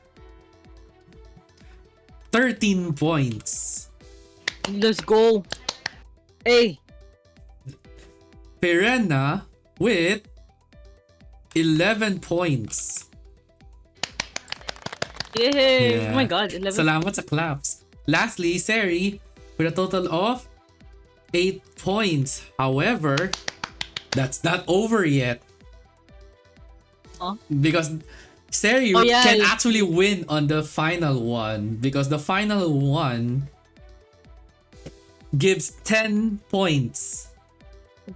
13 points. Let's go! Hey! Perena with 11 points. Yay! Yeah. Oh my god, 11. Salamat sa claps. Lastly, Seri with a total of 8 points. However, that's not over yet. Huh? Because Seri Oh, yeah. can actually win on the final one. Because the final one gives 10 points.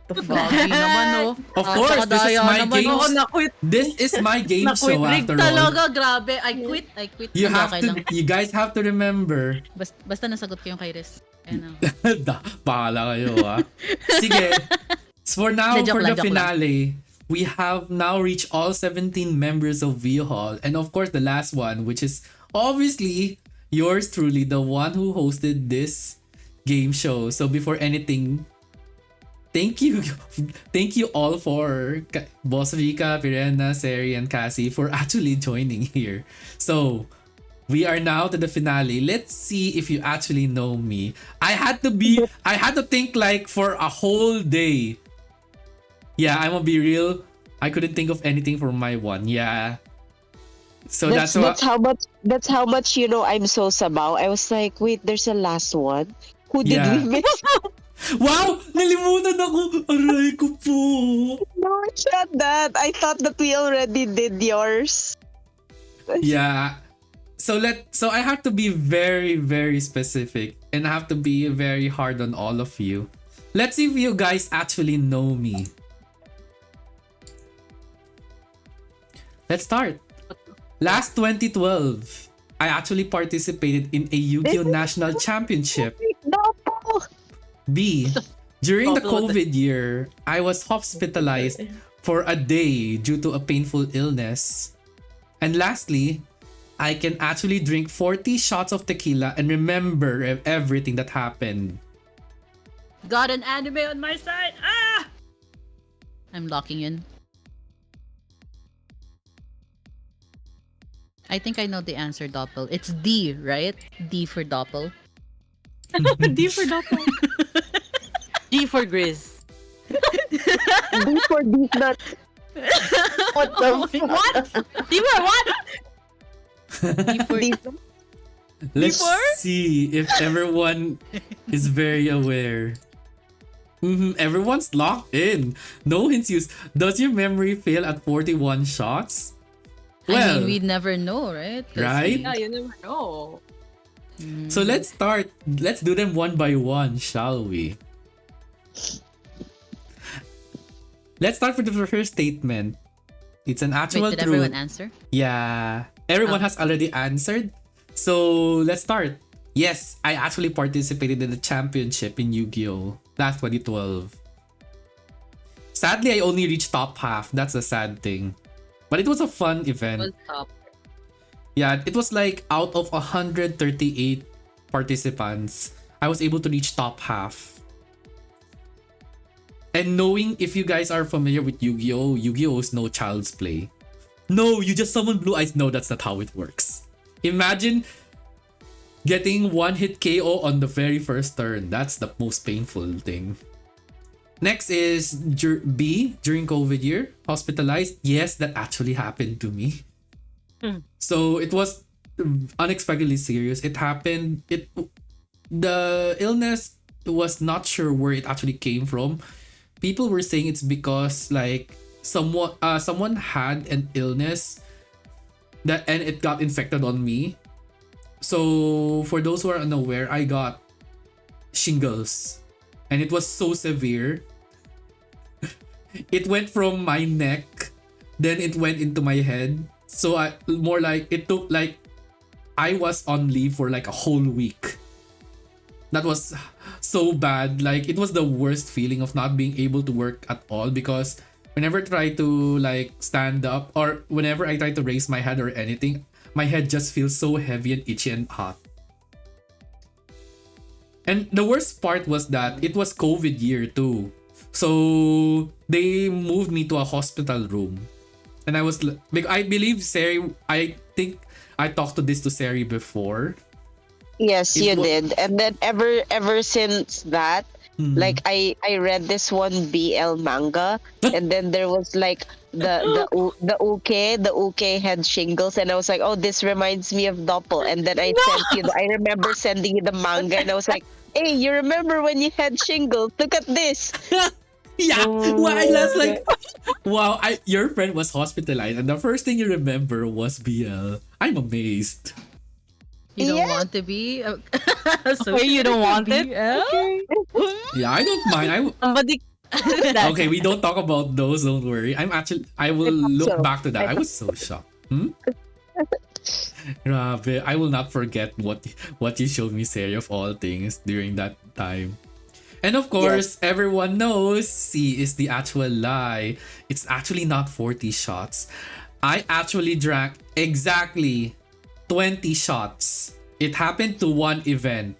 Gagi naman, no? Of course, this is my naman, game. no? Oo, na-quit. This is my game show Rig after all. talaga, grabe. I quit. You Hindi, have okay to, lang. you guys have to remember. Basta nasagot ko yung kay Riz. Ayan na. Bahala kayo, ah. Sige. So for now, Joke for the lang, joke lang. finale, we have now reached all 17 members of VO Hall. And of course, the last one, which is obviously yours truly, the one who hosted this game show. So before anything, thank you. Thank you all for Boss Rika, Pirena, Seri, and Cassie for actually joining here. So, we are now to the finale. Let's see if you actually know me. I had to think like for a whole day. Yeah, I'm gonna be real. I couldn't think of anything for my one. Yeah. So that's what. That's how much you know I'm so sabaw. I was like, wait, there's a last one. Who did Yeah. we miss? Wow! Nalimutan ako! Aray ko po! No, shut that. I thought that we already did yours. Yeah. So I have to be very, very specific and I have to be very hard on all of you. Let's see if you guys actually know me. Let's start. Last 2012, I actually participated in a Yu-Gi-Oh! National Championship. No. B. During the Upload. COVID year, I was hospitalized for a day due to a painful illness. And lastly, I can actually drink 40 shots of tequila and remember everything that happened. Got an anime on my side. Ah! I'm locking in. I think I know the answer, Doppel. It's D, right? D for Doppel. D for Doppel. G for Grizz. D for beef nuts. What the What? D for what? D for D Let's Before? see if everyone is very aware. Everyone's locked in. No hints used. Does your memory fail at 41 shots? I mean, we'd never know, right? 'Cause Right? Yeah, you never know. So let's start. Let's do them one by one, shall we? Let's start with the first statement. It's an actual Wait, did truth. everyone answer? Yeah. Everyone has already answered. So let's start. Yes, I actually participated in the championship in Yu-Gi-Oh! Last 2012. Sadly, I only reached top half. That's a sad thing. But it was a fun event. Well, top. Yeah, it was like out of 138 participants, I was able to reach top half. And knowing if you guys are familiar with Yu-Gi-Oh, Yu-Gi-Oh is no child's play. No, you just summon blue eyes. No, that's not how it works. Imagine getting one hit KO on the very first turn. That's the most painful thing. Next is B, during COVID year, hospitalized. Yes, that actually happened to me. So it was unexpectedly serious. It happened. The illness was not sure where it actually came from. People were saying it's because like someone had an illness that and it got infected on me. So for those who are unaware, I got shingles, and it was so severe. It went from my neck, then it went into my head. So it took like I was on leave for like a whole week. That was so bad. Like it was the worst feeling of not being able to work at all, because whenever I try to like stand up or whenever I try to raise my head or anything, my head just feels so heavy and itchy and hot. And the worst part was that it was COVID year too. So they moved me to a hospital room. And I was like, I believe Sari, I think I talked to Sari before. Yes, you did. And then ever since that, like I read this one BL manga, and then there was like the Uke had shingles, and I was like, oh, this reminds me of Doppel. And then I remember sending you the manga, and I was like, hey, you remember when you had shingles? Look at this. Yeah, why that's like, wow, your friend was hospitalized, and the first thing you remember was BL. I'm amazed. You don't Yeah. want to be. So Wait, you don't want it? Okay. Yeah, I don't mind. Somebody. Okay, we don't talk about those. Don't worry. I will look so. back to that. I was so shocked. Grabe, I will not forget what you showed me, Sari, of all things during that time. And of course, everyone knows C is the actual lie. It's actually not 40 shots. I actually drank exactly 20 shots. It happened to one event.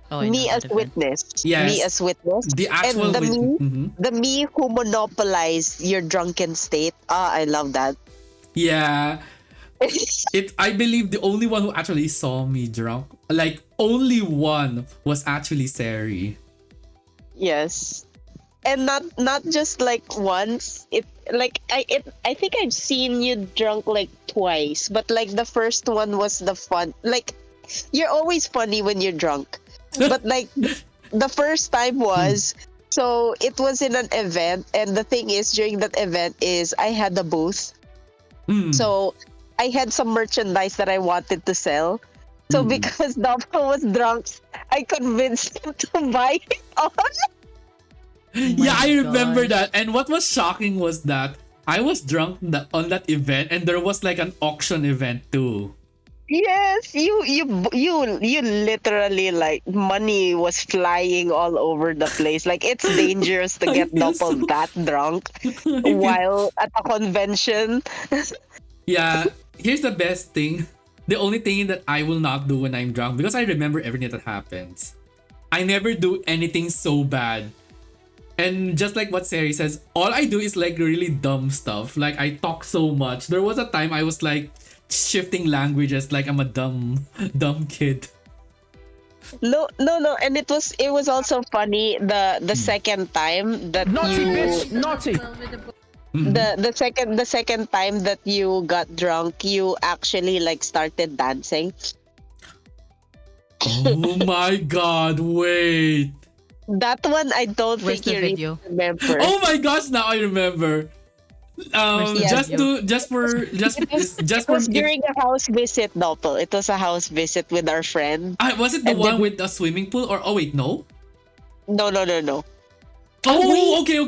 Oh, I Me know as that event. witness. Yes. Me as witness. The actual and Mhm. the me who monopolized your drunken state. I love that. Yeah. I believe the only one who actually saw me drunk, like only one, was actually Sari. Yes. And not just like once. I think I've seen you drunk like twice, but like the first one was the fun. Like you're always funny when you're drunk. But like the first time was, so it was in an event, and the thing is during that event is I had a booth. So I had some merchandise that I wanted to sell. So because Dapper was drunk, I convinced him to buy it all. Yeah, I remember gosh. that. And what was shocking was that I was drunk on that event, and there was like an auction event too. Yes, you literally like money was flying all over the place. Like it's dangerous to I get feel Doppel so- that drunk I feel- while at a convention. Yeah, here's the best thing. The only thing that I will not do when I'm drunk, because I remember everything that happens, I never do anything so bad. And just like what Sari says, all I do is like really dumb stuff. Like I talk so much. There was a time I was like shifting languages like I'm a dumb kid. No, and it was also funny the second time that the second time that you got drunk, you actually like started dancing. Oh my god, wait. That one I don't Where's think the you really video? remember. Oh my gosh, now I remember. the Just for It was during a house visit, Doppel. It was a house visit with our friend. was it the And one then- with the swimming pool, or oh wait, no? No. Oh, okay.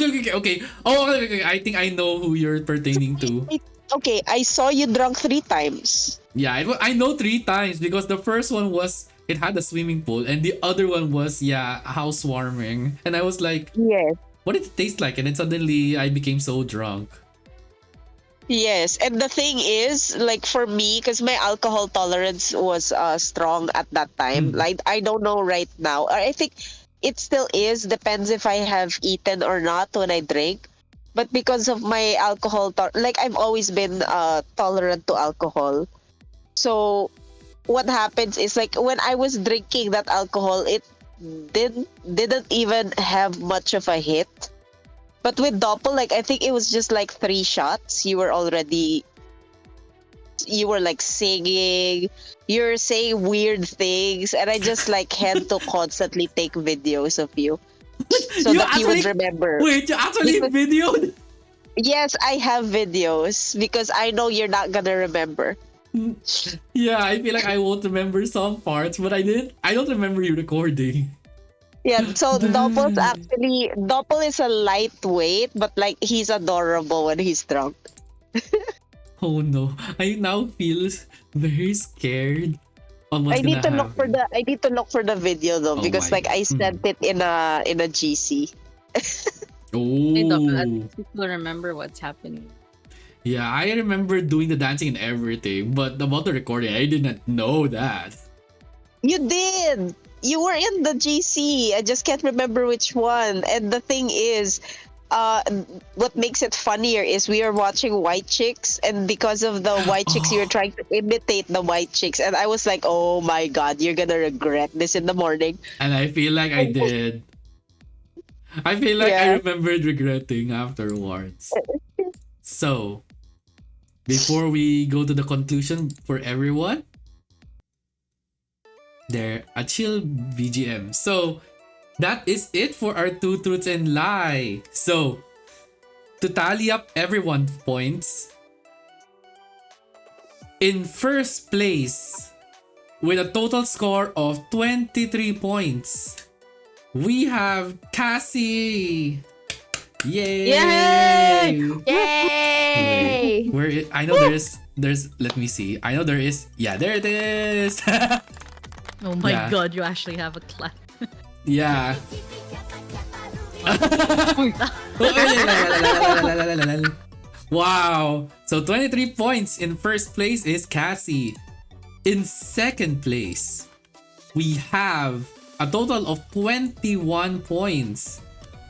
Oh, okay. I think I know who you're pertaining to. Okay, I saw you drunk 3 times. Yeah, I know 3 times, because the first one was it had a swimming pool, and the other one was housewarming, and I was like, Yes. what did it taste like? And then suddenly I became so drunk. Yes, and the thing is, like for me, because my alcohol tolerance was strong at that time. Mm. Like I don't know right now. Or I think it still is. Depends if I have eaten or not when I drink. But because of my like I've always been tolerant to alcohol. So what happens is like when I was drinking that alcohol, it didn't even have much of a hit. But with Doppel, like I think it was just like 3 shots. You were like singing, you're saying weird things, and I just like had to constantly take videos of you so You that you would actually remember. wait. You actually Because, videoed. yes, I have videos because I know you're not gonna remember. Yeah, I feel like I won't remember some parts, but I didn't. I don't remember you recording. Yeah, so Dang. Doppel is a lightweight, but like he's adorable when he's drunk. Oh no, I now feel very scared on what's I need gonna to look for happen. the video though Oh because my like god. I sent it in a GC. Hey, Doppel, at Oh. least people remember what's happening. Yeah, I remember doing the dancing and everything, but about the recording, I did not know that. You did. You were in the GC. I just can't remember which one. And the thing is, uh, what makes it funnier is we are watching White Chicks, and because of the White Chicks, you're Oh, trying to imitate the White Chicks, and I was like, oh my god, you're gonna regret this in the morning. and I feel like I did. I feel like I Yeah. remembered regretting afterwards. So, before we go to the conclusion for everyone, there a chill BGM. So, that is it for our two truths and lie. So, to tally up everyone's points, in first place with a total score of 23 points, we have Cassie. Yay! Yay! Yay! Where I know there's let me see. I know there is. Yeah, there it is. Oh my Yeah. god, you actually have a clap. Yeah. Wow. So 23 points in first place is Cassie. In second place, we have a total of 21 points.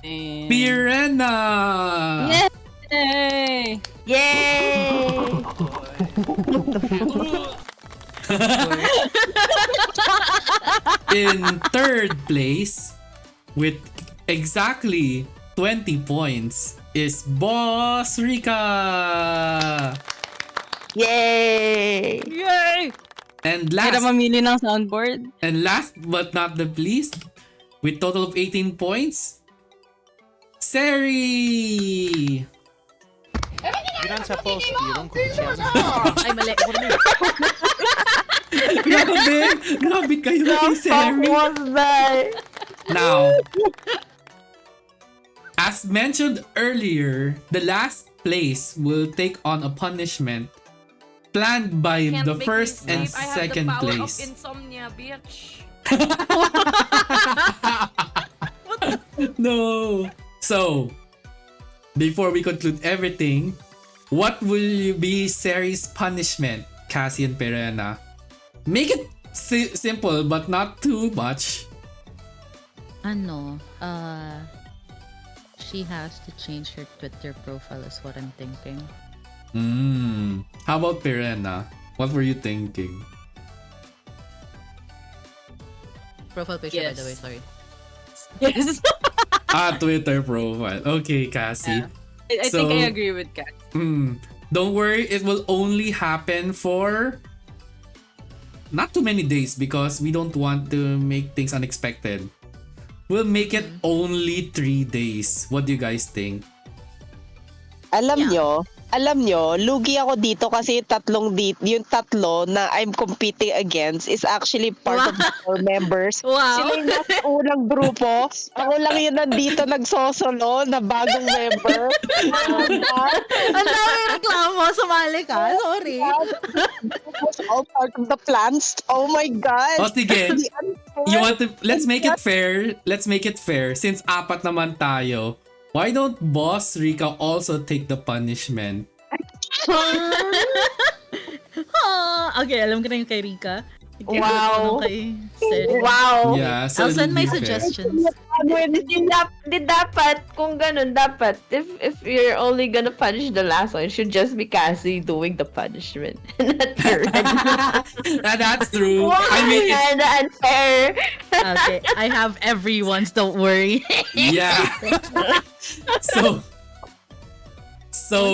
And... Pirena! Yay! Yay! In third place, with exactly 20 points, is Boss Rika. Yay! Yay! And Kaya last mamili ng soundboard. and last but not the least, with total of 18 points, Seri. 이런 post 이런 거 취하는 Ay, mali. Grabe kayo kay Seri. What the? Now, as mentioned earlier, the last place will take on a punishment planned by Can't the make first me and sleep. I have second the power place. of insomnia, bitch. No. So, before we conclude everything, what will be Sari's punishment, Cassie and Perena? Make it simple but not too much. Ano, she has to change her Twitter profile is what I'm thinking. How about Perena? What were you thinking? Profile picture, by Yes. the way, sorry. Yes. Twitter profile. Okay, Cassie. I So- think I agree with Kat. Don't worry, it will only happen for not too many days because we don't want to make things unexpected. We'll make it only 3 days. What do you guys think? Alam nyo, lugi ako dito kasi yung tatlo na I'm competing against is actually part of the 4 members. Wow. Sila yung nasa unang grupo. Ako lang yung nandito nagsosolo na bagong member. Ang dami reklamo, sumali ka. Sorry. It was all part of the plans. Oh my God. O sige, The unfair- you want to, let's make it fair. Let's make it fair. Since apat naman tayo, why don't Boss Rika also take the punishment? Okay, alam ko na yung kay Rika. Wow. Kay Seri. Wow. Yeah, so I'll send my it'll be fair. suggestions. Di dapat, kung ganun, dapat, if you're only gonna punish the last one, it should just be Cassie doing the punishment. Not Piranha. That's true. I mean, it's, Kinda unfair. Okay, I have everyone's, don't worry. yeah. So,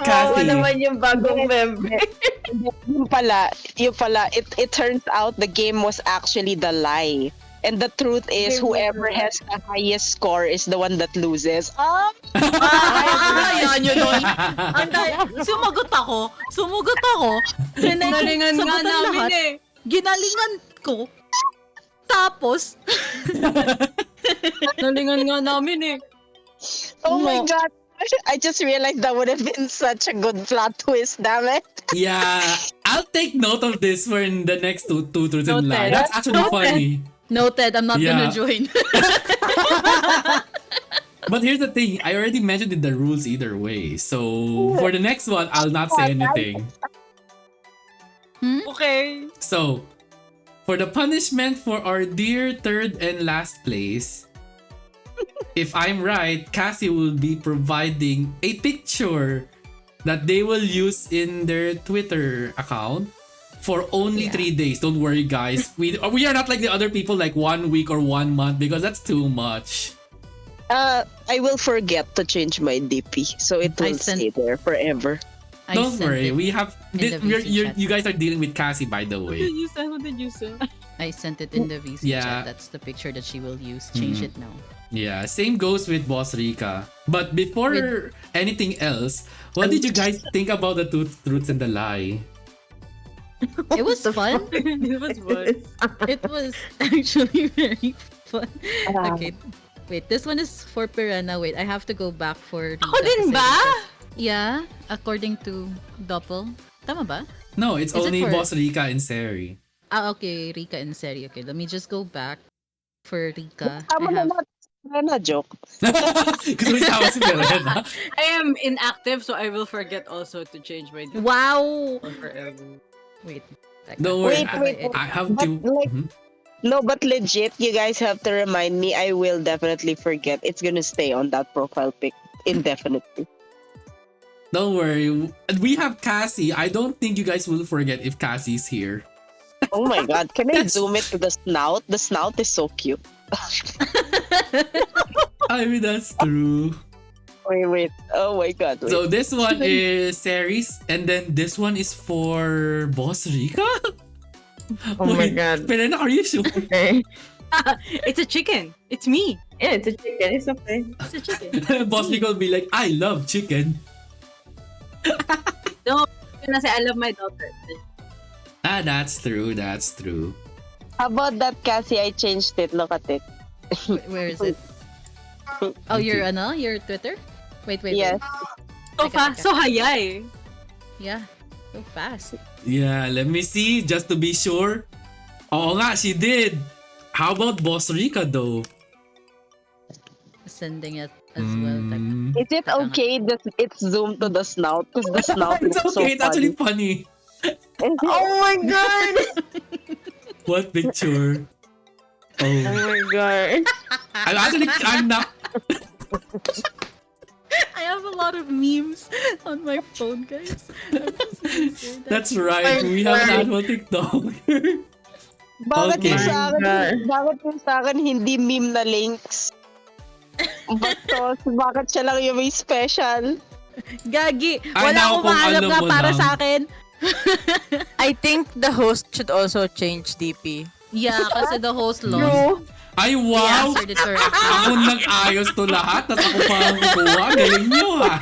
Kawawa Kathy. naman yung bagong member. Yung pala, it turns out the game was actually the lie. And the truth is, whoever has the highest score is the one that loses. Ayan yun nun. Sumagot ako. Ginalingan nga Sagutan namin lahat. eh. Ginalingan ko. Tapos, Nalingan nga namin eh. Oh my No. god. I just realized that would have been such a good plot twist, damn it. Yeah, I'll take note of this for in the next two truths and lie. Noted. That's actually funny. noted, I'm not Yeah. gonna join. But here's the thing, I already mentioned in the rules either way. So for the next one, I'll not say anything. Okay. So for the punishment for our dear third and last place, if I'm right, Cassie will be providing a picture that they will use in their Twitter account for only 3 days. Don't worry, guys. We are not like the other people, like 1 week or 1 month, because that's too much. I will forget to change my DP, so it I will sent- stay there forever. I Don't sent worry, it. we have. in the VC chat. You guys are dealing with Cassie, by the What way. did you say? What did you say? I sent it in the VC Yeah. chat. That's the picture that she will use. Change it now. Yeah, same goes with Boss Rika. But before anything else, what did you guys think about the two truths and the lie? It was fun. It was fun. It was actually very fun. Okay. Wait, this one is for Piranha. Wait, I have to go back for Rika. Ako din kasi ba? Yeah, according to Doppel. Tama ba? No, it's Is it only for- Boss Rika and Seri. Okay, Rika and Seri. Okay, let me just go back for Rika. Tama I have... naman. Na joke. Kasi may sawa si Verena. I am inactive, so I will forget also to change my DP Wow! forever. Wait. Don't worry, Wait. I have But to. like, Mhm. no, but legit, you guys have to remind me. I will definitely forget. It's gonna stay on that profile pic indefinitely. Don't worry. We have Cassie. I don't think you guys will forget if Cassie's here. Oh my god, can I zoom it to the snout? The snout is so cute. I mean, that's true. Wait. Oh my god. Wait. So this one is Seri's, and then this one is for Boss Rika? Oh my god. Verena, are you sure? Okay. It's a chicken. It's me. Yeah, it's a chicken. It's okay. It's a chicken. Boss Rika will be like, I love chicken. Kasi I love my daughter. Ah, that's true. That's true. How about that, Cassie? I changed it. Look at it. Where is it? Oh, your Twitter? Wait. Yes. So Teka, fast, teka. so hayay. Yeah, so fast. Yeah, let me see just to be sure. Oo nga, she did. How about Boss Rika though? Sending it as well. Mm. Is it okay that it's zoomed to the snout? Because the snout It's looks so okay. It's actually funny. funny. Oh my god! What picture? Oh Oh, my god. I'm not. I have a lot of memes on my phone, guys. I'm just gonna say that. That's right. We have an actual TikTok. Bakit Okay. yung sa akin hindi meme na links? Bastos, bakit siya lang yung may special? Gagi! Ay, Wala naku, akong kung mahanap alam nga mo para lang. sa akin. I think the host should also change DP. Yeah, kasi the host lost. No. Ay, He wow! answered it correctly. Ako nag-ayos to lahat, tapos ako pa ang kukuha. Galing nyo ah.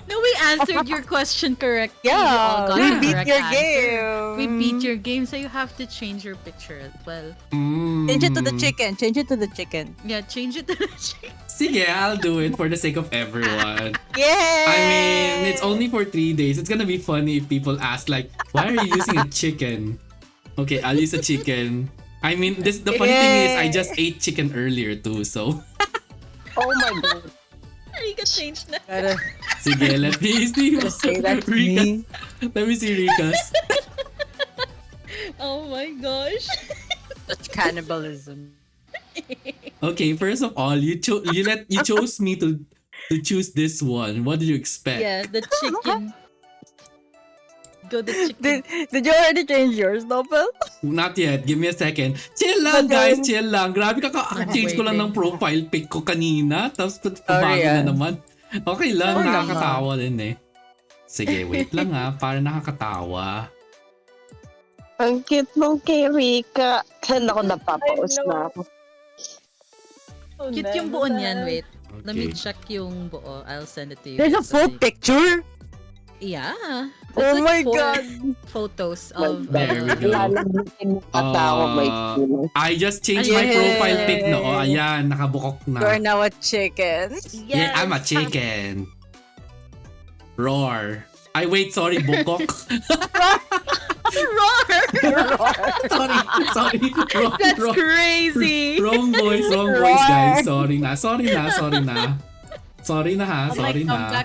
No, we answered your question correctly. Yeah, You all got we the beat correct your answer. game. We beat your game, so you have to change your picture as well. Mm. Change it to the chicken. Change it to the chicken. Yeah, change it to the chicken. Sige, I'll do it for the sake of everyone. Yay! I mean, it's only for 3 days. It's gonna be funny if people ask like, why are you using a chicken? Okay, I'll use a chicken. I mean, the funny thing is I just ate chicken earlier too, so Oh my god. Rika changed na. Gotta Sige, let me see. just say that to Rika's. me. Let me see Rika's. Oh my gosh. Such cannibalism. Okay, first of all, you chose me to choose this one. What did you expect? Yeah, the chicken. Go the chicken. Did you already change yours, Doppel? Not yet. Give me a second. Chill lang, guys. Chill lang. Grabe change ko lang ng profile pic ko kanina. Tapos pabago na naman. Okay lang. Oo Nakakatawa din eh. Sige, wait lang para nakakatawa. Ang cute nung kay Rika. Ako napapaus na ako. Cute yung buo niyan. Wait. Let me Okay. check yung buo. I'll send it to you. There's a full picture? Yeah. Oh It's my like 4 God. photos of... There we go. Lalamutin ata ako may kulay. I just changed my Yay! profile pic na. Oh, ayan. Nakabukok You're na. now a chicken. Yeah, I'm a chicken. Roar. Ay, wait. Sorry, bukok. Roar! sorry. Wrong, That's wrong. crazy! Wrong voice, guys. Sorry na. Sorry na ha. Sorry na.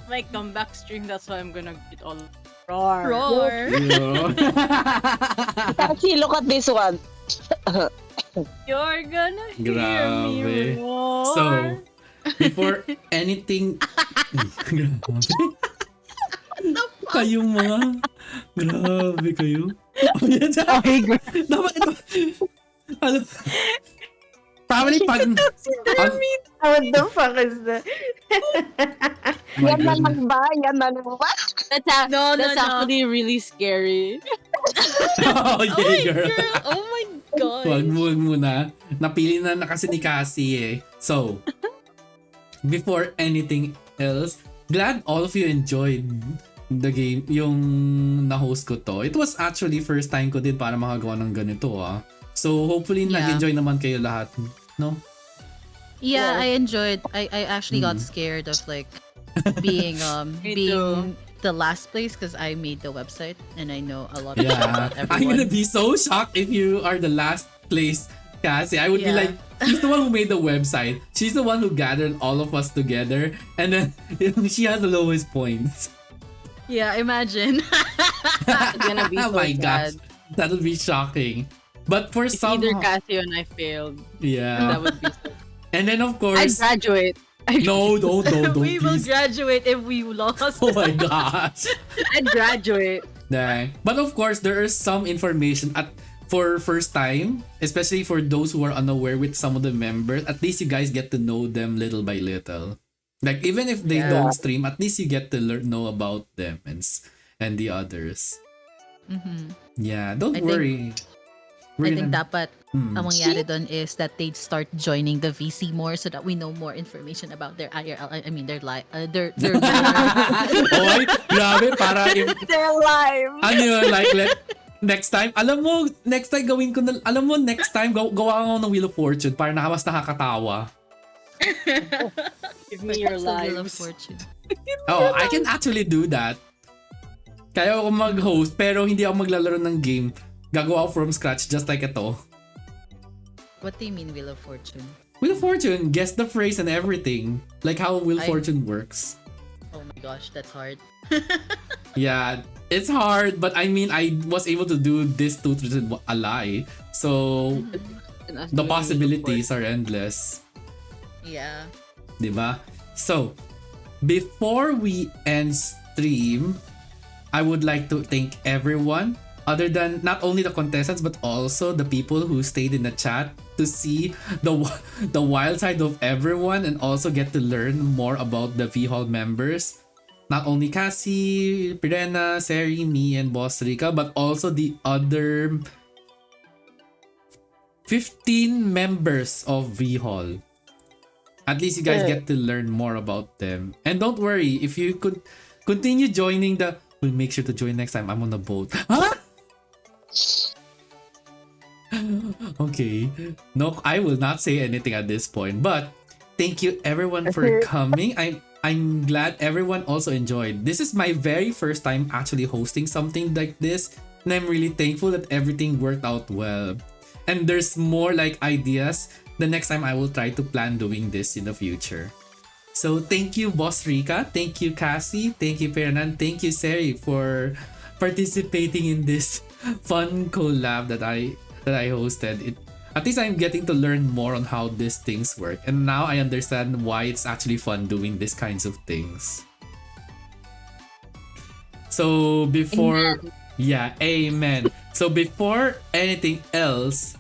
My comeback stream, that's why I'm gonna get all roar. Roar! Yeah. Kasi look at this one. You're gonna hear Grabe. me roar. So, before anything... Grabe. Kayo mga... Grabe kayo. Oh, yan siya. Dapat ito... Alam... Probably pag... What the fuck is that? My Yan na goodness. lang ba? Yan na lang ba? That's actually really scary. Oh, yeah, girl. Oh my god! Wag muna. Napili na kasi ni Cassie eh. So, before anything else, glad all of you enjoyed the game, yung na-host ko to. It was actually first time ko din para makagawa ng ganito So, hopefully Yeah. nag-enjoy naman kayo lahat. No? Yeah, I enjoyed. I actually got scared of like being Me being too. the last place because I made the website and I know a lot of Yeah. about I'm gonna everyone. be so shocked if you are the last place, Cassie. I would be Yeah. like, she's the one who made the website. She's the one who gathered all of us together. And then, she has the lowest points. Yeah, imagine. It's gonna be Oh so my sad. gosh. That would be shocking. But for If some... either Cassie and I failed, Yeah. that would be so And then of I'd course... graduate. No, don't, we will please. graduate if we lost. Oh my gosh. I'd graduate. Dang. But of course, there is some information for first time, especially for those who are unaware with some of the members. At least you guys get to know them little by little. Like even if they don't stream, at least you get to know about them and the others. Mhm. Yeah, don't I think- worry. I think dapat Hmm. ang mangyari doon is that they'd start joining the VC more so that we know more information about their IRL. I mean their life, their Oy, grabe, para They're alive. ano yun, like, next time, alam mo, next time gawin ko na, alam mo, next time, gawa ako ng Wheel of Fortune para mas nakakatawa. give me your Sa Wheel of lives. Fortune. Oh, I can actually do that. Kaya ako mag-host, pero hindi ako maglalaro ng game. Gagawa ako from scratch, just like ito. What do you mean Wheel of Fortune? Wheel of Fortune, guess the phrase and everything. Like how Wheel of Fortune works. Oh my gosh, that's hard. Yeah, it's hard, but I mean, I was able to do this to a lie. So, And us the doing possibilities are endless. Yeah. Diba? So, before we end stream, I would like to thank everyone, other than not only the contestants but also the people who stayed in the chat to see the wild side of everyone and also get to learn more about the V-Hall members. Not only Cassie, Pirena, Seri, me, and Boss Rika, but also the other 15 members of V-Hall. At least you guys get to learn more about them. And don't worry, if you could continue joining we'll make sure to join next time. I'm on the boat. Huh? Okay. No, I will not say anything at this point. But thank you everyone for coming. I'm glad everyone also enjoyed. This is my very first time actually hosting something like this. And I'm really thankful that everything worked out well. And there's more like ideas. The next time I will try to plan doing this in the future. So thank you, Boss Rika. Thank you, Cassie. Thank you, Pernan. Thank you, Seri, for participating in this fun collab that I hosted. At least I'm getting to learn more on how these things work, and now I understand why it's actually fun doing these kinds of things. So before, yeah, amen. So before anything else,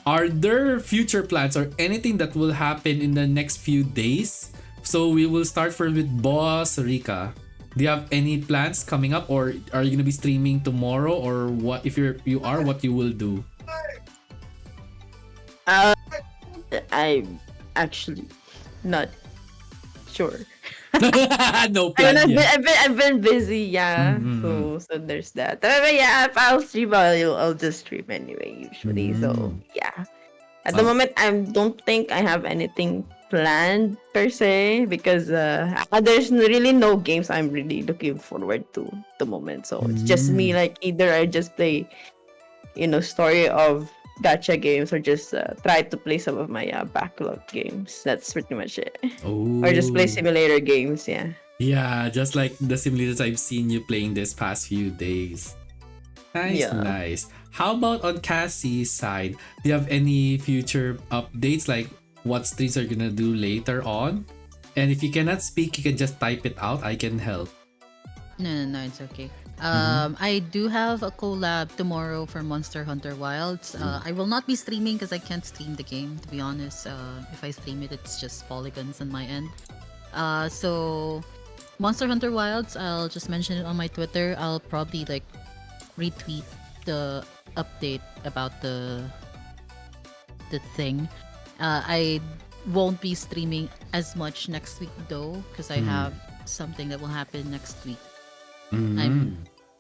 are there future plans or anything that will happen in the next few days? So we will start first with Boss Rika. Do you have any plans coming up, or are you gonna be streaming tomorrow, or what? If you are, what you will do? Uh, I'm actually not sure. No I mean, plan yet. I've been busy, yeah. Mm-hmm. So there's that. But yeah, if I'll stream, I'll just stream anyway, usually. So Mm. yeah. At the Oh. moment, I don't think I have anything planned per se because there's really no games I'm really looking forward to at the moment. So it's just me. Mm. Like either I just play, story of gacha games, or just try to play some of my backlog games. That's pretty much it. Or just play Oh. simulator games. Yeah. Yeah, just like the simulators I've seen you playing this past few days. Nice, Yeah. nice. How about on Cassie's side? Do you have any future updates, like what streams are gonna do later on? And if you cannot speak, you can just type it out. I can help. No, it's okay. Mhm. I do have a collab tomorrow for Monster Hunter Wilds. I will not be streaming because I can't stream the game, to be honest. If I stream it, it's just polygons on my end. So Monster Hunter Wilds, I'll just mention it on my Twitter. I'll probably like retweet the update about the thing. I won't be streaming as much next week though, because I have something that will happen next week. I'm Mm.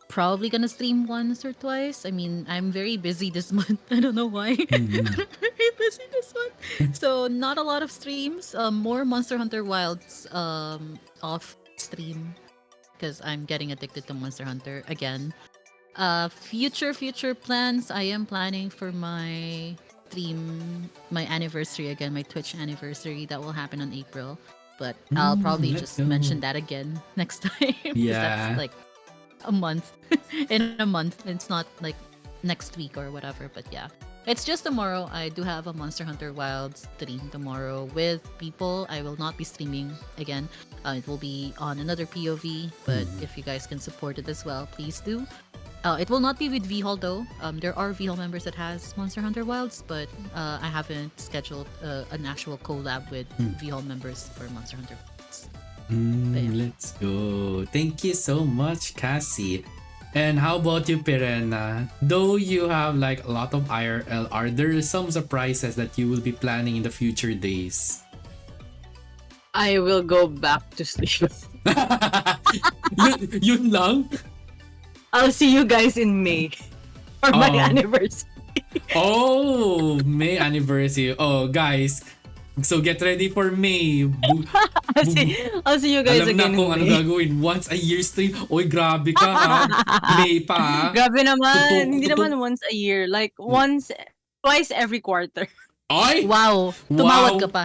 probably gonna stream once or twice. I mean, I'm very busy this month. I don't know why. Mhm. I'm very busy this month. So not a lot of streams. More Monster Hunter Wilds off stream because I'm getting addicted to Monster Hunter again. Future plans. I am planning for my stream, my anniversary again, my Twitch anniversary that will happen on April. But I'll probably Let's just go. mention that again next time because Yeah. that's like a month. In a month. It's not like next week or whatever. But yeah, it's just tomorrow. I do have a Monster Hunter Wilds stream tomorrow with people. I will not be streaming again. It will be on another POV. But if you guys can support it as well, please do. It will not be with VHall though. There are VHall members that has Monster Hunter Wilds, but I haven't scheduled an actual collab with VHall members for Monster Hunter Wilds. Bam. Let's go. Thank you so much, Cassie. And how about you, Pirena? Though you have like a lot of IRL, are there some surprises that you will be planning in the future days? I will go back to sleep. Yun lang? I'll see you guys in May for my Oh. anniversary. Oh, May anniversary. Oh, guys. So get ready for May. I'll see you guys Alam na again kung in ano May. gagawin. Once a year stream. Oy, grabe ka ha. May pa ha. Grabe naman. Tutok- Hindi tutok- naman once a year. Like twice every quarter. Ay! Wow! Tumawad Wow. ka pa.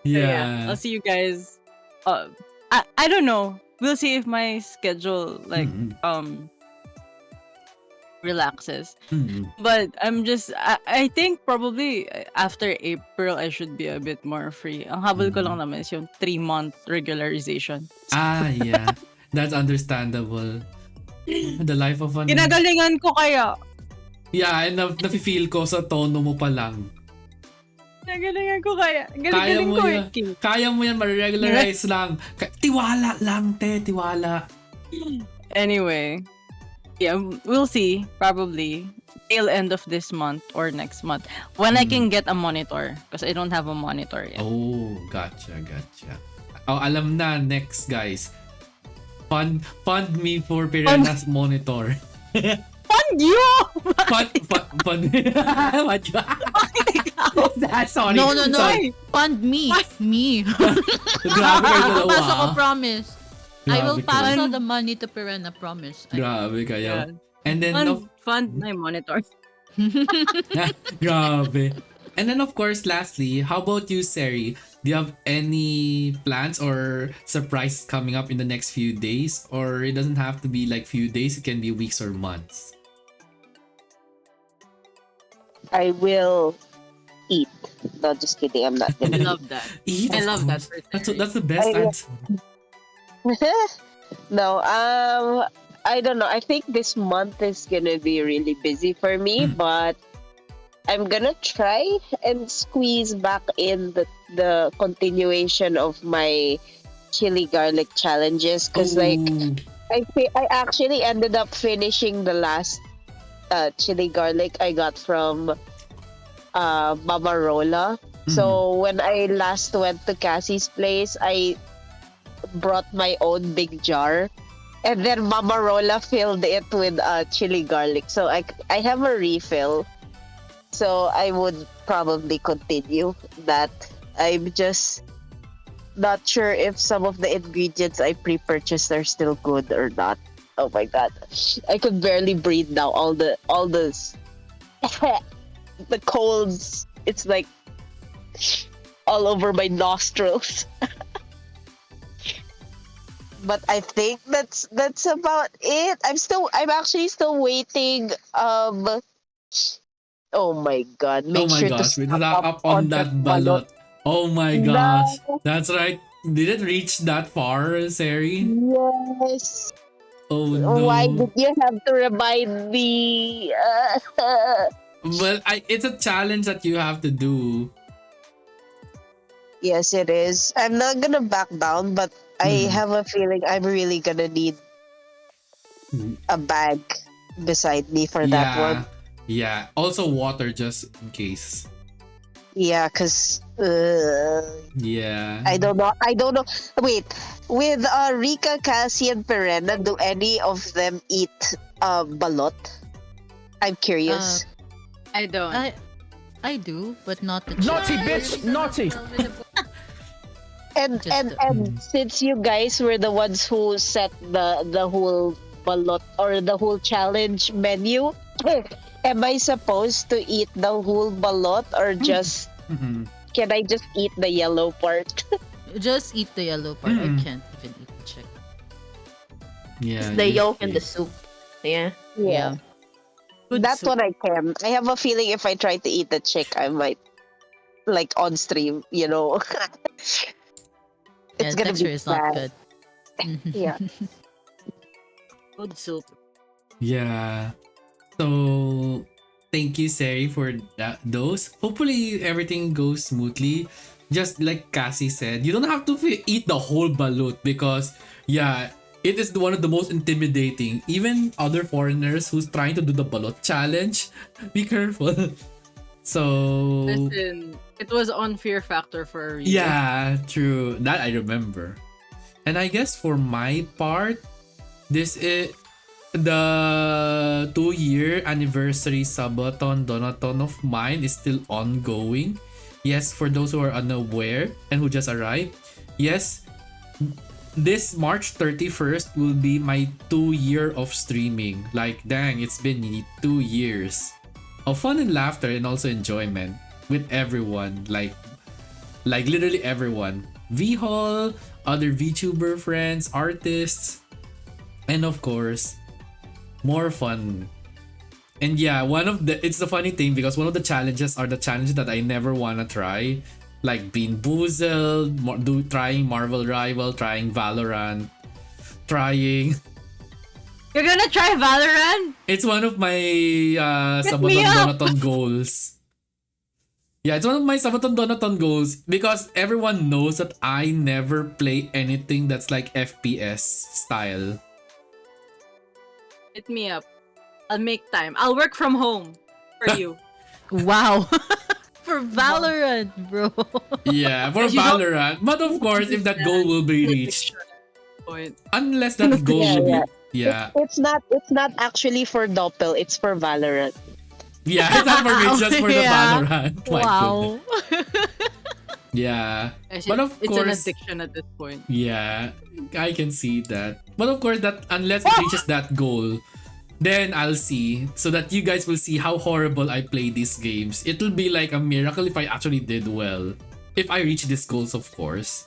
Yeah. I'll see you guys. I don't know. We'll see if my schedule relaxes. But I think probably after April I should be a bit more free. Ang habol ko lang naman is yung 3-month regularization. Ah, yeah. That's understandable. The life of an... Ginagalingan ko kaya. Yeah, and nafe-feel ko sa tono mo pa lang. Ginagalingan ko kaya. Kaya Galing mo ko yan. eh. Kaya mo yan, ma-regularize lang. Tiwala lang, te. Tiwala. Anyway, yeah, we'll see. Probably tail end of this month or next month when I can get a monitor because I don't have a monitor yet. Oh, gotcha. Oh, alam na. Next, guys. Fund me for Pirena's monitor. Fund you! Fund. What you? Sorry. No. Sorry. Fund me. Me. Grabe kayo dalawa. Pass ako, promise. I will Grabe pass kayo. the money to Pirena, promise. Grabe kayo. Yeah. And then, Fund my monitor. Grabe. And then of course, lastly, how about you, Seri? Do you have any plans or surprises coming up in the next few days? Or it doesn't have to be like few days, it can be weeks or months. I will eat. No, just kidding. I'm not I gonna eat. love that. Eat, I of love that course. for That's, Terry. that's the best I- answer. No, I don't know. I think this month is gonna be really busy for me, but I'm gonna try and squeeze back in the continuation of my chili garlic challenges because like Ooh. I actually ended up finishing the last chili garlic I got from Mama Rola. So when I last went to Cassie's place, I brought my own big jar, and then Mama Rola filled it with chili garlic. So I have a refill. So I would probably continue that. I'm just not sure if some of the ingredients I pre-purchased are still good or not. Oh my god, I could barely breathe now. All the the colds. It's like all over my nostrils. But I think that's about it. I'm actually still waiting. Oh my god, Oh make my sure to gosh, we stock stock up up on on that that balot. balot. Oh my gosh. No. That's right. Did it reach that far, Seri? Yes. Oh Why no. did you have to remind me? Well, it's a challenge that you have to do. Yes, it is. I'm not gonna back down, but I Hmm. have a feeling I'm really gonna need a bag beside me for that Yeah. one. Yeah. Also water just in case. Yeah, cause Yeah. I don't know. I don't know. Wait, with Rika, Cassie, and Perena, do any of them eat balot? I'm curious. I don't. I do, but not the Naughty chicken. bitch, naughty. and just and the- and since you guys were the ones who set the whole balot or the whole challenge menu, am I supposed to eat the whole balot or just Mhm. can I just eat the yellow part? Just eat the yellow part. I Mm. can't even eat the chicken. Yeah. The you yolk and the should. soup. Yeah. Yeah. Good That's soup. what I can. I have a feeling if I try to eat the chick, I might like on stream, you know. Yeah, It's the gonna texture be is not bad. good. Yeah. Good soup. Yeah. So thank you, Sari, for those. Hopefully everything goes smoothly. Just like Cassie said, you don't have to eat the whole balut because yeah, it is one of the most intimidating. Even other foreigners who's trying to do the balut challenge, be careful. So Listen, it was on Fear Factor for a reason. yeah, true. That I remember. And I guess for my part, this is the 2-year anniversary subathon donathon of mine is still ongoing. Yes, for those who are unaware and who just arrived. Yes, this March 31st will be my 2 year of streaming. Like dang, it's been 2 years of fun and laughter and also enjoyment with everyone. Like literally everyone. V-Hall, other VTuber friends, artists, and of course, more fun. And yeah, it's the funny thing because one of the challenges are the challenges that I never wanna try. Like Bean Boozled, trying Marvel Rival, trying Valorant, trying. You're gonna try Valorant? It's one of my Get me Sabaton up! Donaton goals. Yeah, it's one of my Sabaton Donaton goals because everyone knows that I never play anything that's like FPS style. Hit me up. I'll make time. I'll work from home for you. Wow. For Valorant, bro. Yeah, for You don't- Valorant. But of course, if that goal will be reached, Point. unless that goal Yeah, will be, yeah. yeah, It's not actually for Doppel, it's for Valorant. yeah, it's not for me, it's just for the Yeah. Valorant. My goodness. Wow. Yeah, Actually, but of it's an course, addiction at this point. yeah, I can see that. But of course, that unless it reaches that goal, Then I'll see, so that you guys will see how horrible I play these games. It'll be like a miracle if I actually did well. If I reach these goals, of course.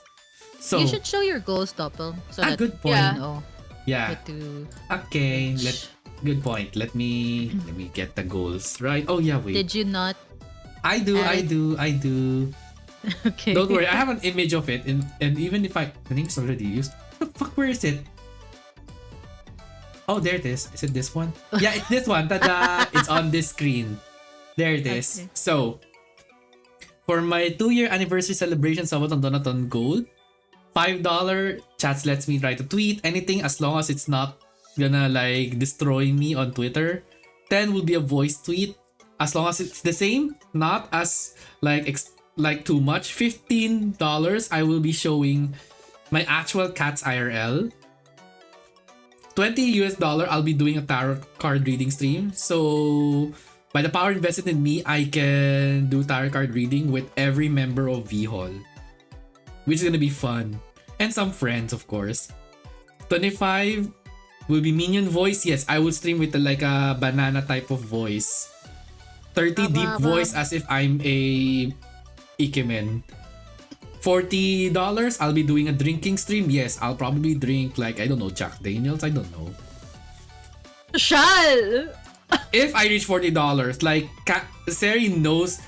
So You should show your goals, Doppel, so that good point. you know Yeah. what to. Okay. Good point. Let me get the goals right. Oh yeah, wait. Did you not? I do. Okay. Don't worry. I have an image of it, and even if the name's already used. What the fuck? Where is it? Oh, there it is. Is it this one? Yeah, it's this one. Tada! It's on this screen. There it is. Okay. So, for my 2-year anniversary celebration sa Sabaton Donaton Gold, $5 chats lets me write a tweet, anything as long as it's not gonna like destroy me on Twitter. 10 will be a voice tweet as long as it's the same, not as like too much. $15 I will be showing my actual cats IRL. $20 I'll be doing a tarot card reading stream. So by the power invested in me, I can do tarot card reading with every member of VHall, which is gonna be fun. And some friends, of course. 25 will be minion voice. Yes, I will stream with like a banana type of voice. 30 deep voice as if I'm a Ikemen. $40 I'll be doing a drinking stream. Yes, I'll probably drink like, I don't know, Jack Daniels. I don't know. Shal! If I reach $40, like Seri knows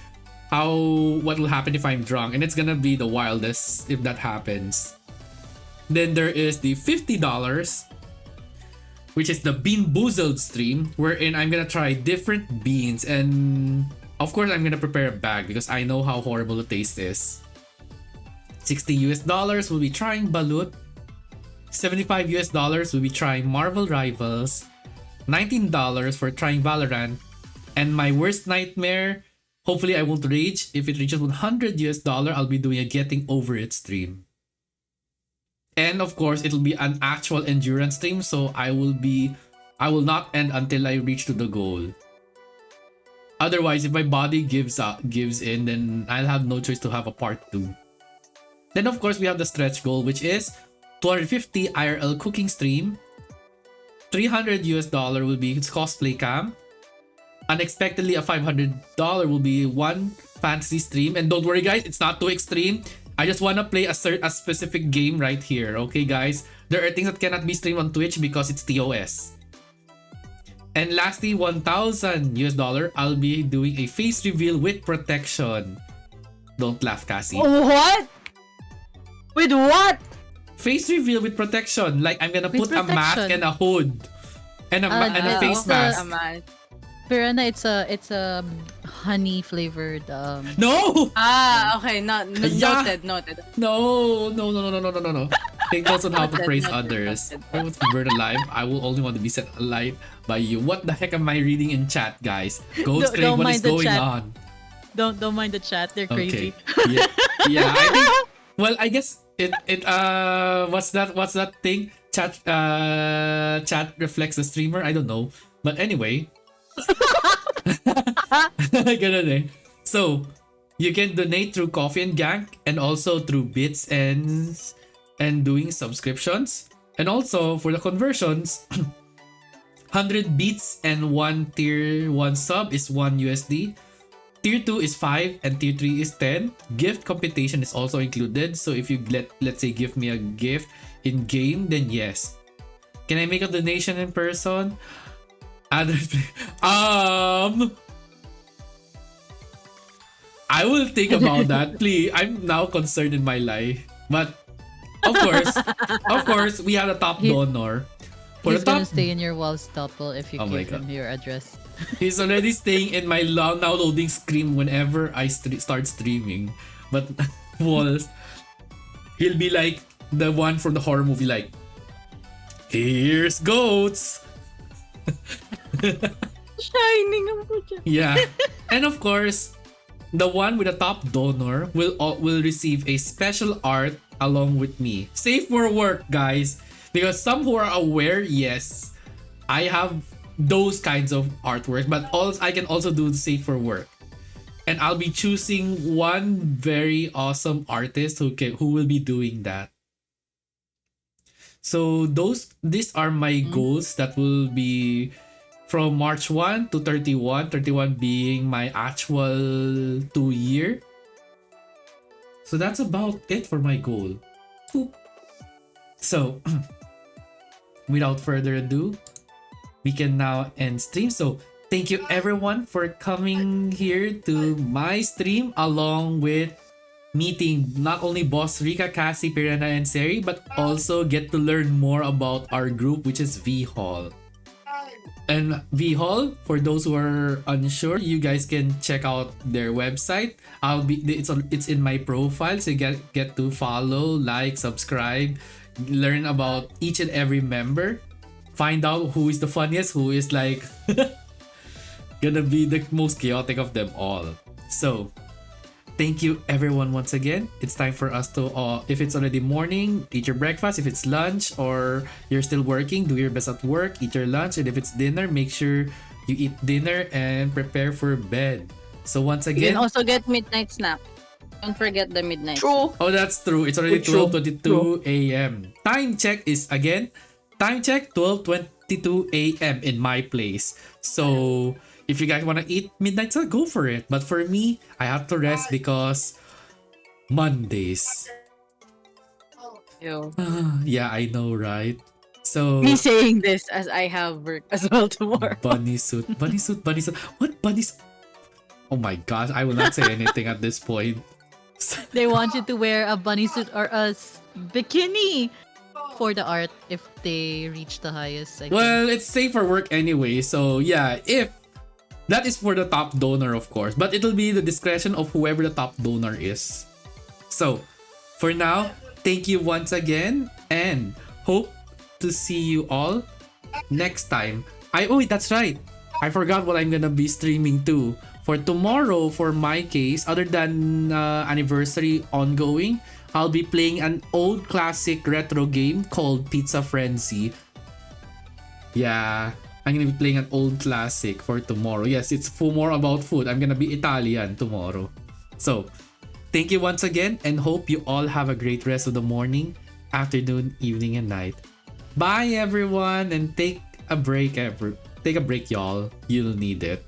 what will happen if I'm drunk, and it's gonna be the wildest if that happens. Then there is the $50, which is the Bean Boozled stream, wherein I'm gonna try different beans, and of course I'm gonna prepare a bag because I know how horrible the taste is. $60 will be trying Balut. $75 will be trying Marvel Rivals. $19 for trying Valorant. And my worst nightmare, hopefully I won't rage. If it reaches $100, I'll be doing a Getting Over It stream. And of course, it'll be an actual endurance stream, so I will not end until I reach to the goal. Otherwise, if my body gives in, then I'll have no choice to have a part 2. Then of course we have the stretch goal, which is 250 IRL cooking stream. $300 will be cosplay cam. Unexpectedly, a $500 will be one fantasy stream. And don't worry guys, it's not too extreme. I just wanna play a specific game right here. Okay guys, there are things that cannot be streamed on Twitch because it's TOS. And lastly, $1,000 I'll be doing a face reveal with protection. Don't laugh, Cassie. What? With what? Face reveal with protection. Like I'm gonna With put a mask protection. and a hood and a face mask. Pirana, it's a honey flavored. No! Okay. Yeah. Noted. No. Think also on how to praise others. I would be burned alive. I will only want to be set alive by you. What the heck am I reading in chat, guys? Ghost Crave, Don't what mind is the going chat. on? Don't mind the chat. They're crazy. Okay. Yeah. I think. Well, I guess what's that thing? Chat reflects the streamer. I don't know. But anyway. Ganun eh. So, you can donate through Coffee and Gang and also through bits and doing subscriptions. And also for the conversions, 100 beats and 1 tier 1 sub is $1. Tier 2 is 5 and tier 3 is 10. Gift computation is also included. So if you let's say give me a gift in game, then yes. Can I make a donation in person? I will think about that. Please, I'm now concerned in my life. But of course, we have a top donor. For He's the top, gonna stay in your walls, Doppel, if you Oh my give him God. your address. he's already staying in my now loading screen whenever I start streaming. But walls, he'll be like the one from the horror movie, like, here's goats. Shining ang putya. Yeah. And of course, the one with the top donor will receive a special art along with me. Safe for work, guys. Because some who are aware, yes, I have those kinds of artworks, but I can also do safe for work. And I'll be choosing one very awesome artist who will be doing that. So these are my goals that will be from March 1 to 31, 31 being my actual 2 year. So that's about it for my goal. Boop. So without further ado, we can now end stream. So thank you everyone for coming here to my stream, along with meeting not only Boss Rika, Cassie, Pirana, and Seri, but also get to learn more about our group, which is V Hall. And V Hall, for those who are unsure, you guys can check out their website. It's in my profile, so you get to follow, like, subscribe, learn about each and every member, find out who is the funniest, who is like gonna be the most chaotic of them all. So thank you everyone once again. It's time for us to, if it's already morning, eat your breakfast. If it's lunch or you're still working, do your best at work, eat your lunch. And if it's dinner, make sure you eat dinner and prepare for bed. So once You again, can also get midnight snack. Don't forget the midnight. True. oh, that's true. It's already True. 12:22 a.m. Time check is again, time check 12:22 a.m. in my place. So if you guys want to eat midnight snack, go for it. But for me, I have to rest because Mondays. Ew. Yeah, I know, right? So Me saying this as I have work as well tomorrow. bunny suit, bunny suit, bunny suit. What bunny suit? Oh my gosh, I will not say anything at this point. They want you to wear a bunny suit or a bikini for the art if they reach the highest. I think. Well, it's safe for work anyway. So yeah, if that is for the top donor, of course, but it'll be the discretion of whoever the top donor is. So for now, thank you once again and hope to see you all next time. Wait, that's right. I forgot what I'm gonna be streaming too. For tomorrow, for my case, other than anniversary ongoing, I'll be playing an old classic retro game called Pizza Frenzy. Yeah, I'm gonna be playing an old classic for tomorrow. Yes, it's more about food. I'm gonna be Italian tomorrow. So, thank you once again and hope you all have a great rest of the morning, afternoon, evening, and night. Bye everyone and take a break, y'all. You'll need it.